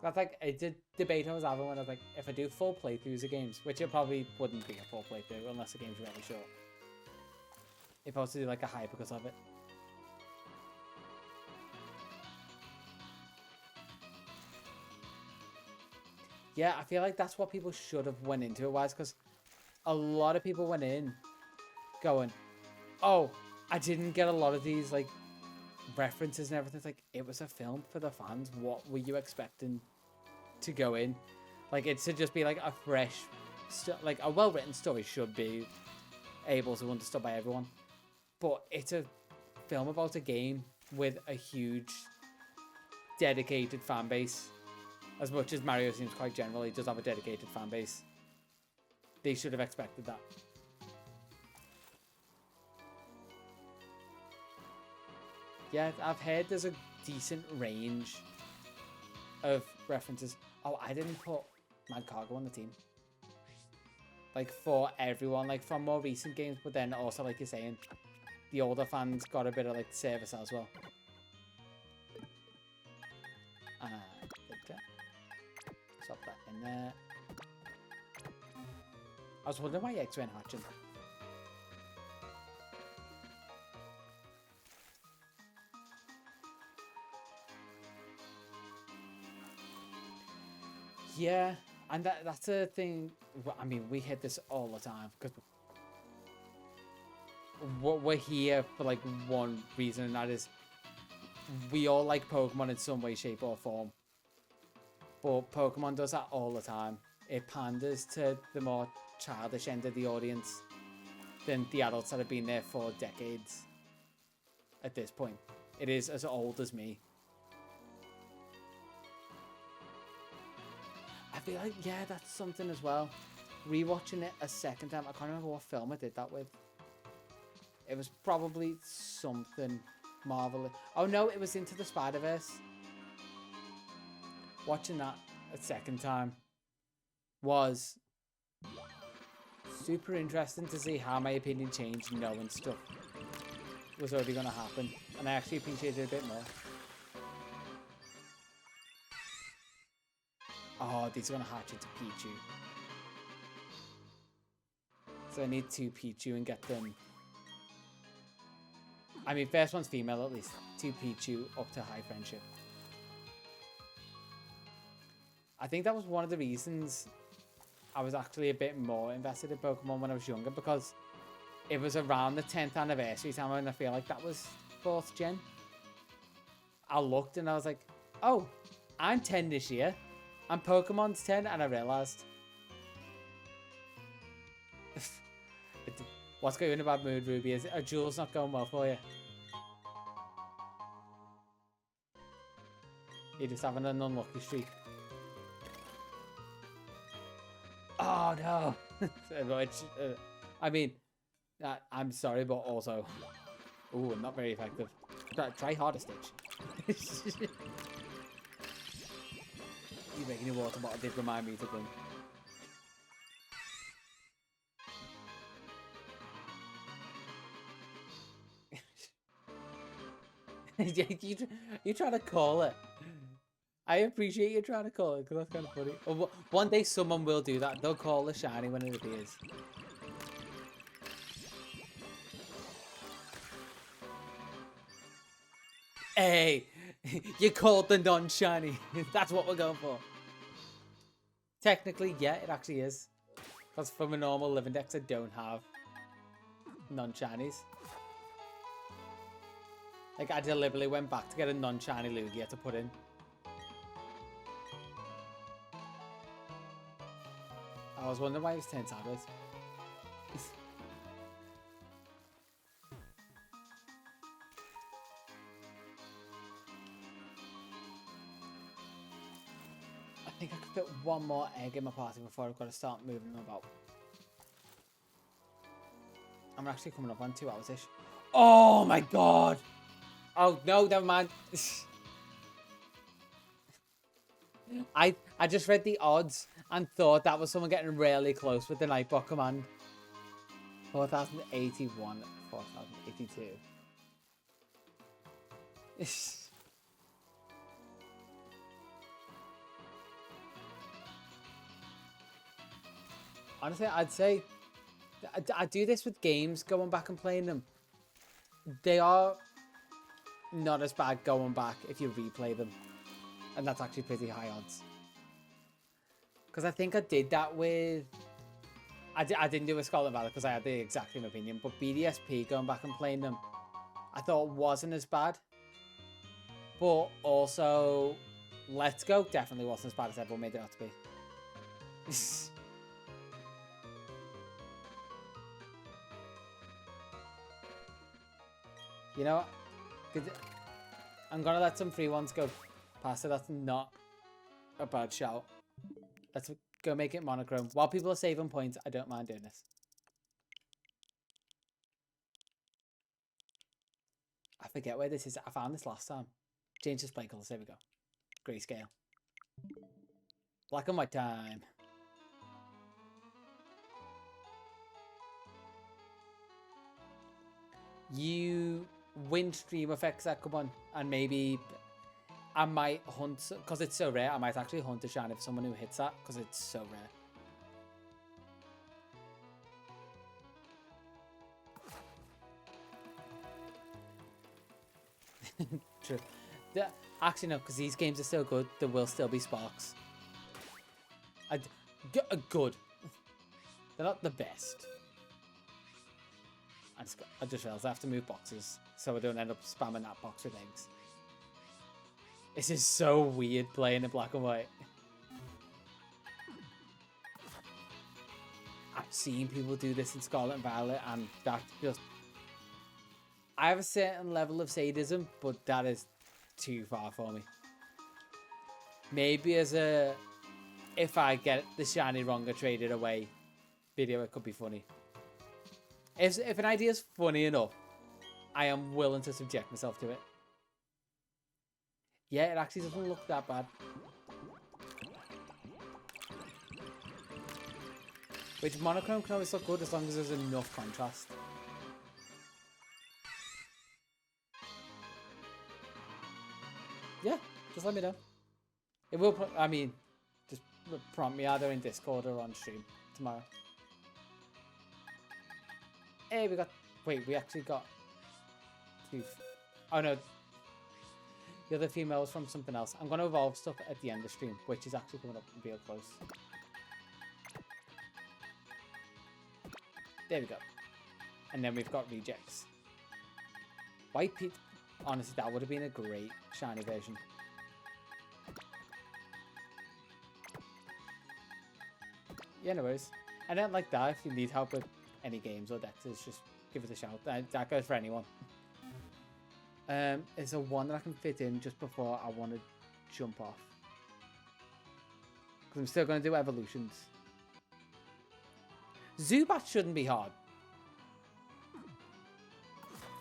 [SPEAKER 1] That's like a debate I was having when I was like, if I do full playthroughs of games, which it probably wouldn't be a full playthrough unless the game's really short. If I was to do like a hype because of it. Yeah, I feel like that's what people should have went into it wise, because a lot of people went in going, oh, I didn't get a lot of these like references and everything. It's like, it was a film for the fans. What were you expecting to go in? Like, it should just be like a fresh, like a well-written story should be able to be understood by everyone. But it's a film about a game with a huge dedicated fan base. As much as Mario seems quite general, he does have a dedicated fan base. They should have expected that. Yeah, I've heard there's a decent range of references. Oh, I didn't put Mad Cargo on the team. Like, for everyone, like, from more recent games, but then also, like you're saying, the older fans got a bit of, like, service as well. Stop that in there. I was wondering why eggs weren't hatching. Yeah, and that's a thing. I mean, we hit this all the time because we're here for like one reason, and that is we all like Pokemon in some way, shape, or form. But Pokemon does that all the time. It panders to the more childish end of the audience than the adults that have been there for decades. At this point, it is as old as me. I feel like, yeah, that's something as well. Rewatching it a second time, I can't remember what film I did that with. It was probably something Marvel. Oh no, it was Into the Spider-Verse. Watching that a second time was super interesting to see how my opinion changed knowing stuff was already going to happen. And I actually appreciated it a bit more. Oh, these are going to hatch into Pichu. So I need 2 Pichu and get them. I mean, first one's female at least. 2 Pichu up to high friendship. I think that was one of the reasons I was actually a bit more invested in Pokemon when I was younger, because it was around the 10th anniversary time, and I feel like that was 4th gen. I looked and I was like, oh, I'm 10 this year. And Pokemon's 10, and I realised. What's got you in a bad mood, Ruby? Is it a duel's not going well for you? You're just having an unlucky streak. Oh no! I mean, I'm sorry, but also, ooh, not very effective. Try harder, Stitch. You making your water bottle did remind me to them. You trying to call it. I appreciate you trying to call it, because that's kind of funny. Well, one day someone will do that. They'll call the shiny when it appears. Hey, you called the non-shiny. That's what we're going for. Technically, yeah, it actually is. Because from a normal living dex, I don't have non-shinies. Like, I deliberately went back to get a non-shiny Lugia to put in. I was wondering why he was turned sideways. I think I could fit one more egg in my party before I've got to start moving them about. I'm actually coming up on 2 hours-ish. Oh my god! Oh no, never mind. I just read the odds and thought that was someone getting really close with the Nightbot command. 4081, 4082. Honestly, I'd say I do this with games, going back and playing them. They are not as bad going back if you replay them. And that's actually pretty high odds. Because I think I did that with... I didn't do a Scarlet Valley because I had the exact same opinion. But BDSP, going back and playing them, I thought wasn't as bad. But also, Let's Go definitely wasn't as bad as everyone made it out to be. You know what? I'm going to let some free ones go past it. That's not a bad shout. Let's go make it monochrome. While people are saving points, I don't mind doing this. I forget where this is. I found this last time. Change display colours. There we go. Grayscale. Black and white time. You win stream effects that come on, and maybe I might hunt, because it's so rare, I might actually hunt a shiny for someone who hits that, because it's so rare. True. Actually, no, because these games are so good, there will still be sparks. Good. They're not the best. I just realized I have to move boxes so I don't end up spamming that box with eggs. This is so weird playing in black and white. I've seen people do this in Scarlet and Violet, and that just... I have a certain level of sadism, but that is too far for me. Maybe as a... if I get the shiny wrong or trade it away video, it could be funny. If an idea is funny enough, I am willing to subject myself to it. Yeah, it actually doesn't look that bad. Which monochrome can always look good as long as there's enough contrast. Yeah, just let me know. It will, I mean, just prompt me either in Discord or on stream tomorrow. Hey, we got... Wait, we actually got... two... Oh, no. The other female was from something else. I'm going to evolve stuff at the end of stream, which is actually coming up real close. There we go. And then we've got rejects. White Pete... Honestly, that would have been a great shiny version. Yeah, no worries. then like that, if you need help with any games or dexes, just give us a shout. That goes for anyone. Is there one that I can fit in just before I want to jump off? Because I'm still going to do evolutions. Zubat shouldn't be hard.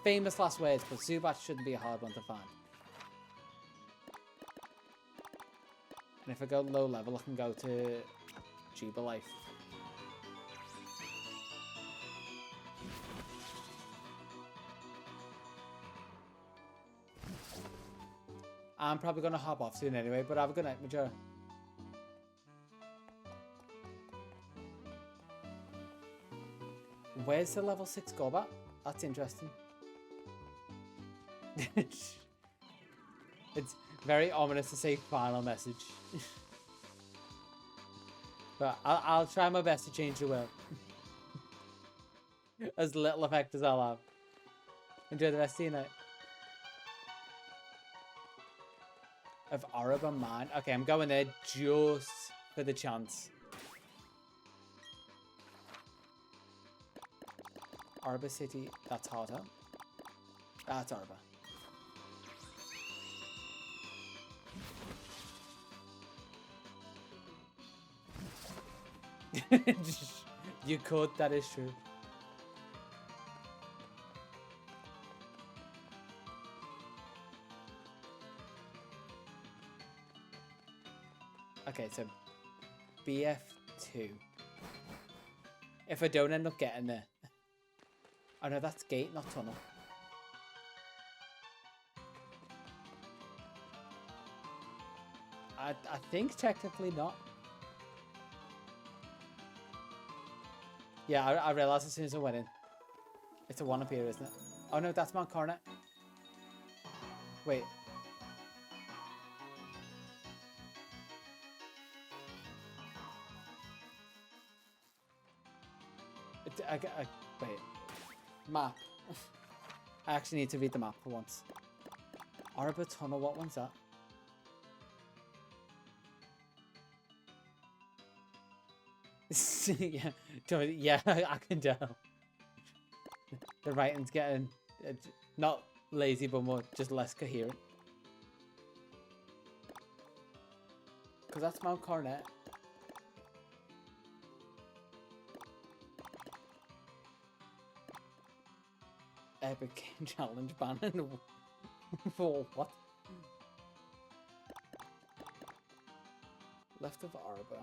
[SPEAKER 1] Famous last words, but Zubat shouldn't be a hard one to find. And if I go low level, I can go to Jubilife. I'm probably going to hop off soon anyway, but have a good night, Majora. Where's the level 6 Golbat? That's interesting. It's very ominous to say final message. But I'll try my best to change the world. As little effect as I'll have. Enjoy the rest of your night. Of Orb on mine. Okay, I'm going there just for the chance. Arbor City, that's harder. That's Arbor. You could, that is true. Okay, so BF2. If I don't end up getting there. Oh no, that's gate, not tunnel. I think technically not. Yeah, I realised as soon as I went in. It's a one up here, isn't it? Oh no, that's Mount Coronet. Wait. Wait. Map. I actually need to read the map for once. Arbor Tunnel, what one's that? yeah, I can tell. The writing's getting not lazy, but more just less coherent. Because that's Mount Coronet. Epic Game Challenge banning. For what? Left of Arbor.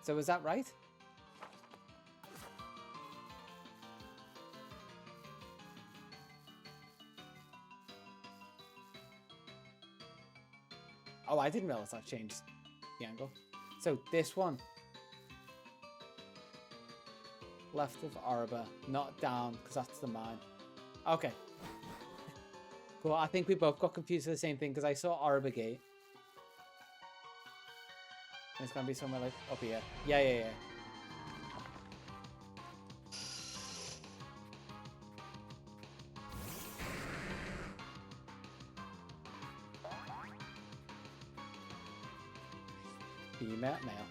[SPEAKER 1] So is that right? Oh, I didn't realize that changed the angle. So this one. Left of Arbor, not down, because that's the mine. Okay. Cool, I think we both got confused with the same thing, because I saw Arbor Gate. And it's going to be somewhere like up here. Yeah. Female, male.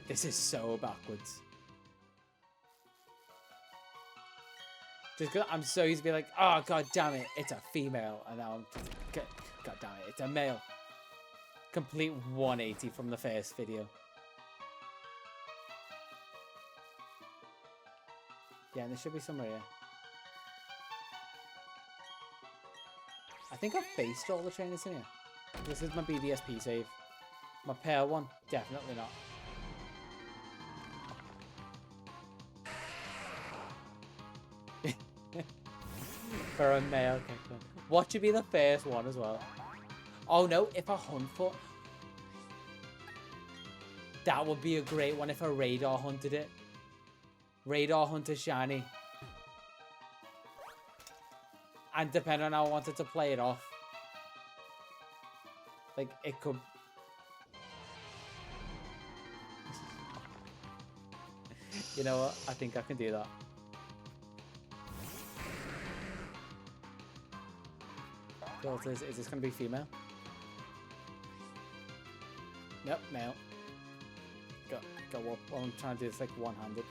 [SPEAKER 1] This is so backwards. Just because I'm so used to be like, oh god damn it, it's a female, and now I'm just, god damn it, it's a male. Complete 180 from the first video. Yeah, and there should be somewhere here. I think I've faced all the trainers in here. This is my BDSP save. My pair one, definitely not. For a male kickman. What should be the first one as well? Oh no, if a hunt foot. That would be a great one if a radar hunted it. Radar hunter shiny. And depending on how I wanted to play it off. Like, it could... You know what? I think I can do that. Is this going to be female? Yep, male. Go up. Well, I'm trying to do this like one-handed.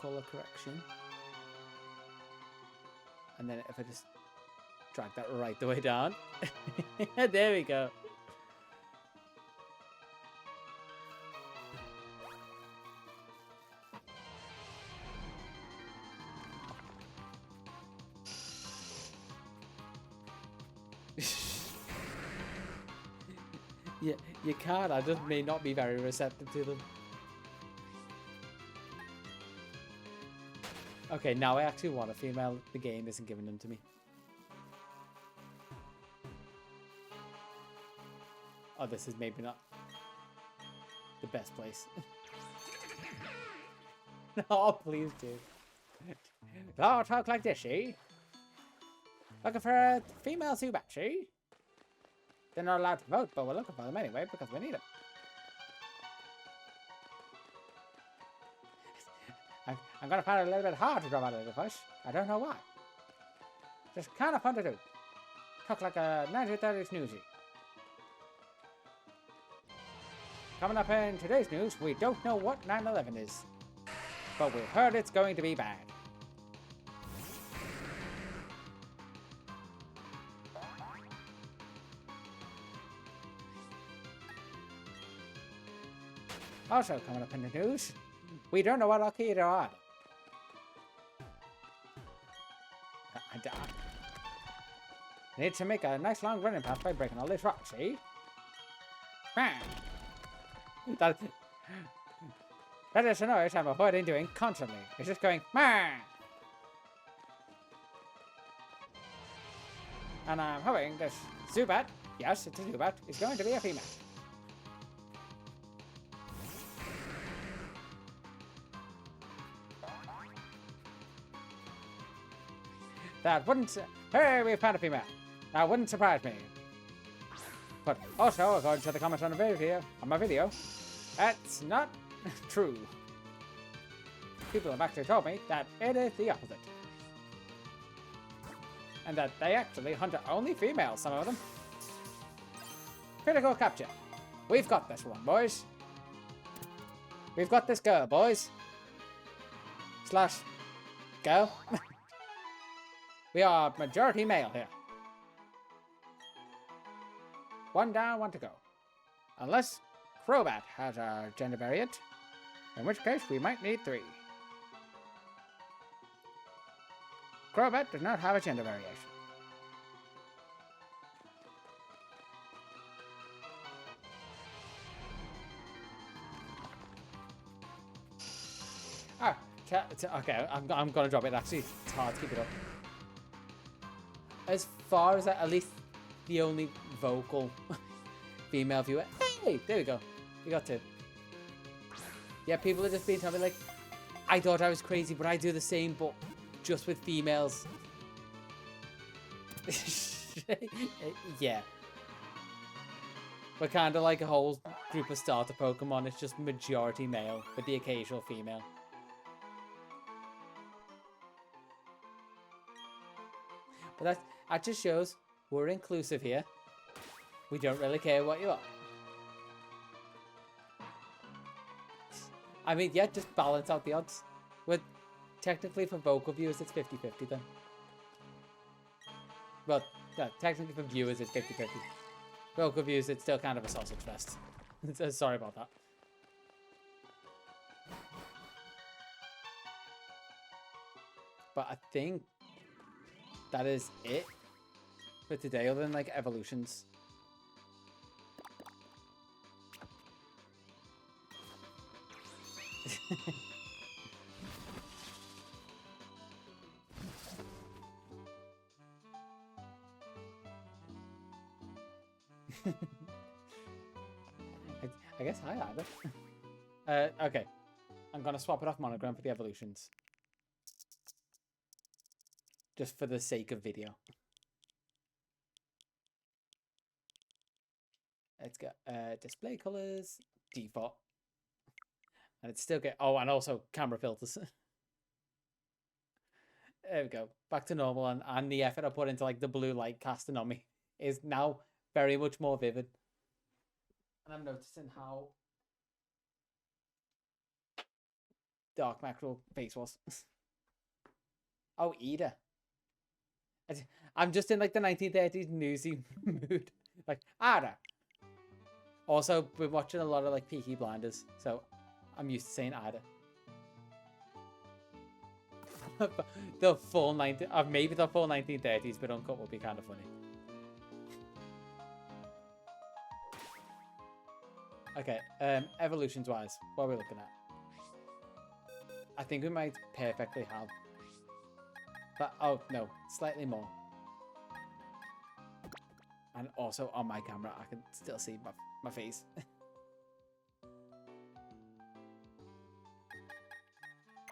[SPEAKER 1] Color correction. And then if I just drag that right the way down. There we go. Yeah, you can. I just may not be very receptive to them. Okay, now I actually want a female. The game isn't giving them to me. Oh, this is maybe not the best place. No, please do. Oh, talk like this, she. Looking for a female Zubat, she. They're not allowed to vote, but we're looking for them anyway because we need them. I'm gonna find it a little bit hard to drop out of the push. I don't know why. Just kind of fun to do. Talk like a 1930s newsie. Coming up in today's news, we don't know what 9/11 is, but we heard it's going to be bad. Also coming up in the news, we don't know what Al-Qaeda are. I need to make a nice long running path by breaking all this rock, see? That is a noise I'm avoiding doing constantly. It's just going, Mah! And I'm hoping this Zubat, yes, it's a Zubat, is going to be a female. That wouldn't... Hey, we found a female. That wouldn't surprise me. But also, according to the comments on my video, that's not true. People have actually told me that it is the opposite. And that they actually hunt only females, some of them. Critical capture. We've got this one, boys. We've got this girl, boys. Slash girl. We are majority male here. One down, one to go. Unless Crobat has a gender variant, in which case we might need 3. Crobat does not have a gender variation. Ah, okay, I'm gonna drop it. Actually, it's hard to keep it up. As far as that, at least the only vocal female viewer. Hey, there we go. We got 2. Yeah, people are just being telling me like, I thought I was crazy, but I do the same, but just with females. Yeah. We're kind of like a whole group of starter Pokemon. It's just majority male with the occasional female. But that just shows we're inclusive here. We don't really care what you are. I mean, yeah, just balance out the odds. With technically for vocal viewers, it's 50-50 then. Well, yeah, technically for viewers, it's 50-50. Vocal viewers, it's still kind of a sausage fest. Sorry about that. But I think that is it for today, other than like evolutions. I guess I either. Okay. I'm gonna swap it off monogram for the evolutions. Just for the sake of video. Let's go display colors, default. And it's still get and also camera filters. There we go. Back to normal, and the effort I put into like the blue light casting on me is now very much more vivid. And I'm noticing how dark macro face was. Oh, Ida. I'm just in like the 1930s newsy mood. Like, Ada. Also, we're watching a lot of like Peaky Blinders, so I'm used to saying Ada. The full maybe the full 1930s, but uncut would be kind of funny. Okay, evolutions wise, what are we looking at? I think we might perfectly have, but oh no, slightly more. And also on my camera, I can still see my face.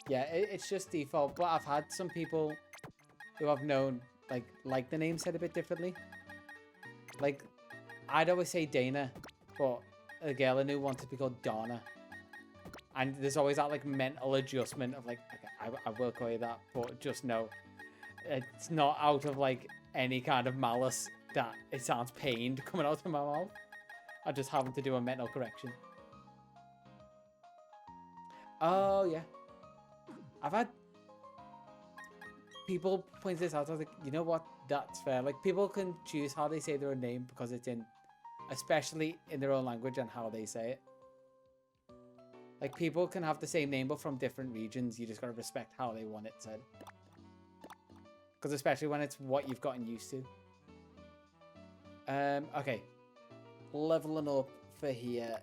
[SPEAKER 1] Yeah, it's just default, but I've had some people who I've known like the name said a bit differently. Like, I'd always say Dana, but a girl I knew wanted to be called Donna. And there's always that like mental adjustment of like, okay, I will call you that, but just know it's not out of like any kind of malice that it sounds pained coming out of my mouth. I just having to do a mental correction. Oh yeah. I've had people point this out. I was like, you know what? That's fair. Like, people can choose how they say their own name because it's especially in their own language and how they say it. Like, people can have the same name but from different regions. You just gotta respect how they want it said. Because especially when it's what you've gotten used to. Okay. Leveling up for here.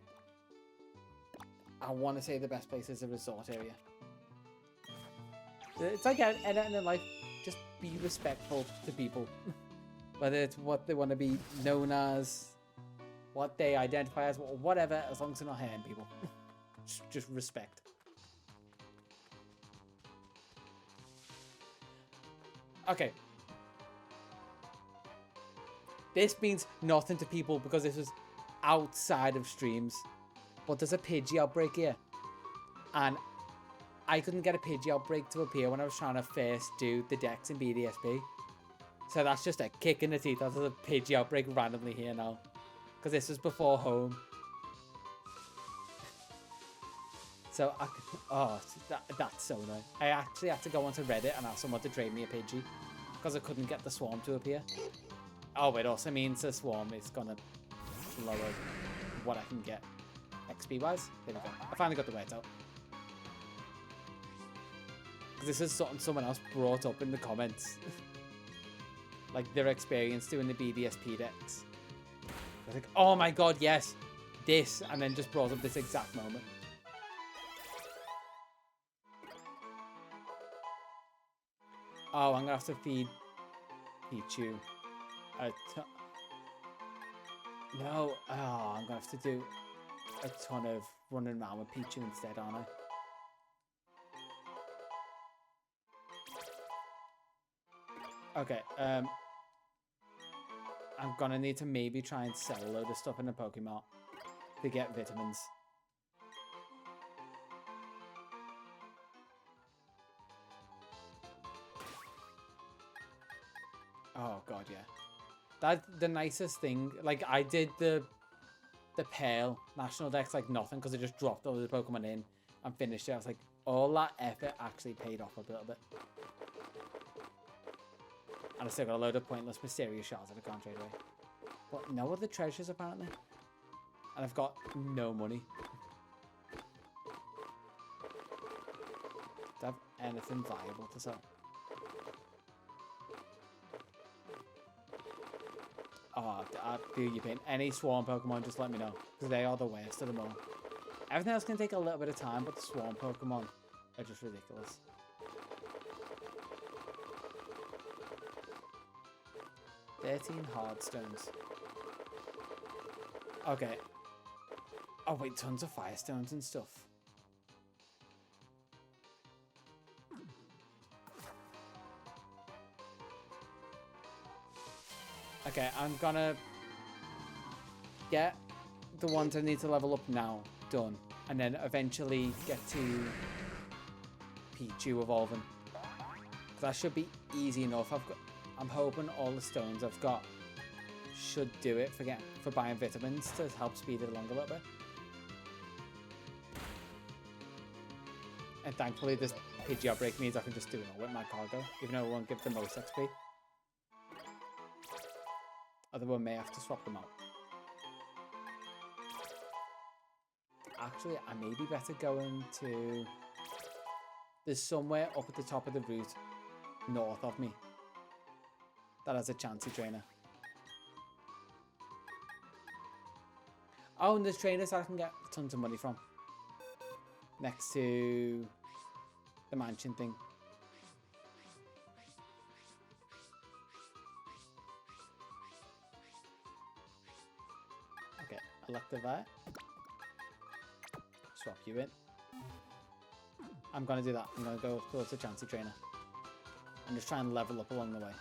[SPEAKER 1] I want to say the best place is a resort area. It's like anything in life, just be respectful to people. Whether it's what they want to be known as, what they identify as, whatever, as long as they're not hurting people. Just respect. Okay. This means nothing to people because this is outside of streams. But there's a Pidgey outbreak here. And I couldn't get a Pidgey outbreak to appear when I was trying to first do the decks in BDSP. So that's just a kick in the teeth. There's a Pidgey outbreak randomly here now. Because this was before home. So, that's so annoying. I actually had to go onto Reddit and ask someone to trade me a Pidgey. Because I couldn't get the swarm to appear. Oh, it also means the swarm is going to lower what I can get XP-wise. There we go. I finally got the words out. This is something someone else brought up in the comments. Like their experience doing the BDSP decks. I was like, oh my god, yes, this, and then just brought up this exact moment. Oh, I'm gonna have to feed Pichu. No, oh, I'm gonna have to do a ton of running around with Pichu instead, aren't I? Okay, I'm gonna need to maybe try and sell a load of stuff in the Pokemon to get vitamins. Oh god, yeah. That's the nicest thing. Like, I did the Pearl National Dex like nothing because I just dropped all the Pokemon in and finished it. I was like, all that effort actually paid off a little bit. And I still got a load of pointless mysterious shards that I can't trade away. But no other treasures apparently. And I've got no money. Do I have anything viable to sell? Oh, I feel your pain. Any swarm Pokemon, just let me know. Because they are the worst of them all. Everything else can take a little bit of time, but the swarm Pokemon are just ridiculous. 13 hard stones. Okay. Oh wait, tons of firestones and stuff. Okay, I'm gonna get the ones I need to level up now done, and then eventually get to Pichu evolving. Because that should be easy enough. I'm hoping all the stones I've got should do it for buying vitamins to help speed it along a little bit. And thankfully this Pidgey outbreak means I can just do it all with my cargo, even though it won't give the most XP. Although I may have to swap them out. Actually, I may be better going to... There's somewhere up at the top of the route, north of me, that has a Chansey trainer. Oh, and there's trainers I can get tons of money from. Next to the mansion thing. Okay, Electivire. Swap you in. I'm gonna do that. I'm gonna go towards the Chansey trainer and just try and level up along the way.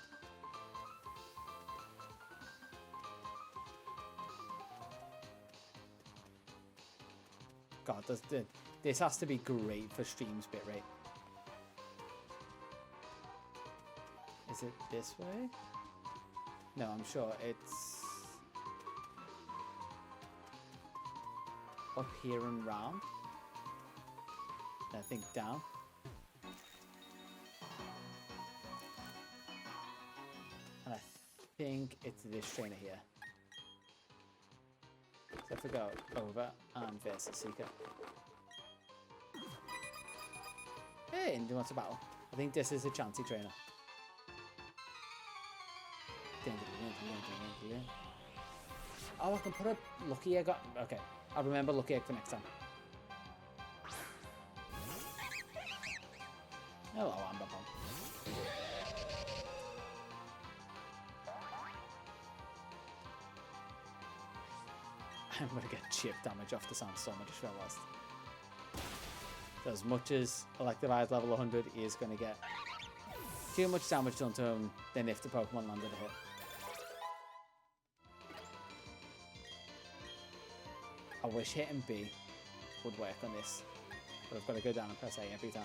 [SPEAKER 1] God, this has to be great for streams bit rate. Is it this way? No, I'm sure it's up here and round. I think down. And I think it's this trainer here. So I have to go over and versus Seeker. Hey, and do wants a battle. I think this is a Chansey trainer. Oh, I can put a Lucky Egg on. Okay, I'll remember Lucky Egg for next time. Hello, Amber Bomb. I'm going to get chip damage off the Sandstorm, I just realised. So as much as Electivire's level 100, he is going to get too much damage done to him than if the Pokemon landed a hit. I wish hitting B would work on this, but I've got to go down and press A every time.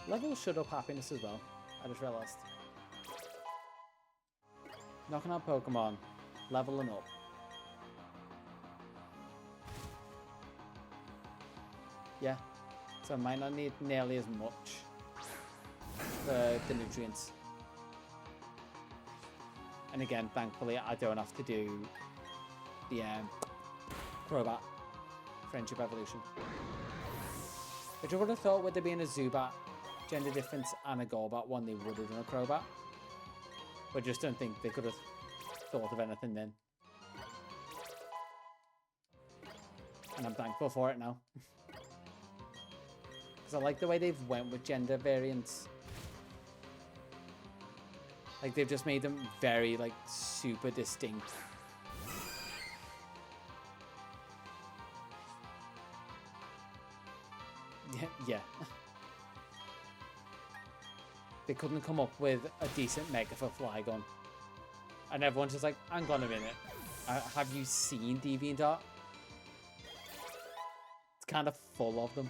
[SPEAKER 1] Level should up happiness as well, I just realised. Knocking out Pokemon, leveling up. Yeah, so I might not need nearly as much for the nutrients. And again, thankfully, I don't have to do the Crobat Friendship Evolution. Which I would have thought with there being a Zubat gender difference and a Golbat one, they would have done a Crobat. But I just don't think they could have thought of anything then. And I'm thankful for it now. Because I like the way they've went with gender variants. Like, they've just made them very, like, super distinct. Yeah. They couldn't come up with a decent Mega for Flygon. And everyone's just like, hang on a minute. Have you seen DeviantArt? It's kind of full of them.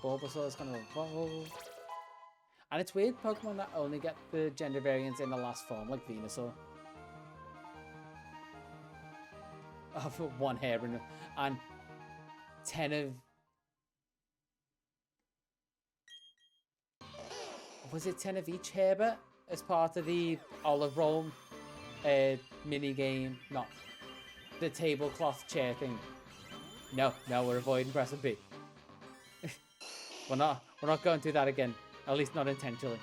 [SPEAKER 1] Bulbasaur is going to evolve. And it's weird, Pokemon that only get the gender variants in the last form, like Venusaur. Of one hair and 10 of... Was it 10 of each Herbert as part of the Olive Roll mini game? Not the tablecloth chair thing. No, we're avoiding pressing B. We're not going through that again. At least not intentionally.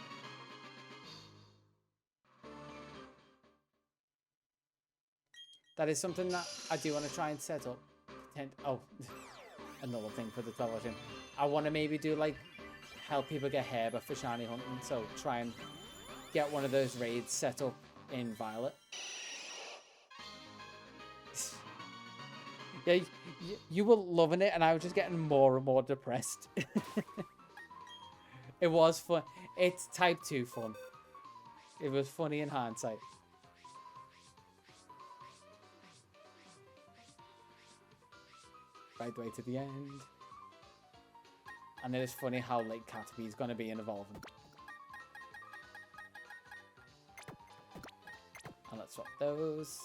[SPEAKER 1] That is something that I do want to try and set up. Oh, another thing for the television. I want to maybe do like help people get Herbert for shiny hunting. So try and get one of those raids set up in Violet. Yeah, you were loving it, and I was just getting more and more depressed. It was fun. It's type 2 fun. It was funny in hindsight. Right the way to the end. And it is funny how late Caterpie is going to be in evolving. And let's swap those.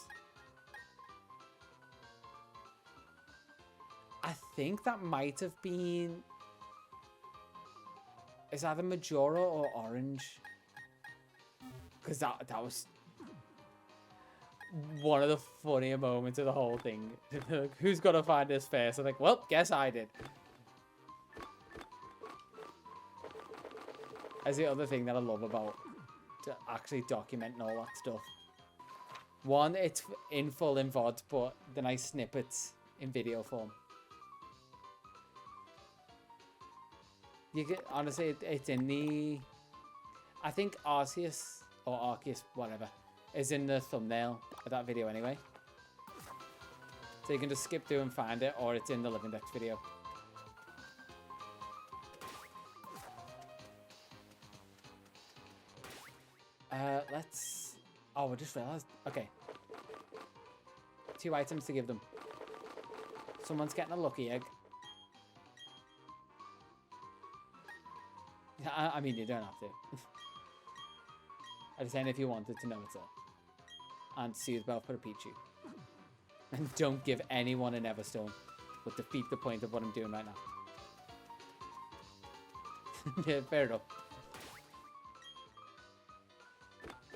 [SPEAKER 1] I think that might have been... Is either Majora or Orange? Because that was one of the funnier moments of the whole thing. Who's gonna find this first? I'm like, well, guess I did. That's the other thing that I love about actually documenting all that stuff. One, it's in full in VOD, but the nice snippets in video form. You get, honestly, it's in the... I think Arceus, or Arceus, whatever, is in the thumbnail of that video anyway. So you can just skip through and find it, or it's in the Living Dex video. Let's... Oh, I just realized. Okay. 2 items to give them. Someone's getting a lucky egg. I mean, you don't have to. I'm just saying if you wanted to know it's there. And Soothe Bell for a Pichu. And don't give anyone an Everstone. Would defeat the point of what I'm doing right now. Yeah, fair enough.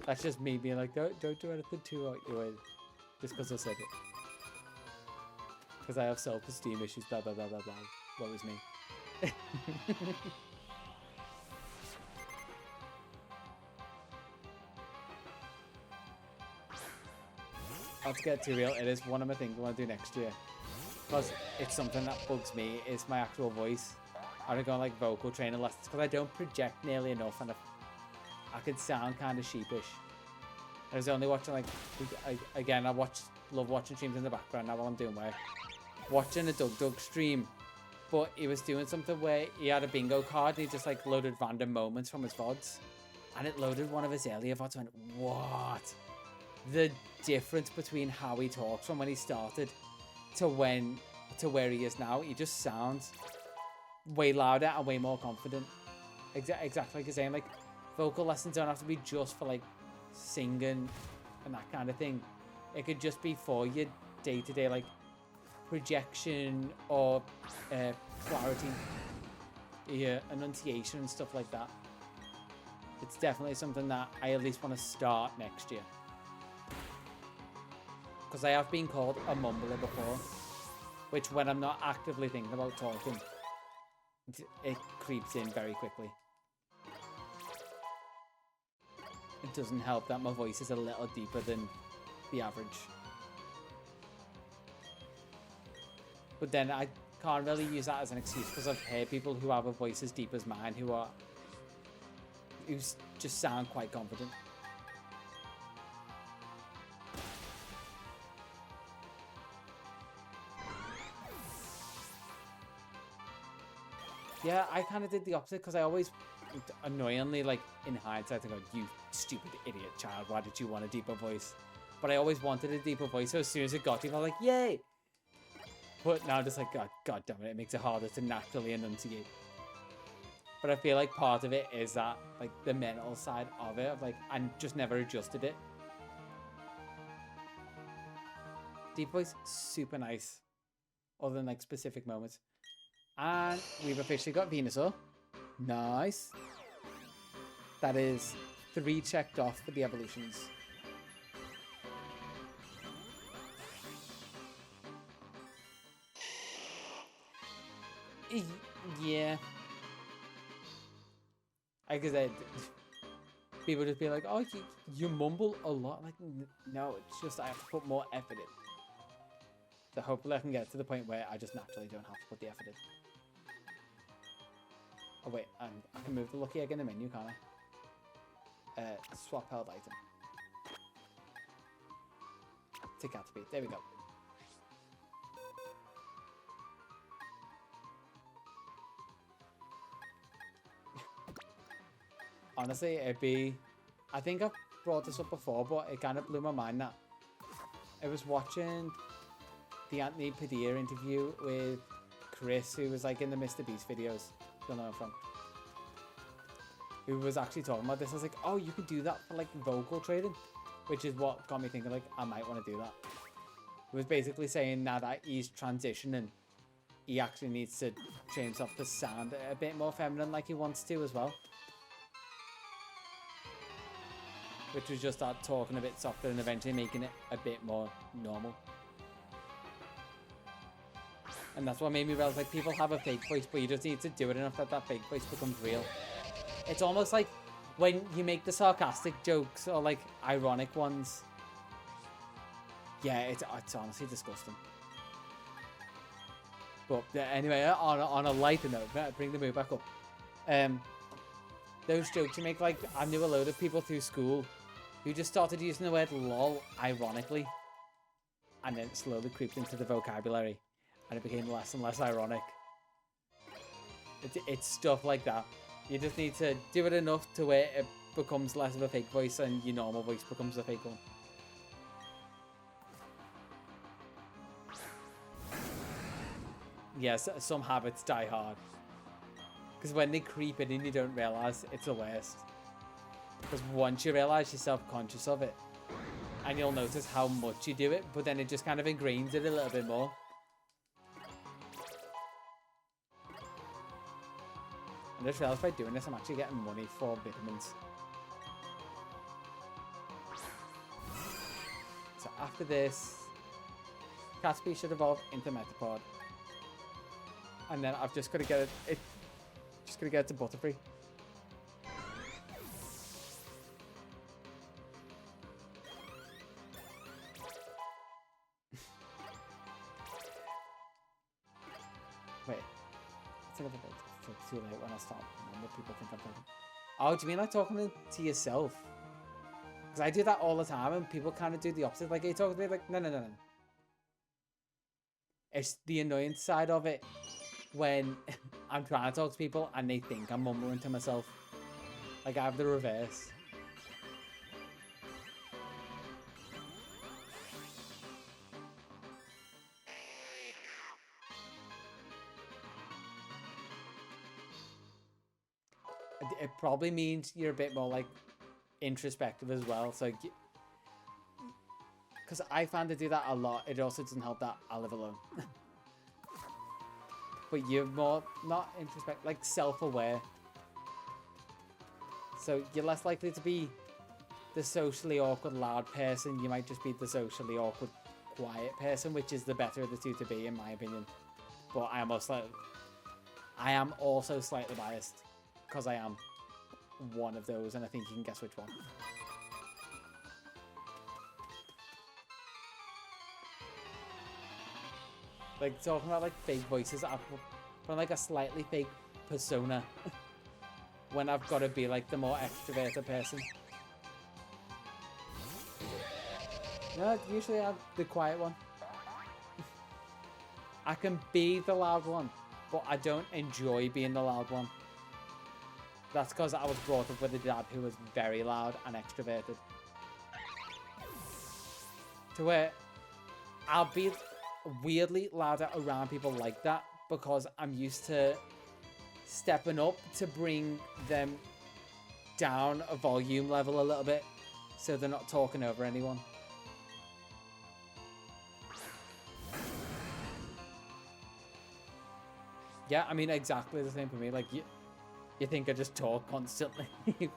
[SPEAKER 1] That's just me being like, don't do anything too out your way. Just because I said it. Because I have self-esteem issues, blah, blah, blah, blah, blah. What was me? Not to get too real, it is one of my things I want to do next year. Because it's something that bugs me, is my actual voice. I want to go on like vocal training lessons because I don't project nearly enough and I could sound kind of sheepish. I was only watching like, again, love watching streams in the background now while I'm doing work. Watching a Doug stream, but he was doing something where he had a bingo card and he just like loaded random moments from his VODs. And it loaded one of his earlier VODs. I went, what? The difference between how he talks from when he started to where he is now. He just sounds way louder and way more confident. Exactly like you're saying, like vocal lessons don't have to be just for like singing and that kind of thing. It could just be for your day-to-day like projection or clarity, your enunciation and stuff like that. It's definitely something that I at least want to start next year. Because I have been called a mumbler before, which when I'm not actively thinking about talking, it creeps in very quickly. It doesn't help that my voice is a little deeper than the average. But then I can't really use that as an excuse because I've heard people who have a voice as deep as mine who just sound quite confident. Yeah, I kind of did the opposite because I always, annoyingly, like, in hindsight, I go, you stupid idiot child, why did you want a deeper voice? But I always wanted a deeper voice, so as soon as it got deep, I was like, yay! But now I'm just like, God damn it makes it harder to naturally enunciate. But I feel like part of it is that, like, the mental side of it, of, like, I just never adjusted it. Deep voice, super nice. Other than, like, specific moments. And we've officially got Venusaur. Nice. That is 3 checked off for the evolutions. Yeah. Like I said, people just be like, oh, you mumble a lot. Like, no, it's just I have to put more effort in. So hopefully I can get to the point where I just naturally don't have to put the effort in. Oh wait, I can move the lucky egg in the menu, can't I? Swap held item. To Caterpie. There we go. honestly, it'd be... I think I've brought this up before, but it kind of blew my mind that I was watching the Anthony Padilla interview with Chris, who was like in the Mr. Beast videos. You'll know him from. Who was actually talking about this. I was like, oh, you can do that for like vocal trading, which is what got me thinking like I might want to do that. He was basically saying now that he's transitioning, he actually needs to change himself to sound a bit more feminine like he wants to as well. Which was just that talking a bit softer and eventually making it a bit more normal. And that's what made me realize like people have a fake voice, but you just need to do it enough that that fake voice becomes real. It's almost like when you make the sarcastic jokes or like ironic ones. Yeah, it's honestly disgusting. But anyway, on a lighter note, bring the mood back up. Those jokes you make, like I knew a load of people through school who just started using the word lol ironically, and then it slowly creeped into the vocabulary, and it became less and less ironic. It's stuff like that. You just need to do it enough to where it becomes less of a fake voice and your normal voice becomes a fake one. Yes, some habits die hard. Because when they creep in and you don't realise, it's the worst. Because once you realise you're self-conscious of it, and you'll notice how much you do it, but then it just kind of ingrains it a little bit more. I just realised by doing this, I'm actually getting money for vitamins. So after this, Catsby should evolve into Metapod. And then I've just got to get it just got to get it to Butterfree. Wait. It's too late when I stop. And what people think I'm talking. Oh, do you mean like talking to yourself? Because I do that all the time and people kind of do the opposite. Like, they talk to me like, no. It's the annoyance side of it when I'm trying to talk to people and they think I'm mumbling to myself. Like, I have the reverse. It probably means you're a bit more like introspective as well. So, because I find to do that a lot, it also doesn't help that I live alone. But you're more not introspective, like self-aware. So you're less likely to be the socially awkward loud person. You might just be the socially awkward quiet person, which is the better of the two to be, in my opinion. But I am also slightly biased because I am one of those, and I think you can guess which one. Like, talking about like fake voices, I've put like a slightly fake persona when I've got to be like the more extroverted person. No, usually I'm the quiet one. I can be the loud one, but I don't enjoy being the loud one. That's because I was brought up with a dad who was very loud and extroverted. To where I'll be weirdly louder around people like that because I'm used to stepping up to bring them down a volume level a little bit so they're not talking over anyone. Yeah, I mean, exactly the same for me. Like, you think I just talk constantly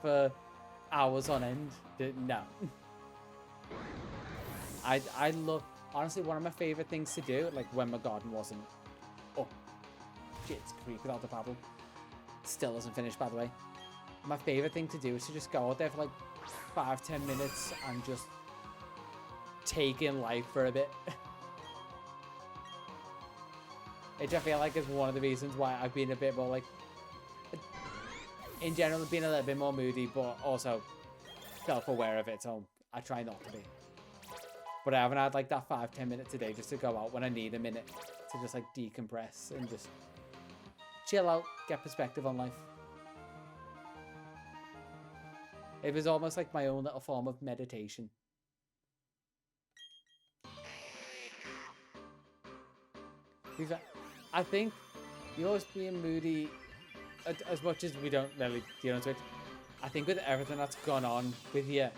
[SPEAKER 1] for hours on end? No. I love, honestly, one of my favorite things to do, like when my garden wasn't up. Shit, it's creep without the paddle. Still isn't finished, by the way. My favorite thing to do is to just go out there for like 5-10 minutes and just take in life for a bit. Which I feel like is one of the reasons why I've been a bit more like, in general, being a little bit more moody, but also self-aware of it, so I try not to be. But I haven't had like that 5-10 minutes a day just to go out when I need a minute to just like decompress and just chill out, get perspective on life. It was almost like my own little form of meditation. I think yours being moody, as much as we don't really deal into it, I think with everything that's gone on with you,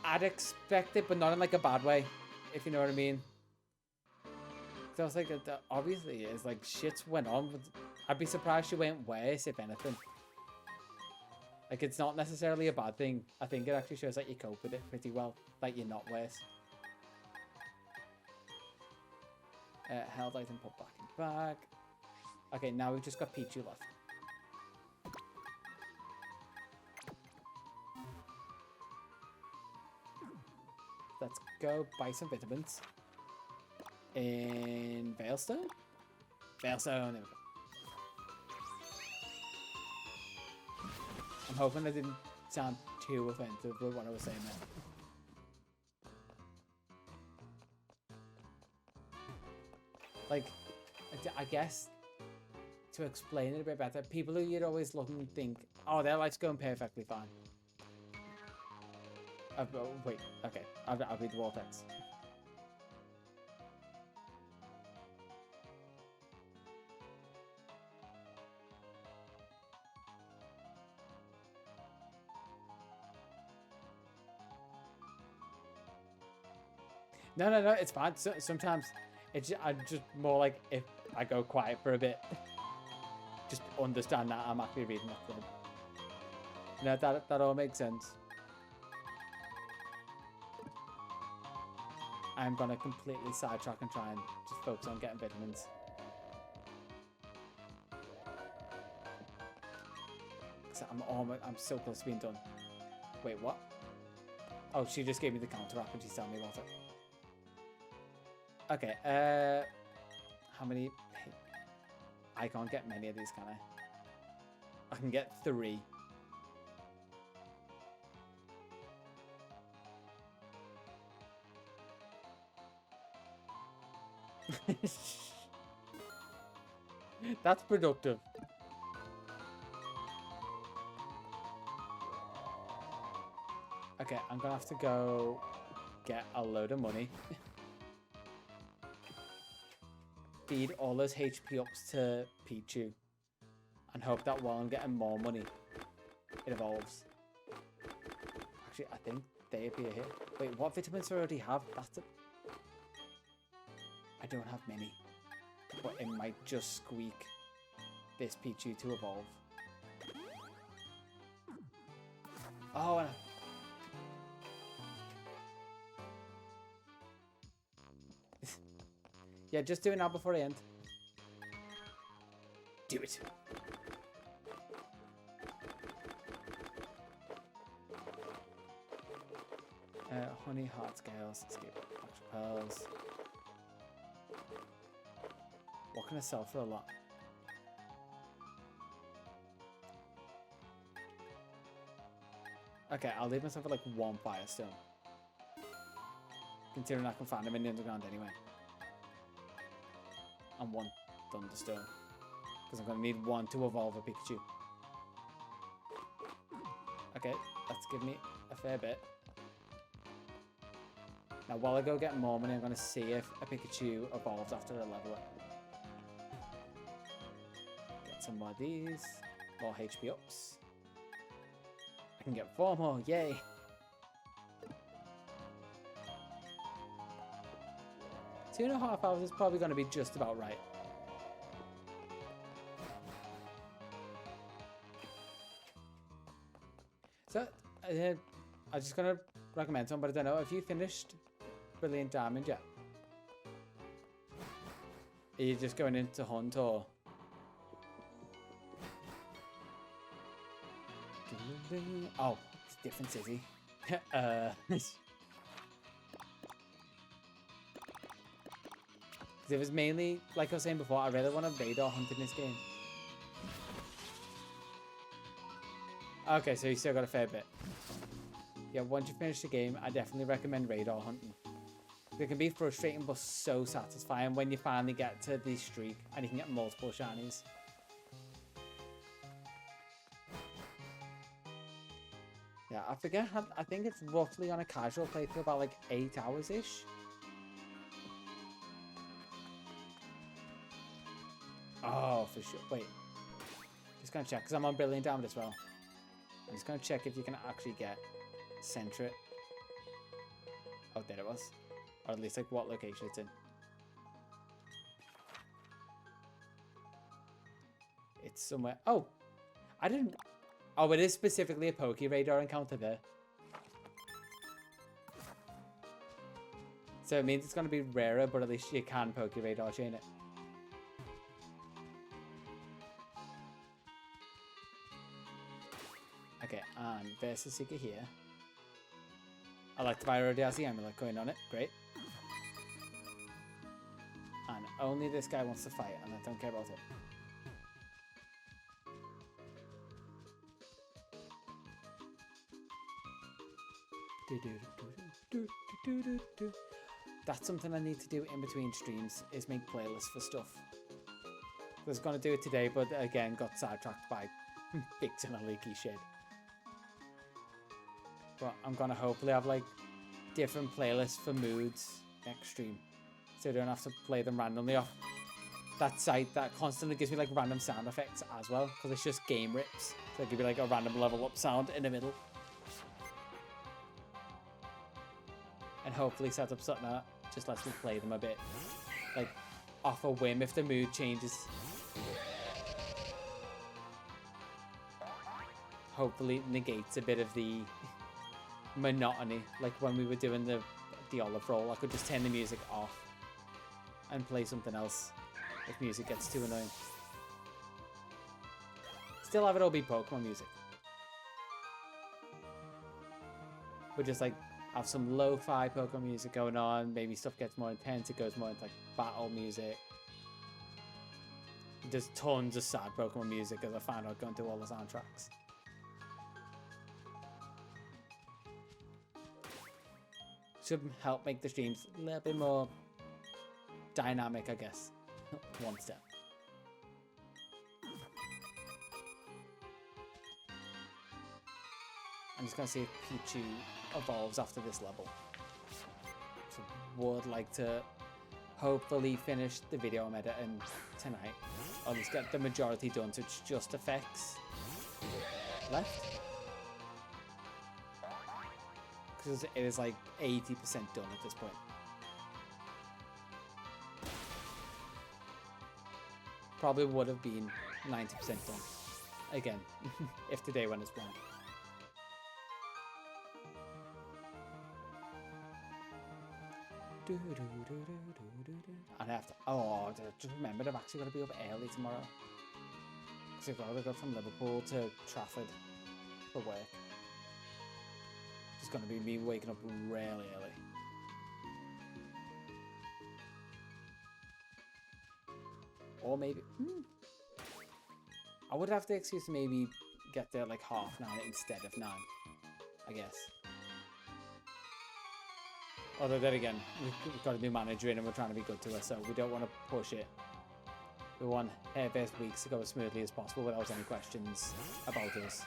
[SPEAKER 1] I'd expect it, but not in like a bad way, if you know what I mean. So I was like, obviously, it's like shit's went on. But I'd be surprised she went worse, if anything. Like, it's not necessarily a bad thing. I think it actually shows that you cope with it pretty well. Like, you're not worse. Held item put back in bag. Okay, now we've just got Pichu left. Let's go buy some vitamins. In Veilstone? Veilstone, there we go. I'm hoping I didn't sound too offensive with what I was saying there. Like, I guess, to explain it a bit better, people who you'd always look and think, oh, their life's going perfectly fine. Oh, wait, okay, I'll read the wall text. No, it's fine. So, sometimes I'm just more like if I go quiet for a bit, just understand that I'm actually reading that thing. No, that all makes sense. I'm gonna completely sidetrack and try and just focus on getting vitamins. So I'm so close to being done. Wait, what? Oh, she just gave me the counteract and she's telling me about it. Okay, how many? I can't get many of these, can I? I can get 3. That's productive. Okay, I'm gonna have to go get a load of money. Feed all those HP ups to Pichu and hope that while I'm getting more money, it evolves. Actually, I think they appear here. Wait, what vitamins do I already have? I don't have many, but it might just squeak this Pichu to evolve. Oh, and yeah, just do it now before I end. Do it. Honey, heart scales, escape electric pearls. What can I sell for a lot? Okay, I'll leave myself with like 1 firestone. Considering I can find them in the underground anyway. And 1 thunderstone. Because I'm going to need 1 to evolve a Pikachu. Okay, that's give me a fair bit. Now while I go get more money, I'm going to see if a Pikachu evolves after I level it. Get some more of these. More HP ups. I can get 4 more, yay! Two and a half hours is probably going to be just about right. So, I'm just going to recommend some, but I don't know. Have you finished Brilliant Diamond yet? Are you just going into hunt or? Oh, it's different city. It was mainly, like I was saying before, I really want to radar hunt in this game. Okay, so you still got a fair bit. Yeah, once you finish the game, I definitely recommend radar hunting. It can be frustrating, but so satisfying when you finally get to the streak and you can get multiple shinies. Yeah, I forget how, I think it's roughly on a casual playthrough about like 8 hours-ish. Oh, for sure. Wait. Just gonna check, because I'm on Brilliant Diamond as well. I'm just gonna check if you can actually get Centric. Oh, there it was. Or at least like what location it's in. It's somewhere. Oh! I didn't... Oh, it is specifically a PokeRadar encounter there. So it means it's going to be rarer, but at least you can PokeRadar chain it. Okay, and Versasika here. I like the Bioradiasi amulet going on it. Great. And only this guy wants to fight, and I don't care about it. That's something I need to do in between streams, is make playlists for stuff. I was going to do it today, but again got sidetracked by fixing a leaky shed. But I'm going to hopefully have like different playlists for moods next stream, so I don't have to play them randomly off that site that constantly gives me like random sound effects as well, because it's just game rips, so it could be like a random level up sound in the middle. And hopefully set up something that just lets me play them a bit, like off a whim if the mood changes. Hopefully it negates a bit of the monotony, like when we were doing the olive roll. I could just turn the music off and play something else if music gets too annoying. Still have it all be Pokemon music, but just like have some lo-fi Pokemon music going on. Maybe stuff gets more intense, it goes more into like battle music. There's tons of sad Pokemon music, as I found out going through all the soundtracks. Should help make the streams a little bit more dynamic, I guess. One step. I'm just gonna see if Pichu evolves after this level. So would like to hopefully finish the video I'm editing tonight, or at least get the majority done, so it's just effects left, because it is like 80% done at this point. Probably would have been 90% done again if today went as planned. And I have to, oh, just remembered I've actually got to be up early tomorrow, because I've got to go from Liverpool to Trafford for work. It's going to be me waking up really early. Or maybe, I would have the excuse to maybe get there like 9:30 instead of 9, I guess. Although then again, we've got a new manager in and we're trying to be good to her, so we don't want to push it. We want hair-based weeks to go as smoothly as possible without any questions about us.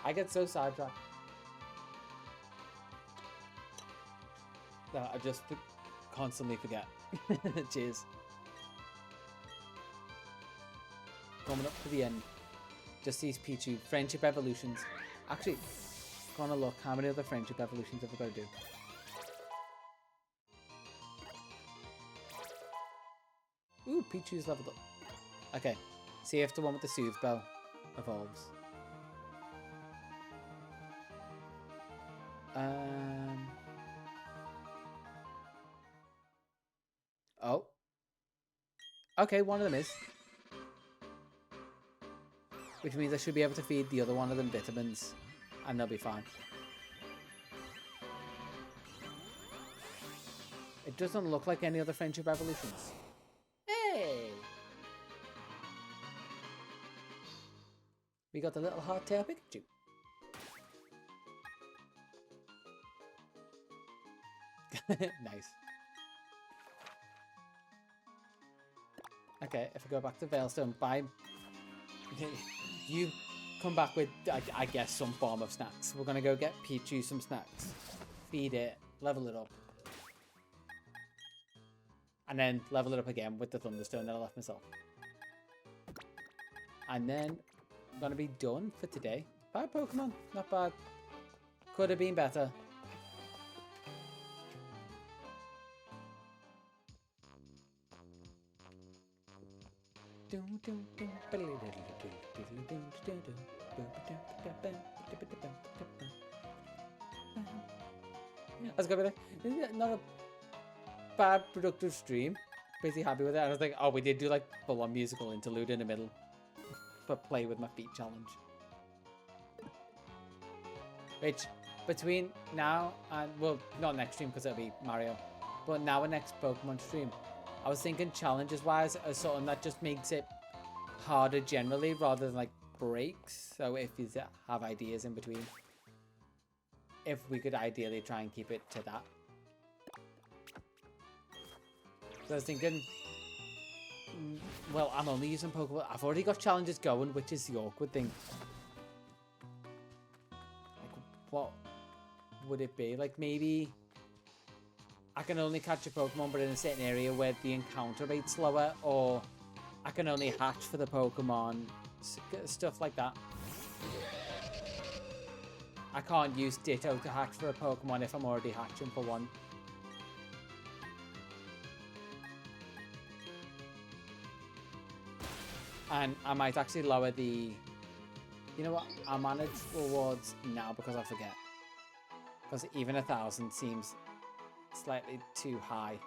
[SPEAKER 1] I get so sidetracked that I just constantly forget. Cheers. Coming up to the end, just these Pichu friendship evolutions. Actually, gonna look how many other friendship evolutions have we got to do. Ooh, Pichu's leveled up. Okay, see if the one with the Soothe Bell evolves. Oh. Okay, one of them is. Which means I should be able to feed the other one of them vitamins, and they'll be fine. It doesn't look like any other friendship evolutions. Hey! We got the little hardtail Pikachu. Nice. Okay, if I go back to Veilstone, you come back with, I guess, some form of snacks. We're gonna go get Pichu some snacks, feed it, level it up, and then level it up again with the Thunderstone that I left myself. And then I'm gonna be done for today. Bye, Pokemon. Not bad. Could have been better. I was gonna be like, not a bad productive stream. Pretty happy with it. I was like, oh, we did do like full-on musical interlude in the middle. But play with my feet challenge. Which, between now and, well, not next stream because it'll be Mario, but now and next Pokemon stream, I was thinking challenges-wise as something that just makes it harder generally rather than like breaks. So if you have ideas in between, if we could ideally try and keep it to that. So I was thinking, well, I'm only using Pokeball. I've already got challenges going, which is the awkward thing. Like, what would it be? Like, maybe I can only catch a Pokemon, but in a certain area where the encounter rate's lower, or I can only hatch for the Pokemon, stuff like that. I can't use Ditto to hatch for a Pokemon if I'm already hatching for one. And I might actually lower the... You know what? I'll manage rewards now because I forget. Because even 1,000 seems slightly too high.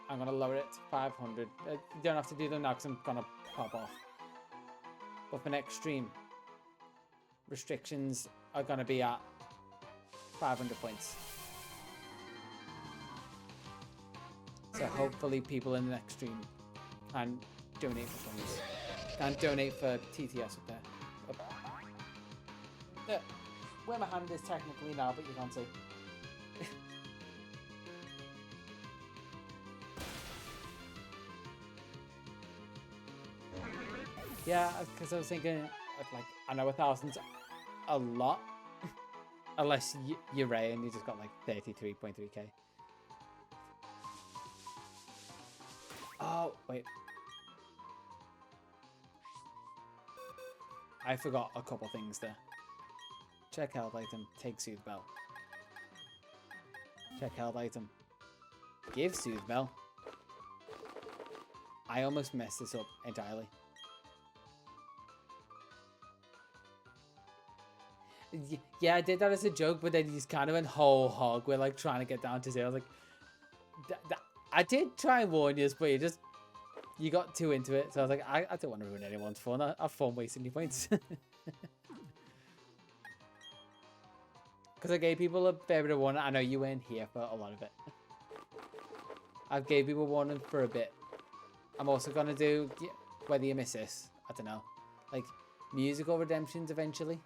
[SPEAKER 1] I'm going to lower it to 500. You don't have to do them now because I'm going to pop off. But for next stream, restrictions are going to be at 500 points. So hopefully people in the next stream can donate for points. Can donate for TTS up there. There. Where my hand is technically now, but you can't see. Yeah, because I was thinking of like, I know 1,000's a lot. Unless you're Ray and you just got like 33.3k. Oh, wait. I forgot a couple things there. Check held item. Take Soothe Bell. Check held item. Give Soothe Bell. I almost messed this up entirely. Yeah, I did that as a joke, but then you just kind of went whole hog. We're like trying to get down to 0. I was like, I did try and warn you, but you got too into it. So I was like, I don't want to ruin anyone's fun. I have fun wasting your points. Because I gave people a fair bit of warning. I know you weren't here for a lot of it. I've gave people warning for a bit. I'm also going to do, whether you miss this, I don't know, like musical redemptions eventually.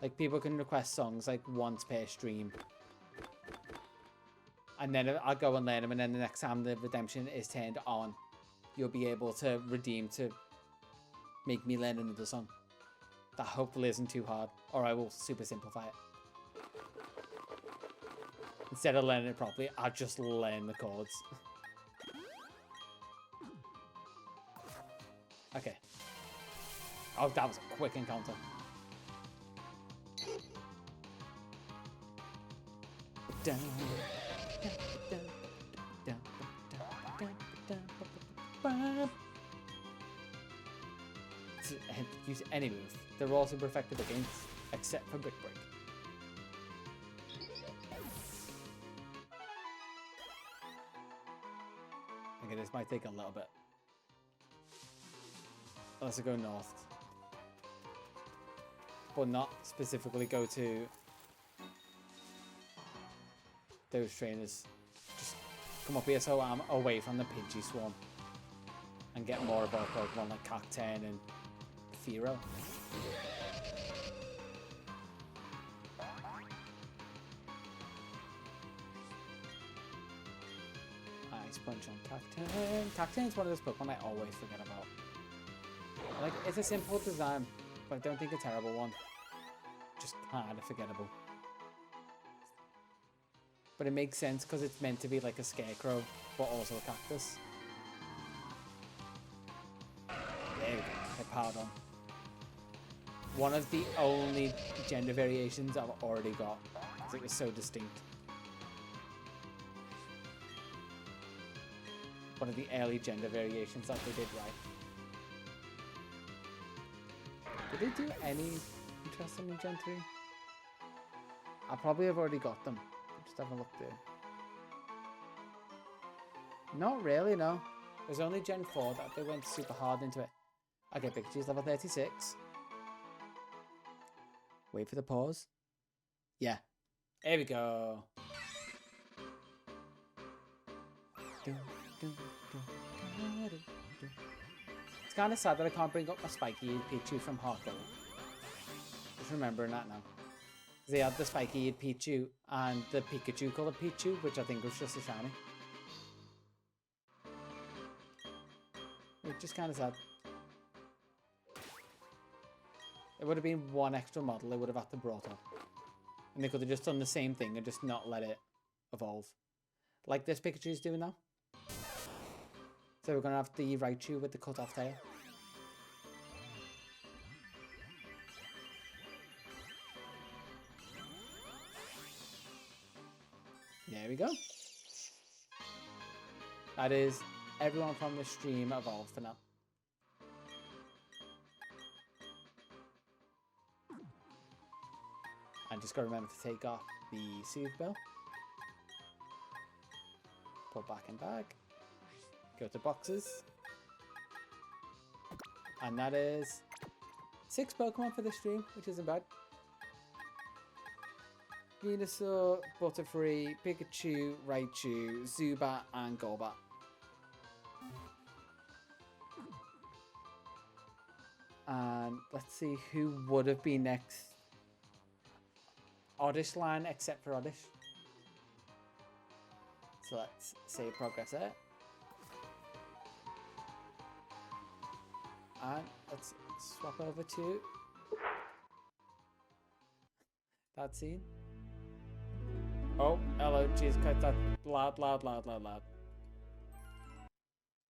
[SPEAKER 1] Like people can request songs like once per stream. And then I'll go and learn them, and then the next time the redemption is turned on, you'll be able to redeem to make me learn another song. That hopefully isn't too hard, or I will super simplify it. Instead of learning it properly, I'll just learn the chords. Okay. Oh, that was a quick encounter. Use any move. They're all super effective against, except for Brick Break. Okay, this might take a little bit. Unless I go north. But not specifically go to those trainers. Just come up here so I'm away from the Pidgey swarm. And get more of our Pokemon like Cacturne and Fearow. Nice Punch on Cacturne. Cacturne is one of those Pokemon I always forget about. Like, it's a simple design, but I don't think a terrible one. Just kind of forgettable. But it makes sense because it's meant to be like a scarecrow, but also a cactus. There we go. I powered on. One of the only gender variations I've already got, because it was so distinct. One of the early gender variations that they did right. Did they do any interesting in Gen 3? I probably have already got them. Just have a look there. Not really, no. It was only Gen 4 that they went super hard into it. Okay, Pikachu's level 36. Wait for the pause. Yeah. There we go. It's kind of sad that I can't bring up my spiky Pichu from Heart Gold. Just remembering that now. They had the spiky Pichu and the Pikachu colored Pichu, which I think was just a shiny. Which is kind of sad. It would have been one extra model they would have had to brought up. And they could have just done the same thing and just not let it evolve. Like this Pikachu's doing now. So we're going to have the Raichu with the cut off tail. There we go. That is everyone from the stream evolved for now. And just got to remember to take off the Soothe Bell. Put back in bag. Go to boxes. And that is 6 Pokemon for the stream, which isn't bad. Venusaur, Butterfree, Pikachu, Raichu, Zubat, and Golbat. And let's see who would have been next. Oddish line, except for Oddish. So let's save progress there. And let's swap over to that scene. Oh, hello, jeez, quite that loud.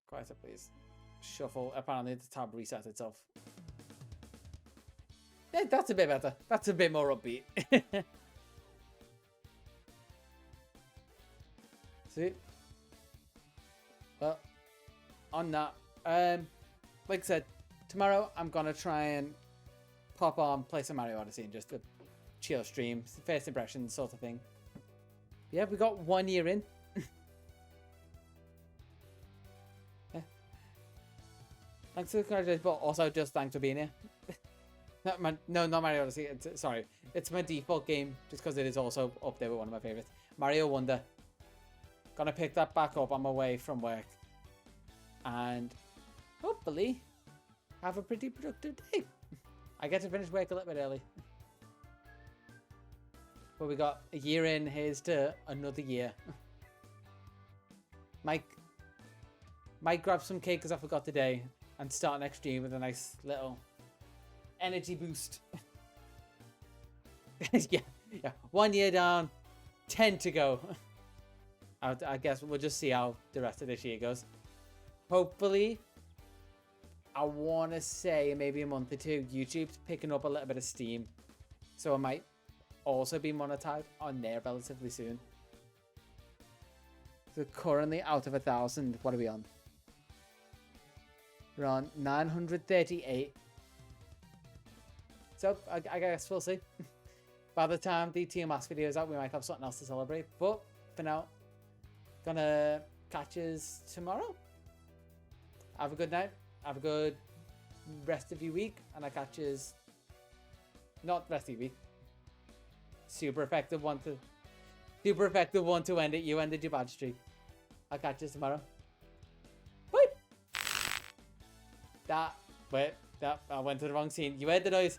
[SPEAKER 1] Quieter, please. Shuffle. Apparently the tab reset itself. Yeah, that's a bit better. That's a bit more upbeat. See? Well, on that, like I said, tomorrow I'm gonna try and pop on, play some Mario Odyssey and just a chill stream, first impressions sort of thing. Yeah, we got 1 year in. Yeah. Thanks for the congratulations, but also just thanks for being here. No, not Mario Odyssey. Sorry, it's my default game just because it is also up there with one of my favorites. Mario Wonder. Gonna pick that back up on my way from work. And hopefully have a pretty productive day. I get to finish work a little bit early. But we got a year in, here's to another year. Might grab some cake because I forgot today and start next stream with a nice little energy boost. yeah. 1 year down, 10 to go. I guess we'll just see how the rest of this year goes. Hopefully, I want to say maybe a month or two, YouTube's picking up a little bit of steam. So I might also be monetized on there relatively soon. So currently out of 1,000, what are we on? We're on 938. So I guess we'll see. By the time the TMS video is out, we might have something else to celebrate. But for now, gonna catch us tomorrow. Have a good night. Have a good rest of your week. And I catch us... Not rest of your week. Super effective one to end it. You ended your bad streak. I'll catch you tomorrow. Bye. I went to the wrong scene. You heard the noise.